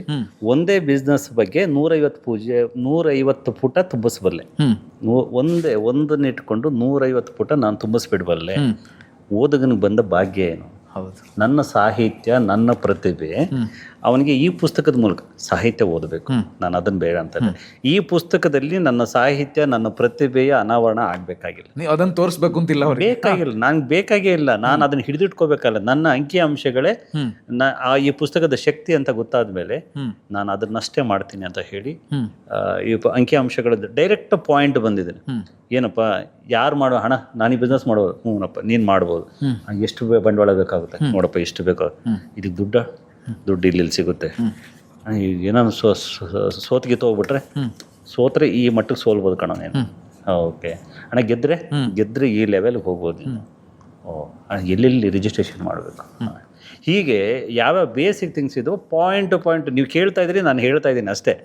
[SPEAKER 1] ಒಂದೇ ಬಿಸ್ನೆಸ್ ಬಗ್ಗೆ 150 ಪುಟ ತುಂಬಿಸಬಲ್ಲೆ. ಒಂದನ್ನ ಇಟ್ಕೊಂಡು 150 ಪುಟ ನಾನು ತುಂಬಿಸ್ಬಿಡ್ಬಲ್ಲೆ. ಓದುಗನಿಗೆ ಬಂದ ಭಾಗ್ಯ ಏನು?
[SPEAKER 2] ಹೌದು,
[SPEAKER 1] ನನ್ನ ಸಾಹಿತ್ಯ, ನನ್ನ ಪ್ರತಿಭೆ, ಅವನಿಗೆ ಈ ಪುಸ್ತಕದ ಮೂಲಕ ಸಾಹಿತ್ಯ ಓದಬೇಕು, ನಾನು ಅದನ್ನು ಬೇಡ ಅಂತಾರೆ. ಈ ಪುಸ್ತಕದಲ್ಲಿ ನನ್ನ ಸಾಹಿತ್ಯ, ನನ್ನ ಪ್ರತಿಭೆಯ ಅನಾವರಣ ಆಗಬೇಕಾಗಿಲ್ಲ,
[SPEAKER 2] ನೀವು ಅದನ್ನು ತೋರಿಸ್ಬೇಕು ಅಂತಿಲ್ಲ,
[SPEAKER 1] ಬೇಕಾಗಿಲ್ಲ, ನಂಗೆ ಬೇಕಾಗೇ ಇಲ್ಲ. ನಾನು ಅದನ್ನು ಹಿಡಿದಿಟ್ಕೋಬೇಕಲ್ಲ. ನನ್ನ ಅಂಕಿ ಅಂಶಗಳೇ ಈ ಪುಸ್ತಕದ ಶಕ್ತಿ ಅಂತ ಗೊತ್ತಾದ ಮೇಲೆ ನಾನು ಅದನ್ನಷ್ಟೇ ಮಾಡ್ತೀನಿ ಅಂತ ಹೇಳಿ ಈ ಅಂಕಿ ಅಂಶಗಳ ಡೈರೆಕ್ಟ್ ಪಾಯಿಂಟ್ ಬಂದಿದ್ದೀನಿ. ಏನಪ್ಪ, ಯಾರು ಮಾಡೋ ಹಣ, ನಾನು ಈ ಬಿಸ್ನೆಸ್ ಮಾಡೋದು, ಹ್ಞೂನಪ್ಪ ನೀನು ಮಾಡ್ಬೋದು. ಎಷ್ಟು ಬಂಡವಾಳ ಬೇಕಾಗುತ್ತೆ ನೋಡಪ್ಪ, ಎಷ್ಟು ಬೇಕು, ಇದಕ್ಕೆ ದುಡ್ಡು ಇಲ್ಲಿ ಸಿಗುತ್ತೆ. ಏನಾದ್ರು ಸೋತ್ಗೆ ಹೋಗ್ಬಿಟ್ರೆ, ಸೋತ್ರೆ ಈ ಮಟ್ಟಕ್ಕೆ ಸೋಲ್ಬೋದು ಕಣ ನೀನು. ಓಕೆ ಅಣ್ಣ, ಗೆದ್ರೆ ಈ ಲೆವೆಲ್ಗೆ ಹೋಗ್ಬೋದು ನೀನು. ಎಲ್ಲೆಲ್ಲಿ ರಿಜಿಸ್ಟ್ರೇಷನ್ ಮಾಡಬೇಕು, ಹೀಗೆ ಯಾವ್ಯಾವ ಬೇಸಿಕ್ ಥಿಂಗ್ಸ್ ಇದು ಪಾಯಿಂಟ್ ನೀವು ಕೇಳ್ತಾ ಇದ್ರಿ, ನಾನು ಹೇಳ್ತಾ ಇದ್ದೀನಿ ಅಷ್ಟೇ.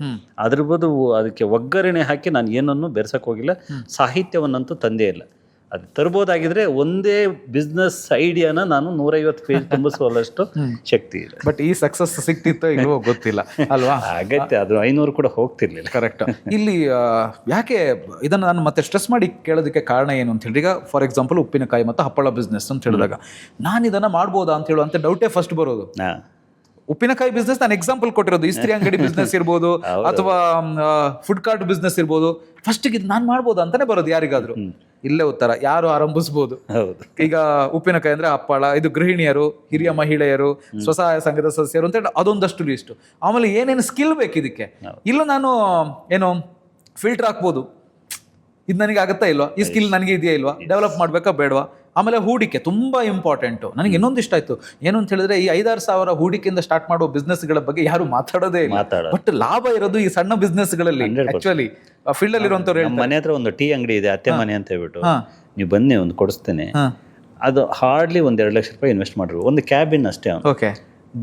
[SPEAKER 1] ಅದ್ರ ಬದಲು ಅದಕ್ಕೆ ಒಗ್ಗರಣೆ ಹಾಕಿ ನಾನು ಏನನ್ನು ಬೆರೆಸಕ್ಕೆ ಹೋಗಿಲ್ಲ. ಸಾಹಿತ್ಯವನ್ನಂತೂ ತಂದೇ ಇಲ್ಲ. ಅದು ತರ್ಬೋದಾಗಿದ್ರೆ ಒಂದೇ ಬಿಸ್ನೆಸ್ ಐಡಿಯಾನ ನಾನು 150 ಪೇಜ್ ತುಂಬಿಸುವಷ್ಟು ಶಕ್ತಿ ಇದೆ.
[SPEAKER 2] ಬಟ್ ಈ ಸಕ್ಸಸ್ ಸಿಕ್ತಿತ್ತೋ ಇಲ್ವೋ ಗೊತ್ತಿಲ್ಲ ಅಲ್ವಾ?
[SPEAKER 1] ಆಗತ್ತೆ, ಅದು 500 ಕೂಡ ಹೋಗ್ತಿರ್ಲಿಲ್ಲ.
[SPEAKER 2] ಕರೆಕ್ಟ್. ಇಲ್ಲಿ ಯಾಕೆ ಇದನ್ನು ನಾನು ಮತ್ತೆ ಸ್ಟ್ರೆಸ್ ಮಾಡಿ ಕೇಳೋದಕ್ಕೆ ಕಾರಣ ಏನು ಅಂತ ಹೇಳಿ, ಈಗ ಫಾರ್ ಎಕ್ಸಾಂಪಲ್ ಉಪ್ಪಿನಕಾಯಿ ಮತ್ತು ಹಪ್ಪಳ ಬಿಸ್ನೆಸ್ ಅಂತ ಹೇಳಿದಾಗ ನಾನು ಇದನ್ನು ಮಾಡ್ಬೋದಾ ಅಂತ ಹೇಳುವಂತ ಡೌಟೇ ಫಸ್ಟ್ ಬರೋದು. ಉಪ್ಪಿನಕಾಯಿ ಬಿಸ್ನೆಸ್ ನಾನು ಎಕ್ಸಾಂಪಲ್ ಕೊಟ್ಟಿರೋದು. ಇಸ್ತ್ರಿ ಅಂಗಡಿ ಬಿಸ್ನೆಸ್ ಇರ್ಬೋದು ಅಥವಾ ಫುಡ್ ಕಾರ್ಟ್ ಬಿಸ್ನೆಸ್ ಇರ್ಬೋದು. ಫಸ್ಟಿಗೆ ಇದು ನಾನು ಮಾಡ್ಬೋದಾ ಅಂತಾನೆ ಬರೋದು ಯಾರಿಗಾದ್ರೂ. ಇಲ್ಲೇ ಉತ್ತರ, ಯಾರು ಆರಂಭಿಸ್ಬೋದು. ಈಗ ಉಪ್ಪಿನಕಾಯಿ ಅಂದ್ರೆ ಹಪ್ಪಳ, ಇದು ಗೃಹಿಣಿಯರು, ಹಿರಿಯ ಮಹಿಳೆಯರು, ಸ್ವಸಹಾಯ ಸಂಘದ ಸದಸ್ಯರು ಅಂತ ಹೇಳಿ ಅದೊಂದಷ್ಟು ಲಿಸ್ಟು. ಆಮೇಲೆ ಏನೇನು ಸ್ಕಿಲ್ ಬೇಕು ಇದಕ್ಕೆ. ಇಲ್ಲ ನಾನು ಏನು ಫಿಲ್ಟರ್ ಹಾಕ್ಬೋದು, ಇದು ನನಗೆ ಆಗುತ್ತಾ ಇಲ್ವಾ, ಈ ಸ್ಕಿಲ್ ನನಗೆ ಇದೆಯಾ ಇಲ್ವಾ, ಡೆವಲಪ್ ಮಾಡಬೇಕಾ ಬೇಡವಾ. ಆಮೇಲೆ ಹೂಡಿಕೆ ತುಂಬ ಇಂಪಾರ್ಟೆಂಟು. ನನಗೆ ಇನ್ನೊಂದು ಇಷ್ಟ ಆಯಿತು, ಏನು ಅಂತ ಹೇಳಿದ್ರೆ ಈ 5-6 ಸಾವಿರ ಹೂಡಿಕೆಯಿಂದ ಸ್ಟಾರ್ಟ್ ಮಾಡುವ ಬಿಸ್ನೆಸ್ಗಳ ಬಗ್ಗೆ ಯಾರು ಮಾತಾಡೋದೇ ಇಲ್ಲ. ಬಟ್ ಲಾಭ ಇರೋದು ಈ ಸಣ್ಣ ಬಿಸ್ನೆಸ್ಗಳಲ್ಲಿ. ಆಕ್ಚುಲಿ ಫೀಲ್ಡ್ ಅಲ್ಲಿ ಇರುವಂತವ್ರು,
[SPEAKER 1] ಮನೆ ಹತ್ರ ಒಂದು ಟೀ ಅಂಗಡಿ ಇದೆ, ಅತ್ತೆ ಮನೆ ಅಂತ ಹೇಳ್ಬಿಟ್ಟು, ನೀವು ಬನ್ನಿ ಒಂದು ಕೊಡಿಸ್ತೇನೆ. ಅದು ಹಾರ್ಡ್ಲಿ 1-2 ಲಕ್ಷ ರೂಪಾಯಿ ಇನ್ವೆಸ್ಟ್ ಮಾಡಿದ್ರು, ಒಂದು ಕ್ಯಾಬಿನ್ ಅಷ್ಟೇ. ಓಕೆ,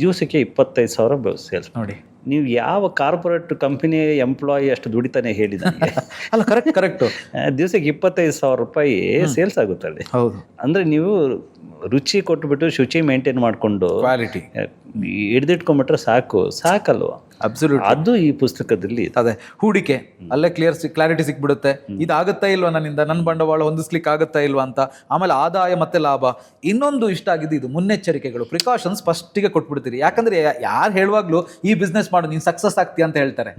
[SPEAKER 1] ದಿವಸಕ್ಕೆ 25,000 ಸೇಲ್ಸ್. ನೋಡಿ, ನೀವು ಯಾವ ಕಾರ್ಪೊರೇಟ್ ಕಂಪನಿ ಎಂಪ್ಲಾಯಿ ಅಷ್ಟು ದುಡಿತಾನೆ ಹೇಳಿ ನನಗೆ.
[SPEAKER 2] ಅಲ್ಲ, ಕರೆಕ್ಟ್.
[SPEAKER 1] ದಿವಸಕ್ಕೆ 25,000 ರೂಪಾಯಿ ಸೇಲ್ಸ್ ಆಗುತ್ತಲ್ಲಿ. ಹೌದು, ಅಂದ್ರೆ ನೀವು ರುಚಿ ಕೊಟ್ಬಿಟ್ಟು ಶುಚಿ ಮೇಂಟೈನ್ ಮಾಡಿಕೊಂಡು
[SPEAKER 2] ಕ್ವಾಲಿಟಿ
[SPEAKER 1] ಹಿಡಿದಿಟ್ಕೊಂಡ್ಬಿಟ್ರೆ ಸಾಕಲ್ವಾ? ಅಬ್ಸಲ್ಯೂಟ್. ಅದು ಈ ಪುಸ್ತಕದಲ್ಲಿ
[SPEAKER 2] ಅದೇ ಹೂಡಿಕೆ ಅಲ್ಲೇ ಕ್ಲಾರಿಟಿ ಸಿಕ್ಬಿಡುತ್ತೆ. ಇದಾಗುತ್ತಾ ಇಲ್ವಾ ನನ್ನಿಂದ, ನನ್ನ ಬಂಡವಾಳ ಹೊಂದಿಸ್ಲಿಕ್ಕೆ ಆಗುತ್ತಾ ಇಲ್ವಾ ಅಂತ. ಆಮೇಲೆ ಆದಾಯ ಮತ್ತೆ ಲಾಭ. ಇನ್ನೊಂದು ಇಷ್ಟ ಆಗಿದ್ದು ಇದು ಮುನ್ನೆಚ್ಚರಿಕೆಗಳು, ಪ್ರಿಕಾಷನ್ಸ್ ಫಸ್ಟಿಗೆ ಕೊಟ್ಬಿಡ್ತೀರಿ. ಯಾಕಂದ್ರೆ ಯಾರು ಹೇಳುವಾಗ್ಲೂ ಈ ಬಿಸ್ನೆಸ್ ಮಾಡು ನೀನ್ ಸಕ್ಸಸ್ ಆಗ್ತೀಯ ಅಂತ ಹೇಳ್ತಾರೆ.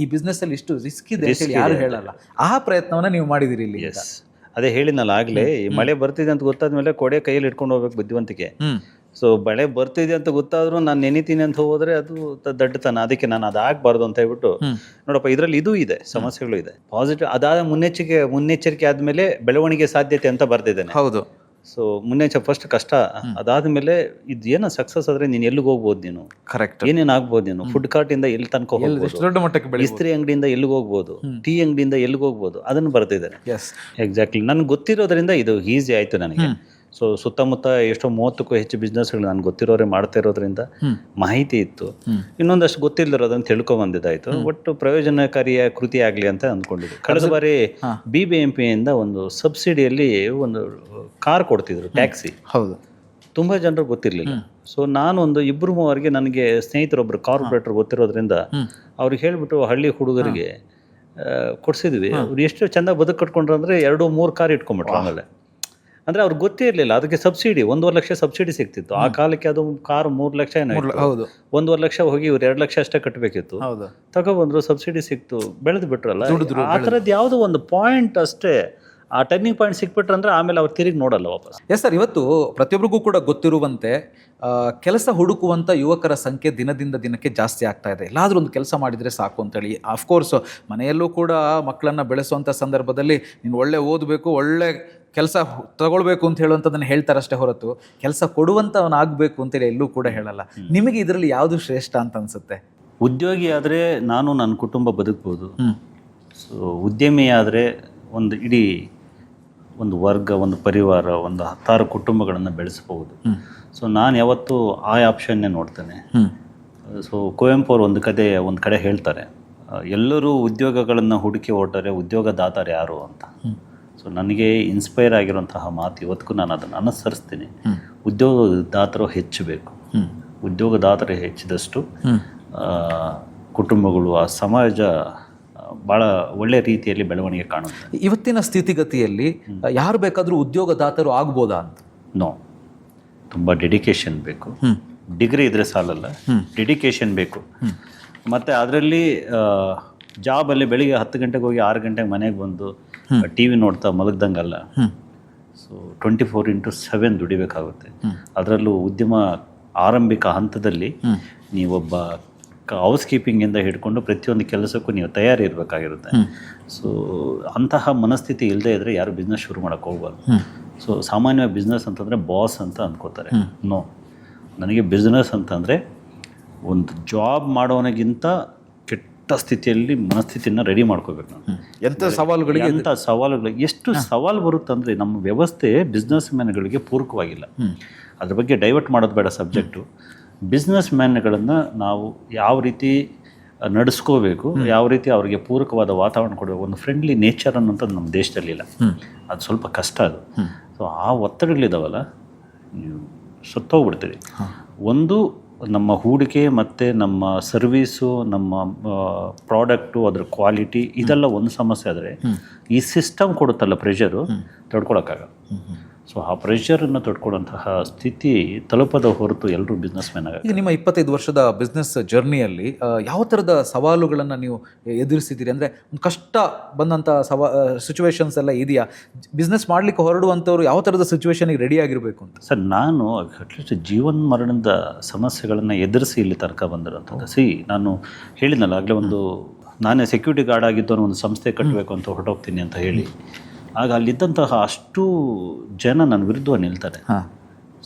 [SPEAKER 2] ಈ ಬಿಸ್ನೆಸ್ ಅಲ್ಲಿ ಇಷ್ಟು ರಿಸ್ಕ್ ಇದೆ ಅಂತ ಯಾರು ಹೇಳಲ್ಲ. ಆ ಪ್ರಯತ್ನವನ್ನ ನೀವು ಮಾಡಿದಿರಿ ಇಲ್ಲಿ.
[SPEAKER 1] ಅದೇ ಹೇಳಿದ್ನಲ್ಲ ಆಗ್ಲೇ, ಈ ಮಳೆ ಬರ್ತಿದೆ ಅಂತ ಗೊತ್ತಾದ್ಮೇಲೆ ಕೊಡೆ ಕೈಯಲ್ಲಿ ಇಟ್ಕೊಂಡು ಹೋಗ್ಬೇಕು ಬುದ್ಧಿವಂತಿಕೆ. ಸೊ ಮಳೆ ಬರ್ತಿದೆ ಅಂತ ಗೊತ್ತಾದ್ರೂ ನಾನು ನೆನಿತೀನಿ ಅಂತ ಹೋದ್ರೆ ಅದು ದಡ್ಡತನ. ಅದಕ್ಕೆ ನಾನು ಅದಾಗಬಾರ್ದು ಅಂತ ಹೇಳ್ಬಿಟ್ಟು, ನೋಡಪ್ಪ ಇದರಲ್ಲಿ ಇದು ಇದೆ, ಸಮಸ್ಯೆಗಳು ಇದೆ. ಪಾಸಿಟಿವ್ ಅದಾದ ಮುನ್ನೆಚ್ಚರಿಕೆ ಆದ್ಮೇಲೆ ಬೆಳವಣಿಗೆ ಸಾಧ್ಯತೆ ಅಂತ ಬರ್ತಿದ್ದೇನೆ.
[SPEAKER 2] ಹೌದು.
[SPEAKER 1] ಸೊ ಫಸ್ಟ್ ಕಷ್ಟ, ಅದಾದ್ಮೇಲೆ ಇದು ಏನೋ ಸಕ್ಸಸ್ ಆದ್ರೆ ನೀನು ಎಲ್ಲಿಗೆ ಹೋಗ್ಬೋದು, ನೀನು
[SPEAKER 2] ಕರೆಕ್ಟ್
[SPEAKER 1] ಏನೇನು ಆಗ್ಬೋದು, ನೀನು ಫುಡ್ ಕಾರ್ಟ್ ಇಂದ ಎಲ್ಲಿ ತನಕ ಹೋಗ್ಬೋದು, ಇಸ್ತ್ರಿ ಅಂಗಡಿಯಿಂದ ಎಲ್ಲಿಗೆ ಹೋಗ್ಬೋದು, ಟೀ ಅಂಗಡಿಯಿಂದ ಎಲ್ಲಿಗೆ ಹೋಗ್ಬೋದು, ಅದನ್ನು ಬರ್ತಿದ್ದೇನೆ. ಎಕ್ಸಾಕ್ಟ್ಲಿ, ನನ್ಗೆ ಗೊತ್ತಿರೋದ್ರಿಂದ ಇದು ಈಸಿ ಆಯ್ತು ನನಗೆ. ಸೊ ಸುತ್ತಮುತ್ತ ಎಷ್ಟೋ 30ಕ್ಕೂ ಹೆಚ್ಚು ಬಿಸ್ನೆಸ್ಗಳು ನನ್ಗೆ ಗೊತ್ತಿರೋರೆ ಮಾಡ್ತಾ ಇರೋದ್ರಿಂದ ಮಾಹಿತಿ ಇತ್ತು. ಇನ್ನೊಂದಷ್ಟು ಗೊತ್ತಿಲ್ಲದಿರೋದನ್ನು ತಿಳ್ಕೊಂಬಂದಿದ್ದಾಯ್ತು. ಒಟ್ಟು ಪ್ರಯೋಜನಕಾರಿಯ ಕೃತಿ ಆಗಲಿ ಅಂತ ಅಂದ್ಕೊಂಡಿದ್ದು. ಕಳೆದ ಬಾರಿ BBMP ಇಂದ ಒಂದು ಸಬ್ಸಿಡಿಯಲ್ಲಿ ಒಂದು ಕಾರ್ ಕೊಡ್ತಿದ್ರು, ಟ್ಯಾಕ್ಸಿ. ಹೌದು, ತುಂಬ ಜನರು ಗೊತ್ತಿರಲಿಲ್ಲ. ಸೊ ನಾನೊಂದು 2-3 ನನಗೆ ಸ್ನೇಹಿತರೊಬ್ಬರು ಕಾರ್ಪೊರೇಟರ್ ಗೊತ್ತಿರೋದ್ರಿಂದ ಅವ್ರಿಗೆ ಹೇಳ್ಬಿಟ್ಟು ಹಳ್ಳಿ ಹುಡುಗರಿಗೆ ಕೊಡ್ಸಿದ್ವಿ. ಅವ್ರು ಎಷ್ಟು ಚೆಂದ ಬದುಕು ಕಟ್ಕೊಂಡ್ರು ಅಂದರೆ 2-3 ಕಾರ್ ಇಟ್ಕೊಂಡ್ಬಿಟ್ರು. ಆಮೇಲೆ ಅಂದರೆ ಅವ್ರಿಗೆ ಗೊತ್ತೇ ಇರಲಿಲ್ಲ ಅದಕ್ಕೆ ಸಬ್ಸಿಡಿ 1.5 ಲಕ್ಷ ಸಬ್ಸಿಡಿ ಸಿಗ್ತಿತ್ತು ಆ ಕಾಲಕ್ಕೆ. ಅದು ಕಾರ್ 3 ಲಕ್ಷ ಏನೋ, 1.5 ಲಕ್ಷ ಹೋಗಿ ಇವ್ರು 2 ಲಕ್ಷ ಅಷ್ಟೇ ಕಟ್ಟಬೇಕಿತ್ತು. ತಗೊಬಂದ್ರು, ಸಬ್ಸಿಡಿ ಸಿಕ್ತು, ಬೆಳೆದು ಬಿಟ್ರಲ್ಲ. ಆ ಥರದ್ದು ಯಾವುದೋ ಒಂದು ಪಾಯಿಂಟ್ ಅಷ್ಟೇ ಆ ಟರ್ನಿಂಗ್ ಪಾಯಿಂಟ್ ಸಿಕ್ಬಿಟ್ರೆ ಅಂದ್ರೆ ಆಮೇಲೆ ಅವ್ರು ತಿರುಗಿ ನೋಡಲ್ಲ ವಾಪಸ್.
[SPEAKER 2] ಎಸ್ ಸರ್, ಇವತ್ತು ಪ್ರತಿಯೊಬ್ಬರಿಗೂ ಕೂಡ ಗೊತ್ತಿರುವಂತೆ ಕೆಲಸ ಹುಡುಕುವಂಥ ಯುವಕರ ಸಂಖ್ಯೆ ದಿನದಿಂದ ದಿನಕ್ಕೆ ಜಾಸ್ತಿ ಆಗ್ತಾ ಇದೆ. ಎಲ್ಲಾದರೂ ಒಂದು ಕೆಲಸ ಮಾಡಿದರೆ ಸಾಕು ಅಂತೇಳಿ. ಅಫ್ಕೋರ್ಸ್ ಮನೆಯಲ್ಲೂ ಕೂಡ ಮಕ್ಕಳನ್ನು ಬೆಳೆಸುವಂಥ ಸಂದರ್ಭದಲ್ಲಿ ನೀನು ಒಳ್ಳೆ ಓದಬೇಕು, ಒಳ್ಳೆ ಕೆಲಸ ತಗೊಳ್ಬೇಕು ಅಂತ ಹೇಳುವಂಥದ್ದನ್ನು ಹೇಳ್ತಾರಷ್ಟೇ ಹೊರತು ಕೆಲಸ ಕೊಡುವಂಥವನಾಗಬೇಕು ಅಂತೇಳಿ ಎಲ್ಲೂ ಕೂಡ ಹೇಳಲ್ಲ. ನಿಮಗೆ ಇದರಲ್ಲಿ ಯಾವುದು ಶ್ರೇಷ್ಠ ಅಂತ ಅನಿಸುತ್ತೆ?
[SPEAKER 1] ಉದ್ಯೋಗಿ ಆದರೆ ನಾನು ನನ್ನ ಕುಟುಂಬ ಬದುಕ್ಬೋದು. ಸೊ ಉದ್ಯಮಿ ಆದರೆ ಒಂದು ಇಡೀ ಒಂದು ವರ್ಗ, ಒಂದು ಪರಿವಾರ, ಒಂದು 10 ಕುಟುಂಬಗಳನ್ನು ಬೆಳೆಸಬಹುದು. ಸೊ ನಾನು ಯಾವತ್ತೂ ಆ ಆಪ್ಷನ್ನೇ ನೋಡ್ತೇನೆ. ಸೊ ಕುವೆಂಪು ಅವರು ಒಂದು ಕಡೆ ಹೇಳ್ತಾರೆ, ಎಲ್ಲರೂ ಉದ್ಯೋಗಗಳನ್ನು ಹುಡುಕಿ ಹೊರಟರೆ ಉದ್ಯೋಗದಾತರು ಯಾರು ಅಂತ. ಸೊ ನನಗೆ ಇನ್ಸ್ಪೈರ್ ಆಗಿರುವಂತಹ ಮಾತು ಇವತ್ತಿಗೂ ನಾನು ಅದನ್ನು ಅನುಸರಿಸ್ತೀನಿ. ಉದ್ಯೋಗದಾತರು ಹೆಚ್ಚಬೇಕು. ಉದ್ಯೋಗದಾತರು ಹೆಚ್ಚಿದಷ್ಟು ಕುಟುಂಬಗಳು, ಆ ಸಮಾಜ ಭಾಳ ಒಳ್ಳೆ ರೀತಿಯಲ್ಲಿ ಬೆಳವಣಿಗೆ ಕಾಣುತ್ತೆ.
[SPEAKER 2] ಇವತ್ತಿನ ಸ್ಥಿತಿಗತಿಯಲ್ಲಿ ಯಾರು ಬೇಕಾದರೂ ಉದ್ಯೋಗದಾತರು ಆಗ್ಬೋದಾ ಅಂತ?
[SPEAKER 1] ನೋ, ತುಂಬ ಡೆಡಿಕೇಶನ್ ಬೇಕು. ಡಿಗ್ರಿ ಇದ್ರೆ ಸಾಲಲ್ಲ, ಡೆಡಿಕೇಶನ್ ಬೇಕು. ಮತ್ತು ಅದರಲ್ಲಿ ಜಾಬಲ್ಲಿ ಬೆಳಿಗ್ಗೆ 10 ಗಂಟೆಗೆ ಹೋಗಿ 6 ಗಂಟೆಗೆ ಮನೆಗೆ ಬಂದು ಟಿ ವಿ ನೋಡ್ತಾ ಮಲಗ್ದಂಗಲ್ಲ. ಸೊ 24/7 ದುಡಿಬೇಕಾಗುತ್ತೆ. ಅದರಲ್ಲೂ ಉದ್ಯಮ ಆರಂಭಿಕ ಹಂತದಲ್ಲಿ ನೀವೊಬ್ಬ ಹೌಸ್ ಕೀಪಿಂಗಿಂದ ಹಿಡ್ಕೊಂಡು ಪ್ರತಿಯೊಂದು ಕೆಲಸಕ್ಕೂ ನೀವು ತಯಾರಿ ಇರಬೇಕಾಗಿರುತ್ತೆ. ಸೊ ಅಂತಹ ಮನಸ್ಥಿತಿ ಇಲ್ಲದೆ ಇದ್ದರೆ ಯಾರು ಬಿಸ್ನೆಸ್ ಶುರು ಮಾಡೋಕ್ಕೆ ಹೋಗ್ಬಾರ್ದು. ಸೊ ಸಾಮಾನ್ಯವಾಗಿ ಬಿಸ್ನೆಸ್ ಅಂತಂದರೆ ಬಾಸ್ ಅಂತ ಅಂದ್ಕೋತಾರೆ. ನೋ, ನನಗೆ ಬಿಸ್ನೆಸ್ ಅಂತಂದರೆ ಒಂದು ಜಾಬ್ ಮಾಡೋನಿಗಿಂತ ಕೆಟ್ಟ ಸ್ಥಿತಿಯಲ್ಲಿ ಮನಸ್ಥಿತಿಯನ್ನು ರೆಡಿ ಮಾಡ್ಕೋಬೇಕು ನಾನು.
[SPEAKER 2] ಎಂಥ ಸವಾಲುಗಳು
[SPEAKER 1] ಎಷ್ಟು ಸವಾಲು ಬರುತ್ತಂದರೆ ನಮ್ಮ ವ್ಯವಸ್ಥೆ ಬಿಸ್ನೆಸ್ ಮ್ಯಾನ್ಗಳಿಗೆ ಪೂರಕವಾಗಿಲ್ಲ. ಅದ್ರ ಬಗ್ಗೆ ಡೈವರ್ಟ್ ಮಾಡೋದು ಬೇಡ ಸಬ್ಜೆಕ್ಟು. ಬಿಸ್ನೆಸ್ ಮ್ಯಾನ್ಗಳನ್ನು ನಾವು ಯಾವ ರೀತಿ ನಡೆಸ್ಕೋಬೇಕು, ಯಾವ ರೀತಿ ಅವ್ರಿಗೆ ಪೂರಕವಾದ ವಾತಾವರಣ ಕೊಡಬೇಕು, ಒಂದು ಫ್ರೆಂಡ್ಲಿ ನೇಚರ್ ಅನ್ನೋಂಥದ್ದು ನಮ್ಮ ದೇಶದಲ್ಲಿಲ್ಲ. ಅದು ಸ್ವಲ್ಪ ಕಷ್ಟ ಅದು. ಸೊ ಆ ಒತ್ತಡಗಳಿದಾವಲ್ಲ, ನೀವು ಸತ್ತೋಗ್ಬಿಡ್ತೀರಿ. ಒಂದು ನಮ್ಮ ಹೂಡಿಕೆ ಮತ್ತು ನಮ್ಮ ಸರ್ವೀಸು, ನಮ್ಮ ಪ್ರಾಡಕ್ಟು, ಅದ್ರ ಕ್ವಾಲಿಟಿ, ಇದೆಲ್ಲ ಒಂದು ಸಮಸ್ಯೆ ಆದರೆ ಈ ಸಿಸ್ಟಮ್ ಕೊಡುತ್ತಲ್ಲ ಪ್ರೆಷರು, ತಡ್ಕೊಳಕ್ಕಾಗಲ್ಲ. ಸೊ ಆ ಪ್ರೆಷರನ್ನು ತಡ್ಕೊಳ್ಳುವಂತಹ ಸ್ಥಿತಿ ತಲುಪದ ಹೊರತು ಎಲ್ಲರೂ ಬಿಸ್ನೆಸ್ ಮ್ಯಾನ್ ಆಗ.
[SPEAKER 2] ಈಗ ನಿಮ್ಮ 25 ವರ್ಷದ ಬಿಸ್ನೆಸ್ ಜರ್ನಿಯಲ್ಲಿ ಯಾವ ಥರದ ಸವಾಲುಗಳನ್ನು ನೀವು ಎದುರಿಸಿದ್ದೀರಿ? ಅಂದರೆ ಒಂದು ಕಷ್ಟ ಬಂದಂಥ ಸಿಚುವೇಶನ್ಸ್ ಎಲ್ಲ ಇದೆಯಾ? ಬಿಸ್ನೆಸ್ ಮಾಡಲಿಕ್ಕೆ ಹೊರಡುವಂಥವ್ರು ಯಾವ ಥರದ ಸಿಚುವೇಶನಿಗೆ ರೆಡಿ ಆಗಿರಬೇಕು ಅಂತ?
[SPEAKER 1] ಸರ್, ನಾನು ಅಟ್ಲೀಸ್ಟ್ ಜೀವನ ಮರಣದ ಸಮಸ್ಯೆಗಳನ್ನು ಎದುರಿಸಿ ಇಲ್ಲಿ ತನಕ ಬಂದಿರೋಂಥದ್ದು. ನಾನು ಹೇಳಿದ್ನಲ್ಲ ಆಗಲೇ, ನಾನೇ ಸೆಕ್ಯೂರಿಟಿ ಗಾರ್ಡ್ ಆಗಿದ್ದು ಒಂದು ಸಂಸ್ಥೆ ಕಟ್ಟಬೇಕು ಅಂತ ಹೊರಟೋಗ್ತೀನಿ ಅಂತ ಹೇಳಿ, ಆಗ ಅಲ್ಲಿದ್ದಂತಹ ಅಷ್ಟು ಜನ ನನ್ನ ವಿರುದ್ಧ ನಿಲ್ತಾರೆ.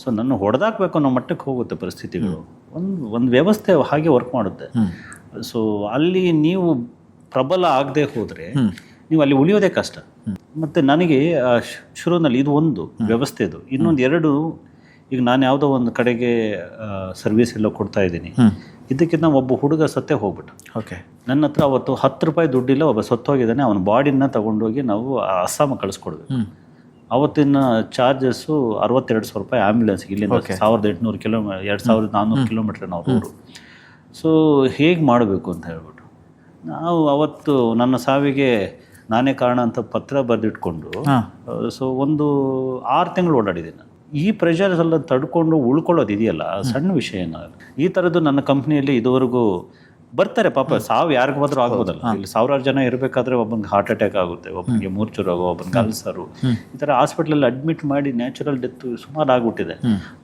[SPEAKER 1] ಸೊ ನನ್ನ ಹೊಡೆದಾಕಬೇಕು ಅನ್ನೋ ಮಟ್ಟಕ್ಕೆ ಹೋಗುತ್ತೆ ಪರಿಸ್ಥಿತಿಗಳು. ಒಂದು ವ್ಯವಸ್ಥೆ ಹಾಗೆ ವರ್ಕ್ ಮಾಡುತ್ತೆ. ಸೊ ಅಲ್ಲಿ ನೀವು ಪ್ರಬಲ ಆಗದೆ ಹೋದರೆ ನೀವು ಅಲ್ಲಿ ಉಳಿಯೋದೇ ಕಷ್ಟ. ಮತ್ತು ನನಗೆ ಶುರುವಿನಲ್ಲಿ ಇದು ಒಂದು ವ್ಯವಸ್ಥೆದು. ಇನ್ನೊಂದು 2, ಈಗ ನಾನು ಯಾವುದೋ ಒಂದು ಕಡೆಗೆ ಸರ್ವಿಸ್ ಎಲ್ಲ ಕೊಡ್ತಾ ಇದ್ದೀನಿ, ಇದಕ್ಕಿಂತ ಒಬ್ಬ ಹುಡುಗ ಸತ್ತೇ ಹೋಗ್ಬಿಟ್ಟು.
[SPEAKER 2] ಓಕೆ, ನನ್ನ
[SPEAKER 1] ಹತ್ರ ಅವತ್ತು 10 ರೂಪಾಯಿ ದುಡ್ಡಿಲ್ಲ, ಒಬ್ಬ ಸತ್ತೋಗಿದ್ದಾನೆ, ಅವನ ಬಾಡಿನ ತಗೊಂಡೋಗಿ ನಾವು ಅಸ್ಸಾಮ ಕಳಿಸ್ಕೊಡ್ಬೇಕು. ಅವತ್ತಿನ ಚಾರ್ಜಸ್ಸು 62,000 ರೂಪಾಯಿ ಆ್ಯಂಬುಲೆನ್ಸ್ಗೆ. ಇಲ್ಲಿಂದ 1800 ಕಿಲೋಮೀಟರ್, 2400 ಕಿಲೋಮೀಟ್ರ್ ನಾವು ಊರು. ಸೊ ಹೇಗೆ ಮಾಡಬೇಕು ಅಂತ ಹೇಳ್ಬಿಟ್ಟು ನಾವು ಅವತ್ತು ನನ್ನ ಸಾವಿಗೆ ನಾನೇ ಕಾರಣ ಅಂತ ಪತ್ರ ಬರೆದಿಟ್ಕೊಂಡು, ಸೊ ಒಂದು 6 ತಿಂಗಳು ಓಡಾಡಿದ್ದೀನಿ ನಾನು. ಈ ಪ್ರೆಷರ್ಸ್ ಎಲ್ಲ ತಡ್ಕೊಂಡು ಉಳ್ಕೊಳ್ಳೋದು ಇದೆಯಲ್ಲ, ಸಣ್ಣ ವಿಷಯ ಏನಾಗಲ್ಲ. ಈ ಥರದ್ದು ನನ್ನ ಕಂಪ್ನಿಯಲ್ಲಿ ಇದುವರೆಗೂ ಬರ್ತಾರೆ ಪಾಪ. ಸಾವು ಯಾರಿಗೂ ಹೋದ್ರೂ ಆಗ್ಬೋದಲ್ಲ. ಇಲ್ಲಿ 1000 ಜನ ಇರಬೇಕಾದ್ರೆ ಒಬ್ಬನಿಗೆ ಹಾರ್ಟ್ ಅಟ್ಯಾಕ್ ಆಗುತ್ತೆ, ಒಬ್ಬನಿಗೆ ಮೂರ್ಛೆ ರೋಗ, ಒಬ್ಬನಿಗೆ ಅಲ್ಸರು, ಈ ಥರ ಹಾಸ್ಪಿಟ್ಲಲ್ಲಿ ಅಡ್ಮಿಟ್ ಮಾಡಿ ನ್ಯಾಚುರಲ್ ಡೆತ್ ಸುಮಾರು ಆಗಿಬಿಟ್ಟಿದೆ.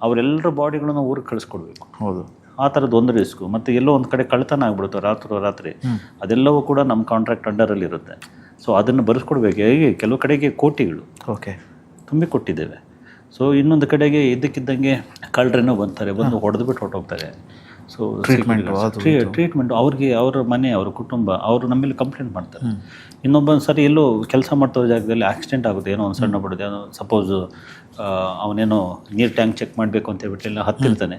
[SPEAKER 1] ಅವರೆಲ್ಲರ ಬಾಡಿಗಳನ್ನು ಊರಿಗೆ ಕಳಿಸ್ಕೊಡ್ಬೇಕು.
[SPEAKER 2] ಹೌದು,
[SPEAKER 1] ಆ ಥರದ್ದು ಒಂದು ರಿಸ್ಕು. ಮತ್ತು ಎಲ್ಲೋ ಒಂದು ಕಡೆ ಕಳ್ತನ ಆಗ್ಬಿಡುತ್ತೆ ರಾತ್ರಿ, ಅದೆಲ್ಲವೂ ಕೂಡ ನಮ್ಮ ಕಾಂಟ್ರಾಕ್ಟ್ ಅಂಡರಲ್ಲಿ ಇರುತ್ತೆ. ಸೊ ಅದನ್ನು ಬರೆಸ್ಕೊಡ್ಬೇಕು. ಹೇಗೆ ಕೆಲವು ಕಡೆಗೆ ಕೋಟಿಗಳು ತುಂಬಿ ಕೊಟ್ಟಿದ್ದೇವೆ. ಸೊ ಇನ್ನೊಂದು ಕಡೆಗೆ ಇದ್ದಕ್ಕಿದ್ದಂಗೆ ಕಳ್ಳರೇನೋ ಬಂದು ಹೊಡೆದ್ಬಿಟ್ಟು ಹೊರಟೋಗ್ತಾರೆ. ಸೊ ಟ್ರೀಟ್ಮೆಂಟು ಅವ್ರಿಗೆ, ಅವ್ರ ಮನೆ, ಅವ್ರ ಕುಟುಂಬ, ಅವರು ನಮ್ಮಲ್ಲಿ ಕಂಪ್ಲೇಂಟ್ ಮಾಡ್ತಾರೆ. ಇನ್ನೊಬ್ಬೊಂದು ಸರಿ ಎಲ್ಲೋ ಕೆಲಸ ಮಾಡ್ತೋ ಜಾಗದಲ್ಲಿ ಆಕ್ಸಿಡೆಂಟ್ ಆಗುತ್ತೆ, ಏನೋ ಒಂದು ಸಣ್ಣ ಬಿಡುತ್ತೆ. ಸಪೋಸ್ ಅವನೇನೋ ನೀರು ಟ್ಯಾಂಕ್ ಚೆಕ್ ಮಾಡಬೇಕು ಅಂತ ಹೇಳ್ಬಿಟ್ಟು ಎಲ್ಲ ಹತ್ತಿರ್ತಾನೆ,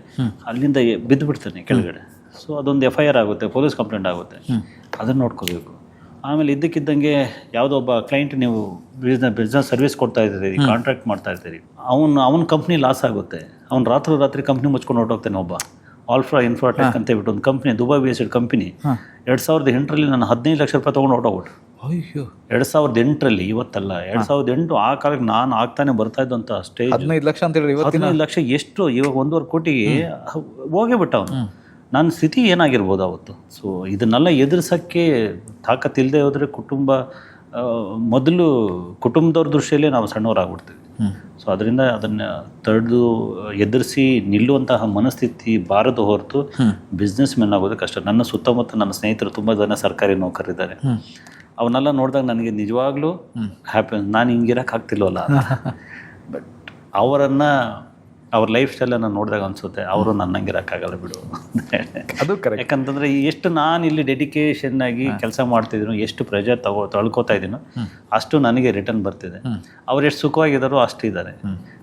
[SPEAKER 1] ಅಲ್ಲಿಂದ ಬಿದ್ದು ಬಿಡ್ತಾನೆ ಕೆಳಗಡೆ. ಸೊ ಅದೊಂದು FIR ಆಗುತ್ತೆ, ಪೊಲೀಸ್ ಕಂಪ್ಲೇಂಟ್ ಆಗುತ್ತೆ. ಅದನ್ನು ನೋಡ್ಕೋಬೇಕು. ಆಮೇಲೆ ಇದ್ದಕ್ಕಿದ್ದಂಗೆ ಯಾವುದೋ ಒಬ್ಬ ಕ್ಲೈಂಟ್, ನೀವು ಬಿಸ್ನೆಸ್ ಸರ್ವಿಸ್ ಕೊಡ್ತಾ ಇದ್ದೀರಿ, ಕಾಂಟ್ರಾಕ್ಟ್ ಮಾಡ್ತಾ ಇರ್ತೀರಿ, ಅವನ ಕಂಪ್ನಿ ಲಾಸ್ ಆಗುತ್ತೆ. ಅವ್ನು ರಾತ್ರಿ ಕಂಪ್ನಿ ಮುಚ್ಕೊಂಡು ಹೊರಟೋಗ್ತಾನೆ. ಒಬ್ಬ ಆಲ್ಫಾ ಇನ್ಫ್ರಾಟೆಕ್ ಅಂತ ಹೇಳ್ಬಿಟ್ಟು ಒಂದು ಕಂಪ್ನಿ, ದುಬೈ ಬೇಸ್ಡ್ ಕಂಪ್ನಿ, 2008ರಲ್ಲಿ ನಾನು 15 ಲಕ್ಷ ರೂಪಾಯಿ ತೊಗೊಂಡು ಹೊರಟೋಗ್ಬಿಟ್ಟು. 2008ರಲ್ಲಿ, ಇವತ್ತಲ್ಲ, 2008 ಆ ಕಾಲಕ್ಕೆ ನಾನು ಆಗ್ತಾನೆ ಬರ್ತಾ ಇದ್ದಂಥ ಸ್ಟೇಜ್.
[SPEAKER 2] 15 ಲಕ್ಷ ಅಂತ ಹೇಳಿ
[SPEAKER 1] 15 ಲಕ್ಷ ಎಷ್ಟು, ಇವಾಗ 1.5 ಕೋಟಿಗೆ ಹೋಗೇ ಅವನು. ನನ್ನ ಸ್ಥಿತಿ ಏನಾಗಿರ್ಬೋದು ಅವತ್ತು. ಸೊ ಇದನ್ನೆಲ್ಲ ಎದುರಿಸೋಕ್ಕೆ ತಾಕತ್ತಿಲ್ಲದೆ ಹೋದರೆ ಕುಟುಂಬ ಮೊದಲು ಕುಟುಂಬದವ್ರ ದೃಷ್ಟಿಯಲ್ಲಿ ನಾವು ಸಣ್ಣವರಾಗ್ಬಿಡ್ತೀವಿ. ಸೊ ಅದರಿಂದ ಅದನ್ನು ತಡೆದು ಎದುರಿಸಿ ನಿಲ್ಲುವಂತಹ ಮನಸ್ಥಿತಿ ಬಾರದು ಹೊರತು ಬಿಸ್ನೆಸ್ ಮೆನ್ ಆಗೋದು ಕಷ್ಟ. ನನ್ನ ಸುತ್ತಮುತ್ತ ನನ್ನ ಸ್ನೇಹಿತರು ತುಂಬ ಜನ ಸರ್ಕಾರಿ ನೌಕರಿದ್ದಾರೆ. ಅವನ್ನೆಲ್ಲ ನೋಡಿದಾಗ ನನಗೆ ನಿಜವಾಗ್ಲೂ ಹ್ಯಾಪಿ, ನಾನು ಹಿಂಗಿರಕ್ಕೆ ಆಗ್ತಿಲ್ವಲ್ಲ. ಬಟ್ ಅವರನ್ನು ಅವ್ರ ಲೈಫ್ ಸ್ಟೈಲನ್ನು ನೋಡಿದಾಗ ಅನಿಸುತ್ತೆ ಅವರು ನನ್ನಂಗಿರೋಕ್ಕಾಗಲ್ಲ ಬಿಡು.
[SPEAKER 2] ಅದು ಕರೆಕ್ಟ್.
[SPEAKER 1] ಯಾಕಂತಂದರೆ ಎಷ್ಟು ನಾನು ಇಲ್ಲಿ ಡೆಡಿಕೇಶನ್ ಆಗಿ ಕೆಲಸ ಮಾಡ್ತಿದ್ದೀನೋ, ಎಷ್ಟು ಪ್ರೆಷರ್ ತಳ್ಕೊತಾ ಇದ್ದೀನೋ ಅಷ್ಟು ನನಗೆ ರಿಟರ್ನ್ ಬರ್ತಿದೆ. ಅವ್ರು ಎಷ್ಟು ಸುಖವಾಗಿದ್ದಾರೋ ಅಷ್ಟು ಇದ್ದಾರೆ.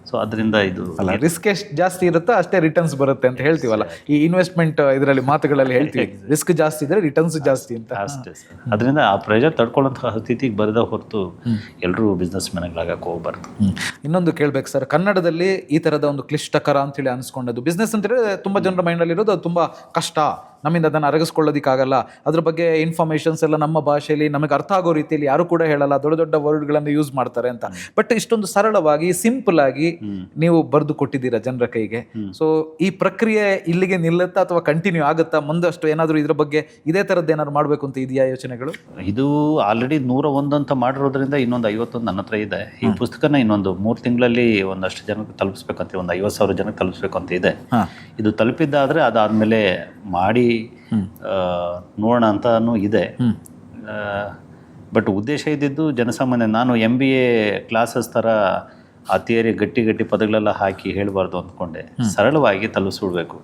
[SPEAKER 1] ಸೊ ಅದರಿಂದ ಇದು
[SPEAKER 2] ಅಲ್ಲ, ರಿಸ್ಕ್ ಎಷ್ಟು ಜಾಸ್ತಿ ಇರುತ್ತೋ ಅಷ್ಟೇ ರಿಟರ್ನ್ಸ್ ಬರುತ್ತೆ ಅಂತ ಹೇಳ್ತೀವಲ್ಲ, ಈ ಇನ್ವೆಸ್ಟ್ಮೆಂಟ್ ಇದರಲ್ಲಿ ಮಾತುಗಳಲ್ಲಿ ಹೇಳ್ತೀವಿ, ರಿಸ್ಕ್ ಜಾಸ್ತಿ ಇದ್ರೆ ರಿಟರ್ನ್ಸ್ ಜಾಸ್ತಿ ಅಂತ.
[SPEAKER 1] ಅಷ್ಟೇ ಸರ್. ಅದರಿಂದ ಆ ಪ್ರೆಷರ್ ತಡ್ಕೊಳ್ಳೋಂತಹ ಸ್ಥಿತಿಗೆ ಬರದ ಹೊರತು ಎಲ್ಲರೂ ಬಿಸ್ನೆಸ್ ಮ್ಯಾನ್ಗಳಾಗಕ್ಕೆ ಹೋಗ್ಬಾರ್ದು.
[SPEAKER 2] ಇನ್ನೊಂದು ಕೇಳ್ಬೇಕು ಸರ್, ಕನ್ನಡದಲ್ಲಿ ಈ ಥರದ ಒಂದು ಕ್ಲಿಷ್ಟಕರ ಅಂತೇಳಿ ಅನ್ಸ್ಕೊಂಡದ್ದು ಬಿಸ್ನೆಸ್ ಅಂತೇಳಿದ್ರೆ ತುಂಬ ಜನರ ಮೈಂಡಲ್ಲಿ ಇರೋದು ಅದು ತುಂಬ ಕಷ್ಟ, ನಮ್ಮಿಂದ ಅದನ್ನು ಅರಗಿಸ್ಕೊಳ್ಳೋದಕ್ಕಾಗಲ್ಲ, ಅದ್ರ ಬಗ್ಗೆ ಇನ್ಫಾರ್ಮೇಷನ್ಸ್ ಎಲ್ಲ ನಮ್ಮ ಭಾಷೆಯಲ್ಲಿ ನಮಗೆ ಅರ್ಥ ಆಗೋ ರೀತಿಯಲ್ಲಿ ಯಾರು ಕೂಡ ಹೇಳಲ್ಲ, ದೊಡ್ಡ ದೊಡ್ಡ ವರ್ಡ್ಗಳನ್ನು ಯೂಸ್ ಮಾಡ್ತಾರೆ ಅಂತ. ಬಟ್ ಇಷ್ಟೊಂದು ಸರಳವಾಗಿ ಸಿಂಪಲ್ ಆಗಿ ನೀವು ಬರೆದು ಕೊಟ್ಟಿದ್ದೀರಾ ಜನರ ಕೈಗೆ. ಸೊ ಈ ಪ್ರಕ್ರಿಯೆ ಇಲ್ಲಿಗೆ ನಿಲ್ಲುತ್ತಾ ಅಥವಾ ಕಂಟಿನ್ಯೂ ಆಗುತ್ತಾ? ಮುಂದಷ್ಟು ಏನಾದರೂ ಇದ್ರ ಬಗ್ಗೆ ಇದೇ ಥರದ್ದು ಏನಾದ್ರು ಮಾಡಬೇಕು ಅಂತ ಇದೆಯಾ ಯೋಚನೆಗಳು?
[SPEAKER 1] ಇದು ಆಲ್ರೆಡಿ 101 ಅಂತ ಮಾಡಿರೋದ್ರಿಂದ ಇನ್ನೊಂದು 51 ನನ್ನ ಹತ್ರ ಇದೆ. ಈ ಪುಸ್ತಕನ ಇನ್ನೊಂದು 3 ತಿಂಗಳಲ್ಲಿ ಒಂದಷ್ಟು ಜನಕ್ಕೆ ತಲುಪಿಸ್ಬೇಕಂತ, ಒಂದು 50,000 ಜನಕ್ಕೆ ತಲುಪಿಸ್ಬೇಕು ಅಂತ ಇದೆ. ಇದು ತಲುಪಿದ್ದಾದರೆ ಅದಾದಮೇಲೆ ಮಾಡಿ ನೋಡೋಣ ಅಂತಾನು ಇದೆ. ಬಟ್ ಉದ್ದೇಶ ಇದ್ದಿದ್ದು ಜನಸಾಮಾನ್ಯ, ನಾನು MBA ಕ್ಲಾಸಸ್ ಥರ ಆ ಥಿಯರಿ ಗಟ್ಟಿ ಪದಗಳೆಲ್ಲ ಹಾಕಿ ಹೇಳಬಾರ್ದು ಅಂದ್ಕೊಂಡೆ, ಸರಳವಾಗಿ ತಲುಪಿಸ್ಬಿಡ್ಬೇಕು.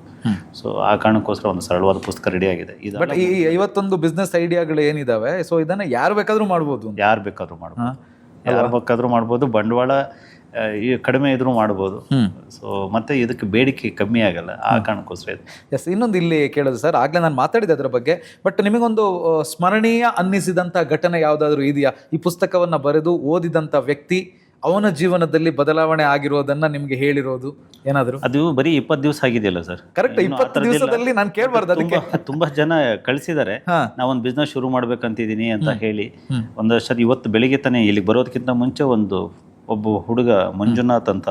[SPEAKER 1] ಸೊ ಆ ಕಾರಣಕ್ಕೋಸ್ಕರ ಒಂದು ಸರಳವಾದ ಪುಸ್ತಕ ರೆಡಿ ಆಗಿದೆ.
[SPEAKER 2] ಬಟ್ ಈ 51 ಬಿಸ್ನೆಸ್ ಐಡಿಯಾಗಳು ಏನಿದಾವೆ, ಸೊ ಇದನ್ನ ಯಾರು ಬೇಕಾದ್ರೂ ಮಾಡ್ಬೋದು.
[SPEAKER 1] ಯಾರು ಬೇಕಾದ್ರೂ ಮಾಡ್ಬೋದು. ಬಂಡವಾಳ ಕಡಿಮೆ ಇದ್ರೂ ಮಾಡ್ಬೋದು. ಸೊ ಮತ್ತೆ ಇದಕ್ಕೆ ಬೇಡಿಕೆ ಕಮ್ಮಿ ಆಗಲ್ಲ, ಆ ಕಾರಣಕ್ಕೋಸ್ಕರ.
[SPEAKER 2] ಎಸ್, ಇನ್ನೊಂದು ಇಲ್ಲಿ ಕೇಳೋದು ಸರ್, ಆಗ್ಲೇ ನಾನು ಮಾತಾಡಿದೆ ಅದರ ಬಗ್ಗೆ, ಬಟ್ ನಿಮಗೊಂದು ಸ್ಮರಣೀಯ ಅನ್ನಿಸಿದಂಥ ಘಟನೆ ಯಾವುದಾದ್ರೂ ಇದೆಯಾ? ಈ ಪುಸ್ತಕವನ್ನು ಬರೆದು ಓದಿದಂಥ ವ್ಯಕ್ತಿ ಅವನ ಜೀವನದಲ್ಲಿ ಬದಲಾವಣೆ ಆಗಿರೋದನ್ನ ನಿಮ್ಗೆ ಹೇಳಿರೋದು ಏನಾದ್ರು?
[SPEAKER 1] ಅದು ಬರೀ 20 ದಿವಸ ಆಗಿದೆಯಲ್ಲ ಸರ್.
[SPEAKER 2] ಕರೆಕ್ಟ್, 20 ದಿವಸದಲ್ಲಿ ನಾನು ಕೇಳಬಾರ್ದು. ಅದಕ್ಕೆ
[SPEAKER 1] ತುಂಬಾ ಜನ ಕಳಿಸಿದ್ದಾರೆ, ನಾವೊಂದು ಬಿಸ್ನೆಸ್ ಶುರು ಮಾಡ್ಬೇಕಂತಿದ್ದೀನಿ ಅಂತ ಹೇಳಿ. ಒಂದಷ್ಟು ಇವತ್ತು ಬೆಳಿಗ್ಗೆ ತಾನೇ ಇಲ್ಲಿಗೆ ಬರೋದಕ್ಕಿಂತ ಮುಂಚೆ ಒಬ್ಬ ಹುಡುಗ ಮಂಜುನಾಥ್ ಅಂತ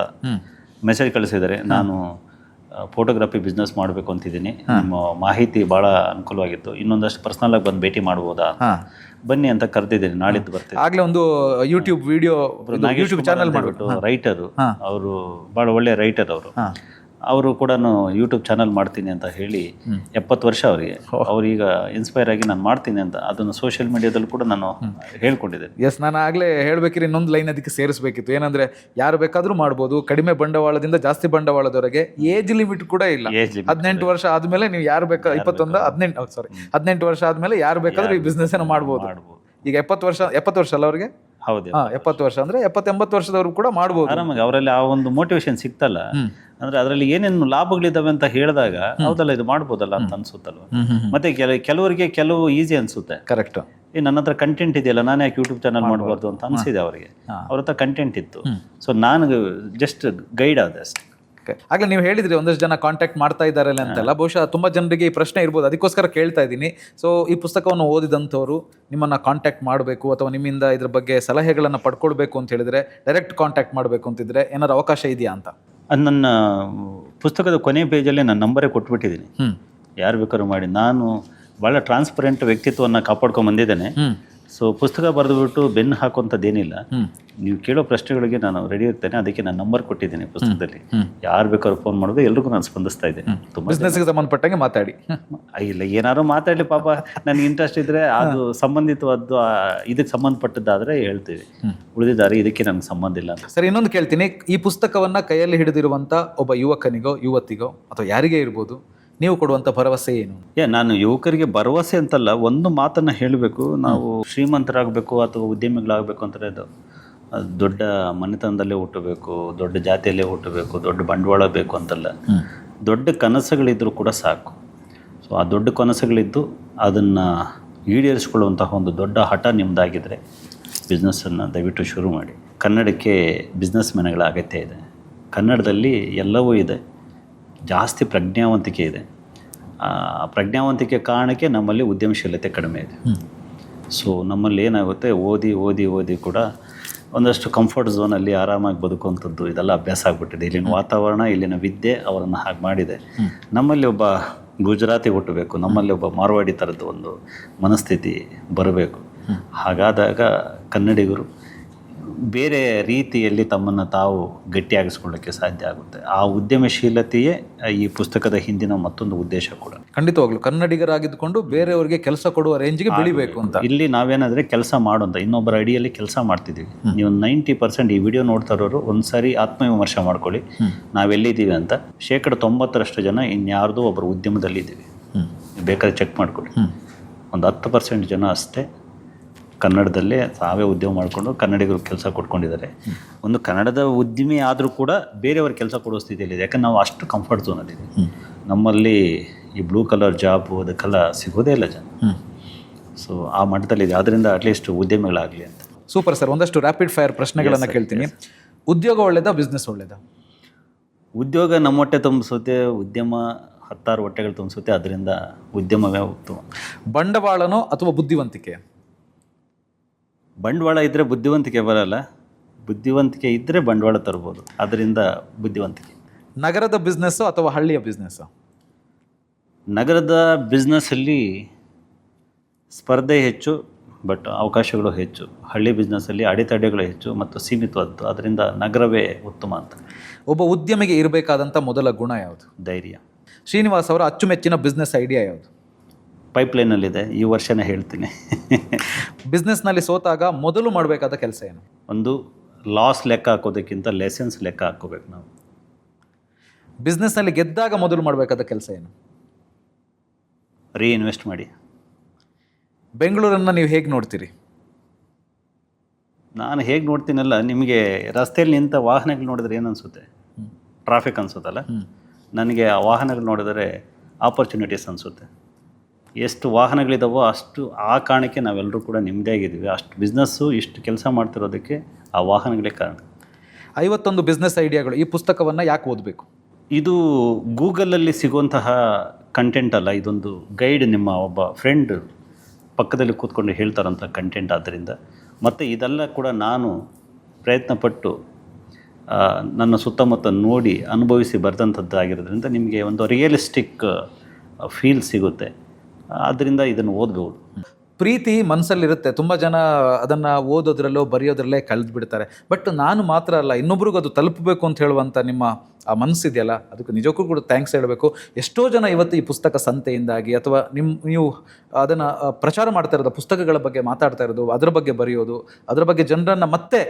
[SPEAKER 1] ಮೆಸೇಜ್ ಕಳಿಸಿದ್ದಾರೆ, ನಾನು ಫೋಟೋಗ್ರಫಿ ಬಿಸ್ನೆಸ್ ಮಾಡಬೇಕು ಅಂತಿದ್ದೀನಿ, ನಿಮ್ಮ ಮಾಹಿತಿ ಭಾಳ ಅನುಕೂಲವಾಗಿತ್ತು, ಇನ್ನೊಂದಷ್ಟು ಪರ್ಸನಲ್ ಆಗಿ ಬಂದು ಭೇಟಿ ಮಾಡ್ಬೋದಾ, ಬನ್ನಿ ಅಂತ ಕರೆದಿದ್ದೀನಿ, ನಾಳಿದ್ದು ಬರ್ತೀನಿ.
[SPEAKER 2] ಆಗ್ಲೇ ಒಂದು ಯೂಟ್ಯೂಬ್ ಚಾನಲ್ ಮಾಡಿಬಿಟ್ಟು
[SPEAKER 1] ರೈಟರು, ಅವರು ಭಾಳ ಒಳ್ಳೆ ರೈಟರ್ ಅವರು ಕೂಡ ಯೂಟ್ಯೂಬ್ ಚಾನಲ್ ಮಾಡ್ತೀನಿ ಅಂತ ಹೇಳಿ 70 ವರ್ಷ ಅವರಿಗೆ. ಅವ್ರೀಗ ಇನ್ಸ್ಪೈರ್ ಆಗಿ ನಾನು ಮಾಡ್ತೀನಿ ಅಂತ ಅದನ್ನು ಸೋಷಿಯಲ್ ಮೀಡಿಯಾದಲ್ಲಿ ಕೂಡ ನಾನು ಹೇಳ್ಕೊಂಡಿದ್ದೇನೆ.
[SPEAKER 2] ಎಸ್, ನಾನು ಆಗಲೇ ಹೇಳ್ಬೇಕಿದ್ರೆ ಇನ್ನೊಂದು ಲೈನ್ ಅದಕ್ಕೆ ಸೇರಿಸಬೇಕಿತ್ತು. ಏನಂದ್ರೆ ಯಾರು ಬೇಕಾದ್ರೂ ಮಾಡ್ಬೋದು, ಕಡಿಮೆ ಬಂಡವಾಳದಿಂದ ಜಾಸ್ತಿ ಬಂಡವಾಳದವರೆಗೆ ಏಜ್ ಲಿಮಿಟ್ ಕೂಡ ಇಲ್ಲ. 18 ವರ್ಷ ಆದ್ಮೇಲೆ ನೀವು ಯಾರು ಬೇಕಾ 18 ವರ್ಷ ಆದ್ಮೇಲೆ ಯಾರು ಬೇಕಾದ್ರೂ ಈ ಬಿಸ್ನೆಸ್ ಅನ್ನು ಮಾಡ್ಬೋದು. ಈಗ 70 ವರ್ಷ ಅಲ್ಲ ಅವ್ರಿಗೆ?
[SPEAKER 1] ಹೌದು,
[SPEAKER 2] 70 ವರ್ಷ ಅಂದ್ರೆ 70-80 ವರ್ಷದವರು ಕೂಡ ಮಾಡ್ಬೋದು
[SPEAKER 1] ಆರಾಮಾಗಿ. ಅವರಲ್ಲಿ ಆ ಒಂದು ಮೋಟಿವೇಶನ್ ಸಿಕ್ತಲ್ಲ, ಅಂದ್ರೆ ಅದರಲ್ಲಿ ಏನೇನು ಲಾಭಗಳಿದಾವೆ ಅಂತ ಹೇಳಿದಾಗ ಹೌದಲ್ಲ ಇದು ಮಾಡ್ಬೋದಲ್ಲ ಅಂತ ಅನ್ಸುತ್ತಲ್ವ. ಮತ್ತೆ ಕೆಲವರಿಗೆ ಕೆಲವು ಈಸಿ ಅನ್ಸುತ್ತೆ.
[SPEAKER 2] ಕರೆಕ್ಟ್.
[SPEAKER 1] ನನ್ನ ಹತ್ರ ಕಂಟೆಂಟ್ ಇದೆಯಲ್ಲ, ನಾನು ಯಾಕೆ ಯೂಟ್ಯೂಬ್ ಚಾನಲ್ ಮಾಡಬಾರ್ದು ಅಂತ ಅನ್ಸಿದೆ ಅವರಿಗೆ. ಅವ್ರ ಹತ್ರ ಕಂಟೆಂಟ್ ಇತ್ತು, ಸೊ ನಾನು ಜಸ್ಟ್ ಗೈಡ್ ಆದೆ ಅಷ್ಟೇ.
[SPEAKER 2] ಆಗ್ಲೇ ನೀವು ಹೇಳಿದ್ರಿ ಒಂದಷ್ಟು ಜನ ಕಾಂಟ್ಯಾಕ್ಟ್ ಮಾಡ್ತಾ ಇದ್ದಾರೆ ಅಂತೆಲ್ಲ, ಬಹುಶಃ ತುಂಬಾ ಜನರಿಗೆ ಈ ಪ್ರಶ್ನೆ ಇರ್ಬೋದು, ಅದಕ್ಕೋಸ್ಕರ ಕೇಳ್ತಾ ಇದ್ದೀನಿ. ಸೊ ಈ ಪುಸ್ತಕವನ್ನು ಓದಿದಂಥವ್ರು ನಿಮ್ಮನ್ನ ಕಾಂಟ್ಯಾಕ್ಟ್ ಮಾಡಬೇಕು ಅಥವಾ ನಿಮ್ಮಿಂದ ಇದ್ರ ಬಗ್ಗೆ ಸಲಹೆಗಳನ್ನು ಪಡ್ಕೊಳ್ಬೇಕು ಅಂತ ಹೇಳಿದ್ರೆ, ಡೈರೆಕ್ಟ್ ಕಾಂಟ್ಯಾಕ್ಟ್ ಮಾಡಬೇಕು ಅಂತಿದ್ರೆ ಏನಾದ್ರು ಅವಕಾಶ ಇದೆಯಾ ಅಂತ?
[SPEAKER 1] ನನ್ನ ಪುಸ್ತಕದ ಕೊನೆ ಪೇಜಲ್ಲೇ ನನ್ನ ನಂಬರೇ ಕೊಟ್ಬಿಟ್ಟಿದ್ದೀನಿ, ಯಾರು ಬೇಕಾದ್ರೂ ಮಾಡಿ. ನಾನು ಭಾಳ ಟ್ರಾನ್ಸ್ಪರೆಂಟ್ ವ್ಯಕ್ತಿತ್ವವನ್ನು ಕಾಪಾಡ್ಕೊಂಡು ಬಂದಿದ್ದೇನೆ. ಸೊ ಪುಸ್ತಕ ಬರೆದುಬಿಟ್ಟು ಬೆನ್ನು ಹಾಕುವಂಥದ್ದೇನಿಲ್ಲ. ನೀವು ಕೇಳೋ ಪ್ರಶ್ನೆಗಳಿಗೆ ನಾನು ರೆಡಿ ಇರ್ತೇನೆ, ಅದಕ್ಕೆ ನಾನು ನಂಬರ್ ಕೊಟ್ಟಿದ್ದೀನಿ ಪುಸ್ತಕದಲ್ಲಿ. ಯಾರು ಬೇಕಾದ್ರೂ ಫೋನ್ ಮಾಡೋದು, ಎಲ್ರಿಗೂ ನಾನು ಸ್ಪಂದಿಸ್ತಾ ಇದ್ದೇನೆ. ತುಂಬ
[SPEAKER 2] ಬಿಸ್ನೆಸ್ಗೆ ಸಂಬಂಧಪಟ್ಟಂಗೆ ಮಾತಾಡಿ.
[SPEAKER 1] ಇಲ್ಲ, ಏನಾದ್ರು ಮಾತಾಡಲಿ ಪಾಪ, ನನಗೆ ಇಂಟ್ರೆಸ್ಟ್ ಇದ್ದರೆ ಅದು ಸಂಬಂಧಿತವಾದ್ದು ಇದಕ್ಕೆ ಸಂಬಂಧಪಟ್ಟದ್ದಾದರೆ ಹೇಳ್ತೀವಿ, ಉಳಿದಿದ್ದಾರೆ ಇದಕ್ಕೆ ನನಗೆ ಸಂಬಂಧ ಇಲ್ಲ ಅಂತ.
[SPEAKER 2] ಸರಿ, ಇನ್ನೊಂದು ಕೇಳ್ತೀನಿ. ಈ ಪುಸ್ತಕವನ್ನು ಕೈಯಲ್ಲಿ ಹಿಡಿದಿರುವಂಥ ಒಬ್ಬ ಯುವಕನಿಗೋ ಯುವತಿಗೋ ಅಥವಾ ಯಾರಿಗೇ ಇರ್ಬೋದು, ನೀವು ಕೊಡುವಂಥ ಭರವಸೆ ಏನು?
[SPEAKER 1] ನಾನು ಯುವಕರಿಗೆ ಭರವಸೆ ಅಂತಲ್ಲ, ಒಂದು ಮಾತನ್ನು ಹೇಳಬೇಕು. ನಾವು ಶ್ರೀಮಂತರಾಗಬೇಕು ಅಥವಾ ಉದ್ಯಮಿಗಳಾಗಬೇಕು ಅಂದರೆ ಅದು ದೊಡ್ಡ ಮನೆತನದಲ್ಲೇ ಹುಟ್ಟಬೇಕು, ದೊಡ್ಡ ಜಾತಿಯಲ್ಲೇ ಹುಟ್ಟಬೇಕು, ದೊಡ್ಡ ಬಂಡವಾಳ ಬೇಕು ಅಂತಲ್ಲ. ದೊಡ್ಡ ಕನಸುಗಳಿದ್ದರೂ ಕೂಡ ಸಾಕು. ಸೊ ಆ ದೊಡ್ಡ ಕನಸುಗಳಿದ್ದು ಅದನ್ನು ಈಡೇರಿಸ್ಕೊಳ್ಳುವಂತಹ ಒಂದು ದೊಡ್ಡ ಹಠ ನಿಮ್ಮದಾಗಿದ್ದರೆ ಬಿಸ್ನೆಸ್ಸನ್ನು ದಯವಿಟ್ಟು ಶುರು ಮಾಡಿ. ಕನ್ನಡಕ್ಕೆ ಬಿಸ್ನೆಸ್ ಮ್ಯಾನ್ಗಳ ಅಗತ್ಯ ಇದೆ. ಕನ್ನಡದಲ್ಲಿ ಎಲ್ಲವೂ ಇದೆ, ಜಾಸ್ತಿ ಪ್ರಜ್ಞಾವಂತಿಕೆ ಇದೆ. ಪ್ರಜ್ಞಾವಂತಿಕೆ ಕಾರಣಕ್ಕೆ ನಮ್ಮಲ್ಲಿ ಉದ್ಯಮಶೀಲತೆ ಕಡಿಮೆ ಇದೆ. ಸೊ ನಮ್ಮಲ್ಲಿ ಏನಾಗುತ್ತೆ, ಓದಿ ಕೂಡ ಒಂದಷ್ಟು ಕಂಫರ್ಟ್ ಝೋನಲ್ಲಿ ಆರಾಮಾಗಿ ಬದುಕುವಂಥದ್ದು ಇದೆಲ್ಲ ಅಭ್ಯಾಸ ಆಗಿಬಿಟ್ಟಿದೆ. ಇಲ್ಲಿನ ವಾತಾವರಣ, ಇಲ್ಲಿನ ವಿದ್ಯೆ ಅವರನ್ನು ಹಾಗೆ ಮಾಡಿದೆ. ನಮ್ಮಲ್ಲಿ ಒಬ್ಬ ಗುಜರಾತಿ ಹುಟ್ಟಬೇಕು, ನಮ್ಮಲ್ಲಿ ಒಬ್ಬ ಮಾರ್ವಾಡಿ ಥರದ್ದು ಒಂದು ಮನಸ್ಥಿತಿ ಬರಬೇಕು. ಹಾಗಾದಾಗ ಕನ್ನಡಿಗರು ಬೇರೆ ರೀತಿಯಲ್ಲಿ ತಮ್ಮನ್ನು ತಾವು ಗಟ್ಟಿಯಾಗಿಸ್ಕೊಳ್ಳೋಕ್ಕೆ ಸಾಧ್ಯ ಆಗುತ್ತೆ. ಆ ಉದ್ಯಮಶೀಲತೆಯೇ ಈ ಪುಸ್ತಕದ ಹಿಂದಿನ ಮತ್ತೊಂದು ಉದ್ದೇಶ ಕೂಡ.
[SPEAKER 2] ಖಂಡಿತವಾಗ್ಲು ಕನ್ನಡಿಗರಾಗಿದ್ದುಕೊಂಡು ಬೇರೆಯವರಿಗೆ ಕೆಲಸ ಕೊಡುವ ರೇಂಜ್ಗೆ ಬೆಳಿಬೇಕು ಅಂತ. ಇಲ್ಲಿ
[SPEAKER 1] ನಾವೇನಾದರೆ ಕೆಲಸ ಮಾಡೋಂಥ ಇನ್ನೊಬ್ಬರ ಅಡಿಯಲ್ಲಿ ಕೆಲಸ ಮಾಡ್ತಿದ್ದೀವಿ. ನೀವು 90% ಈ ವಿಡಿಯೋ ನೋಡ್ತಾ ಇರೋರು ಒಂದ್ಸರಿ ಆತ್ಮವಿಮರ್ಶೆ ಮಾಡ್ಕೊಳ್ಳಿ, ನಾವೆಲ್ಲಿದ್ದೀವಿ ಅಂತ. 90% ಜನ ಇನ್ಯಾರ್ದೋ ಒಬ್ಬರು ಉದ್ಯಮದಲ್ಲಿ ಇದ್ದೀವಿ. ಬೇಕಾದ್ರೆ ಚೆಕ್ ಮಾಡ್ಕೊಳ್ಳಿ. ಒಂದು 10% ಜನ ಅಷ್ಟೇ ಕನ್ನಡದಲ್ಲೇ ತಾವೇ ಉದ್ಯೋಗ ಮಾಡಿಕೊಂಡು ಕನ್ನಡಿಗರು ಕೆಲಸ ಕೊಟ್ಕೊಂಡಿದ್ದಾರೆ. ಒಂದು ಕನ್ನಡದ ಉದ್ಯಮಿ ಆದರೂ ಕೂಡ ಬೇರೆಯವ್ರ ಕೆಲಸ ಕೊಡೋ ಸ್ಥಿತಿಯಲ್ಲಿದೆ. ಯಾಕಂದ್ರೆ ನಾವು ಅಷ್ಟು ಕಂಫರ್ಟ್ ಝೋನಲ್ಲಿದ್ದೀವಿ. ನಮ್ಮಲ್ಲಿ ಈ ಬ್ಲೂ ಕಲರ್ ಜಾಬು ಅದಕ್ಕೆಲ್ಲ ಸಿಗೋದೇ ಇಲ್ಲ ಜನ. ಸೊ ಆ ಮಟ್ಟದಲ್ಲಿದೆ. ಆದ್ದರಿಂದ ಅಟ್ಲೀಸ್ಟ್ ಉದ್ಯಮಿಗಳಾಗಲಿ ಅಂತ.
[SPEAKER 2] Super sir. ಒಂದಷ್ಟು ರ್ಯಾಪಿಡ್ ಫೈರ್ ಪ್ರಶ್ನೆಗಳನ್ನು ಕೇಳ್ತೀನಿ. ಉದ್ಯೋಗ ಒಳ್ಳೇದಾ, ಬಿಸ್ನೆಸ್ ಒಳ್ಳೇದಾ?
[SPEAKER 1] ಉದ್ಯೋಗ ನಮ್ಮ ಹೊಟ್ಟೆ ತುಂಬಿಸುತ್ತೆ, ಉದ್ಯಮ 10 ಹೊಟ್ಟೆಗಳು ತುಂಬಿಸುತ್ತೆ. ಅದರಿಂದ ಉದ್ಯಮವೇ ಉತ್ತಮ.
[SPEAKER 2] ಬಂಡವಾಳನೋ ಅಥವಾ ಬುದ್ಧಿವಂತಿಕೆ?
[SPEAKER 1] ಬಂಡವಾಳ ಇದ್ದರೆ ಬುದ್ಧಿವಂತಿಕೆ ಬರಲ್ಲ, ಬುದ್ಧಿವಂತಿಕೆ ಇದ್ದರೆ ಬಂಡವಾಳ ತರ್ಬೋದು. ಅದರಿಂದ ಬುದ್ಧಿವಂತಿಕೆ.
[SPEAKER 2] ನಗರದ ಬಿಸ್ನೆಸ್ಸು ಅಥವಾ ಹಳ್ಳಿಯ ಬಿಸ್ನೆಸ್ಸು?
[SPEAKER 1] ನಗರದ ಬಿಸ್ನೆಸ್ಸಲ್ಲಿ ಸ್ಪರ್ಧೆ ಹೆಚ್ಚು, ಬಟ್ ಅವಕಾಶಗಳು ಹೆಚ್ಚು. ಹಳ್ಳಿ ಬಿಸ್ನೆಸ್ಸಲ್ಲಿ ಅಡೆತಡೆಗಳು ಹೆಚ್ಚು ಮತ್ತು ಸೀಮಿತವಾದ್ದು. ಅದರಿಂದ ನಗರವೇ ಉತ್ತಮ ಅಂತ.
[SPEAKER 2] ಒಬ್ಬ ಉದ್ಯಮಿಗೆ ಇರಬೇಕಾದಂಥ ಮೊದಲ ಗುಣ ಯಾವುದು?
[SPEAKER 1] ಧೈರ್ಯ.
[SPEAKER 2] ಶ್ರೀನಿವಾಸ್ ಅವರ ಅಚ್ಚುಮೆಚ್ಚಿನ ಬಿಸ್ನೆಸ್ ಐಡಿಯಾ ಯಾವುದು?
[SPEAKER 1] ಪೈಪ್ಲೈನಲ್ಲಿದೆ, ಈ ವರ್ಷನೇ ಹೇಳ್ತೀನಿ.
[SPEAKER 2] ಬಿಸ್ನೆಸ್ನಲ್ಲಿ ಸೋತಾಗ ಮೊದಲು ಮಾಡಬೇಕಾದ ಕೆಲಸ ಏನು?
[SPEAKER 1] ಒಂದು ಲಾಸ್ ಲೆಕ್ಕ ಹಾಕೋದಕ್ಕಿಂತ ಲೆಸನ್ಸ್ ಲೆಕ್ಕ ಹಾಕೋಬೇಕು ನಾವು.
[SPEAKER 2] ಬಿಸ್ನೆಸ್ನಲ್ಲಿ ಗೆದ್ದಾಗ ಮೊದಲು ಮಾಡಬೇಕಾದ ಕೆಲಸ ಏನು?
[SPEAKER 1] ರೀಇನ್ವೆಸ್ಟ್ ಮಾಡಿ.
[SPEAKER 2] ಬೆಂಗಳೂರನ್ನು ನೀವು ಹೇಗೆ ನೋಡ್ತೀರಿ?
[SPEAKER 1] ನಾನು ಹೇಗೆ ನೋಡ್ತೀನಲ್ಲ, ನಿಮಗೆ ರಸ್ತೆಯಲ್ಲಿ ನಿಂತ ವಾಹನಗಳು ನೋಡಿದ್ರೆ ಏನು ಅನಿಸುತ್ತೆ? ಟ್ರಾಫಿಕ್ ಅನಿಸುತ್ತಲ್ಲ. ನನಗೆ ಆ ವಾಹನಗಳು ನೋಡಿದರೆ ಆಪರ್ಚುನಿಟೀಸ್ ಅನಿಸುತ್ತೆ. ಎಷ್ಟು ವಾಹನಗಳಿದ್ದಾವೋ ಅಷ್ಟು ಆ ಕಾರಣಕ್ಕೆ ನಾವೆಲ್ಲರೂ ಕೂಡ ನೆಮ್ಮದಿಯಾಗಿದ್ದೀವಿ. ಅಷ್ಟು ಬಿಸ್ನೆಸ್ಸು ಇಷ್ಟು ಕೆಲಸ ಮಾಡ್ತಿರೋದಕ್ಕೆ ಆ ವಾಹನಗಳೇ ಕಾರಣ.
[SPEAKER 2] 51 ಬಿಸ್ನೆಸ್ ಐಡಿಯಾಗಳು, ಈ ಪುಸ್ತಕವನ್ನು ಯಾಕೆ ಓದಬೇಕು?
[SPEAKER 1] ಇದು ಗೂಗಲಲ್ಲಿ ಸಿಗುವಂತಹ ಕಂಟೆಂಟ್ ಅಲ್ಲ, ಇದೊಂದು ಗೈಡ್, ನಿಮ್ಮ ಒಬ್ಬ ಫ್ರೆಂಡ್ ಪಕ್ಕದಲ್ಲಿ ಕೂತ್ಕೊಂಡು ಹೇಳ್ತಾರಂಥ ಕಂಟೆಂಟ್. ಆದ್ದರಿಂದ ಮತ್ತು ಇದೆಲ್ಲ ಕೂಡ ನಾನು ಪ್ರಯತ್ನಪಟ್ಟು ನನ್ನ ಸುತ್ತಮುತ್ತ ನೋಡಿ ಅನುಭವಿಸಿ ಬರೆದಂಥದ್ದಾಗಿರೋದ್ರಿಂದ ನಿಮಗೆ ಒಂದು ರಿಯಲಿಸ್ಟಿಕ್ ಫೀಲ್ ಸಿಗುತ್ತೆ. ಆದ್ದರಿಂದ ಇದನ್ನು ಓದ್ಬೋದು.
[SPEAKER 2] ಪ್ರೀತಿ ಮನಸ್ಸಲ್ಲಿರುತ್ತೆ. ತುಂಬ ಜನ ಅದನ್ನು ಓದೋದ್ರಲ್ಲೋ ಬರೆಯೋದ್ರಲ್ಲೇ ಕಳೆದು ಬಿಡ್ತಾರೆ. ಬಟ್ ನಾನು ಮಾತ್ರ ಅಲ್ಲ, ಇನ್ನೊಬ್ರಿಗೂ ಅದು ತಲುಪಬೇಕು ಅಂತ ಹೇಳುವಂಥ ನಿಮ್ಮ ಆ ಮನಸ್ಸಿದೆಯಲ್ಲ, ಅದಕ್ಕೆ ನಿಜಕ್ಕೂ ಕೂಡ ಥ್ಯಾಂಕ್ಸ್ ಹೇಳಬೇಕು. ಎಷ್ಟೋ ಜನ ಇವತ್ತು ಈ ಪುಸ್ತಕ ಸಂತೆಯಿಂದಾಗಿ ಅಥವಾ ನೀವು ಅದನ್ನು ಪ್ರಚಾರ ಮಾಡ್ತಾ ಇರೋದು, ಪುಸ್ತಕಗಳ ಬಗ್ಗೆ ಮಾತಾಡ್ತಾ ಇರೋದು, ಅದರ ಬಗ್ಗೆ ಬರೆಯೋದು, ಅದರ ಬಗ್ಗೆ ಜನರನ್ನು ಮತ್ತೆ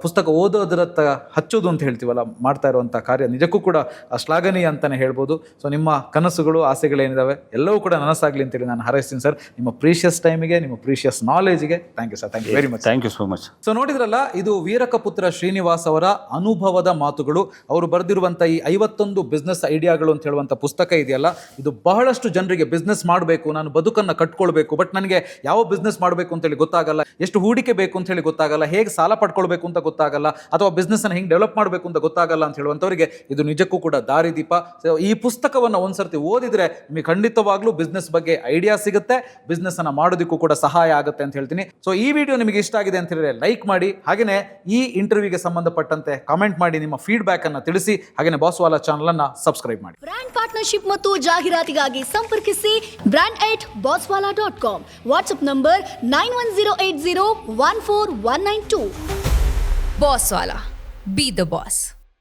[SPEAKER 2] ಪುಸ್ತಕ ಓದೋದ್ರತ್ತ ಹಚ್ಚೋದು ಅಂತ ಹೇಳ್ತೀವಲ್ಲ, ಮಾಡ್ತಾ ಇರುವಂಥ ಕಾರ್ಯ ನಿಜಕ್ಕೂ ಕೂಡ ಶ್ಲಾಘನೀಯ ಅಂತಲೇ ಹೇಳ್ಬೋದು. ಸೊ ನಿಮ್ಮ ಕನಸುಗಳು, ಆಸೆಗಳೇನಿದ್ದಾವೆ ಎಲ್ಲವೂ ಕೂಡ ನನಸಾಗಲಿ ಅಂತೇಳಿ ನಾನು ಹಾರೈಸ್ತೀನಿ ಸರ್. ನಿಮ್ಮ ಪ್ರೀಷಿಯಸ್ ಟೈಮಿಗೆ, ನಿಮ್ಮ ಪ್ರೀಷಿಯಸ್ ನಾಲೆಜ್ಗೆ thank you sir. Thank you very much.
[SPEAKER 1] Thank you so much.
[SPEAKER 2] So ನೋಡಿದ್ರಲ್ಲ, ಇದು ವೀರಕಪುತ್ರ ಶ್ರೀನಿವಾಸ್ ಅವರ ಅನುಭವದ ಮಾತುಗಳು. ಅವರು ಬರೆದಿರುವಂಥ ಈ 51 ಬಿಸ್ನೆಸ್ ಐಡಿಯಾಗಳು ಅಂತ ಹೇಳುವಂಥ ಪುಸ್ತಕ ಇದೆಯಲ್ಲ, ಇದು ಬಹಳಷ್ಟು ಜನರಿಗೆ ಬಿಸ್ನೆಸ್ ಮಾಡಬೇಕು, ನಾನು ಬದುಕನ್ನು ಕಟ್ಕೊಳ್ಬೇಕು, ಬಟ್ ನನಗೆ ಯಾವ ಬಿಸ್ನೆಸ್ ಮಾಡಬೇಕು ಅಂತೇಳಿ ಗೊತ್ತಾಗಲ್ಲ, ಎಷ್ಟು ಹೂಡಿಕೆ ಬೇಕು ಅಂತ ಹೇಳಿ ಗೊತ್ತಾಗಲ್ಲ, ಹೇಗೆ ಸಾಲ ಪಡ್ಕೊಳ್ಬೇಕು ಅಂತ ಗೊತ್ತಾಗಲ್ಲ, ಅಥವಾ ಬಿಸ್ನೆಸ್ಸನ್ನು ಹೆಂಗೆ ಡೆವಲಪ್ ಮಾಡಬೇಕು ಅಂತ ಗೊತ್ತಾಗಲ್ಲ ಅಂತ ಹೇಳುವಂಥವರಿಗೆ ಇದು ನಿಜಕ್ಕೂ ಕೂಡ ದಾರಿದೀಪ. ಸೊ ಈ ಪುಸ್ತಕವನ್ನು ಒಂದ್ಸರ್ತಿ ಓದಿದ್ರೆ ನಿಮಗೆ ಖಂಡಿತವಾಗ್ಲೂ ಬಿಸ್ನೆಸ್ ಬಗ್ಗೆ ಐಡಿಯಾ ಸಿಗುತ್ತೆ, ಬಿಸ್ನೆಸ್ಸನ್ನು ಮಾಡೋದಕ್ಕೂ ಕೂಡ ಸಹಾಯ ಆಗುತ್ತೆ ಅಂತ ಹೇಳ್ತೀನಿ. ಸೊ ಈ ವಿಡಿಯೋ ನಿಮಗೆ ಇಷ್ಟ ಆಗಿದೆ ಅಂತ ಹೇಳಿದ್ರೆ ಲೈಕ್ ಮಾಡಿ, ಹಾಗೆಯೇ ಈ ಇಂಟರ್ವ್ಯೂಗೆ ಸಂಬಂಧಪಟ್ಟಂತೆ ಕಾಮೆಂಟ್ ಮಾಡಿ, ನಿಮ್ಮ ಫೀಡ್ಬ್ಯಾಕ್ ಅನ್ನು ತಿಳಿಸಿ, ಹಾಗೆಯೇ ಬಾಸ್ವಾಲಾ ಚಾನಲ್ ಅನ್ನು ಸಬ್ಸ್ಕ್ರೈಬ್ ಮಾಡಿ.
[SPEAKER 3] ಬ್ರಾಂಡ್ ಪಾರ್ಟ್ನರ್ಶಿಪ್ ಮತ್ತು ಜಾಹೀರಾತಿಗಾಗಿ ಸಂಪರ್ಕಿಸಿ brand@bosswala.com. WhatsApp number 9108014192.
[SPEAKER 4] Bosswala. Be the boss.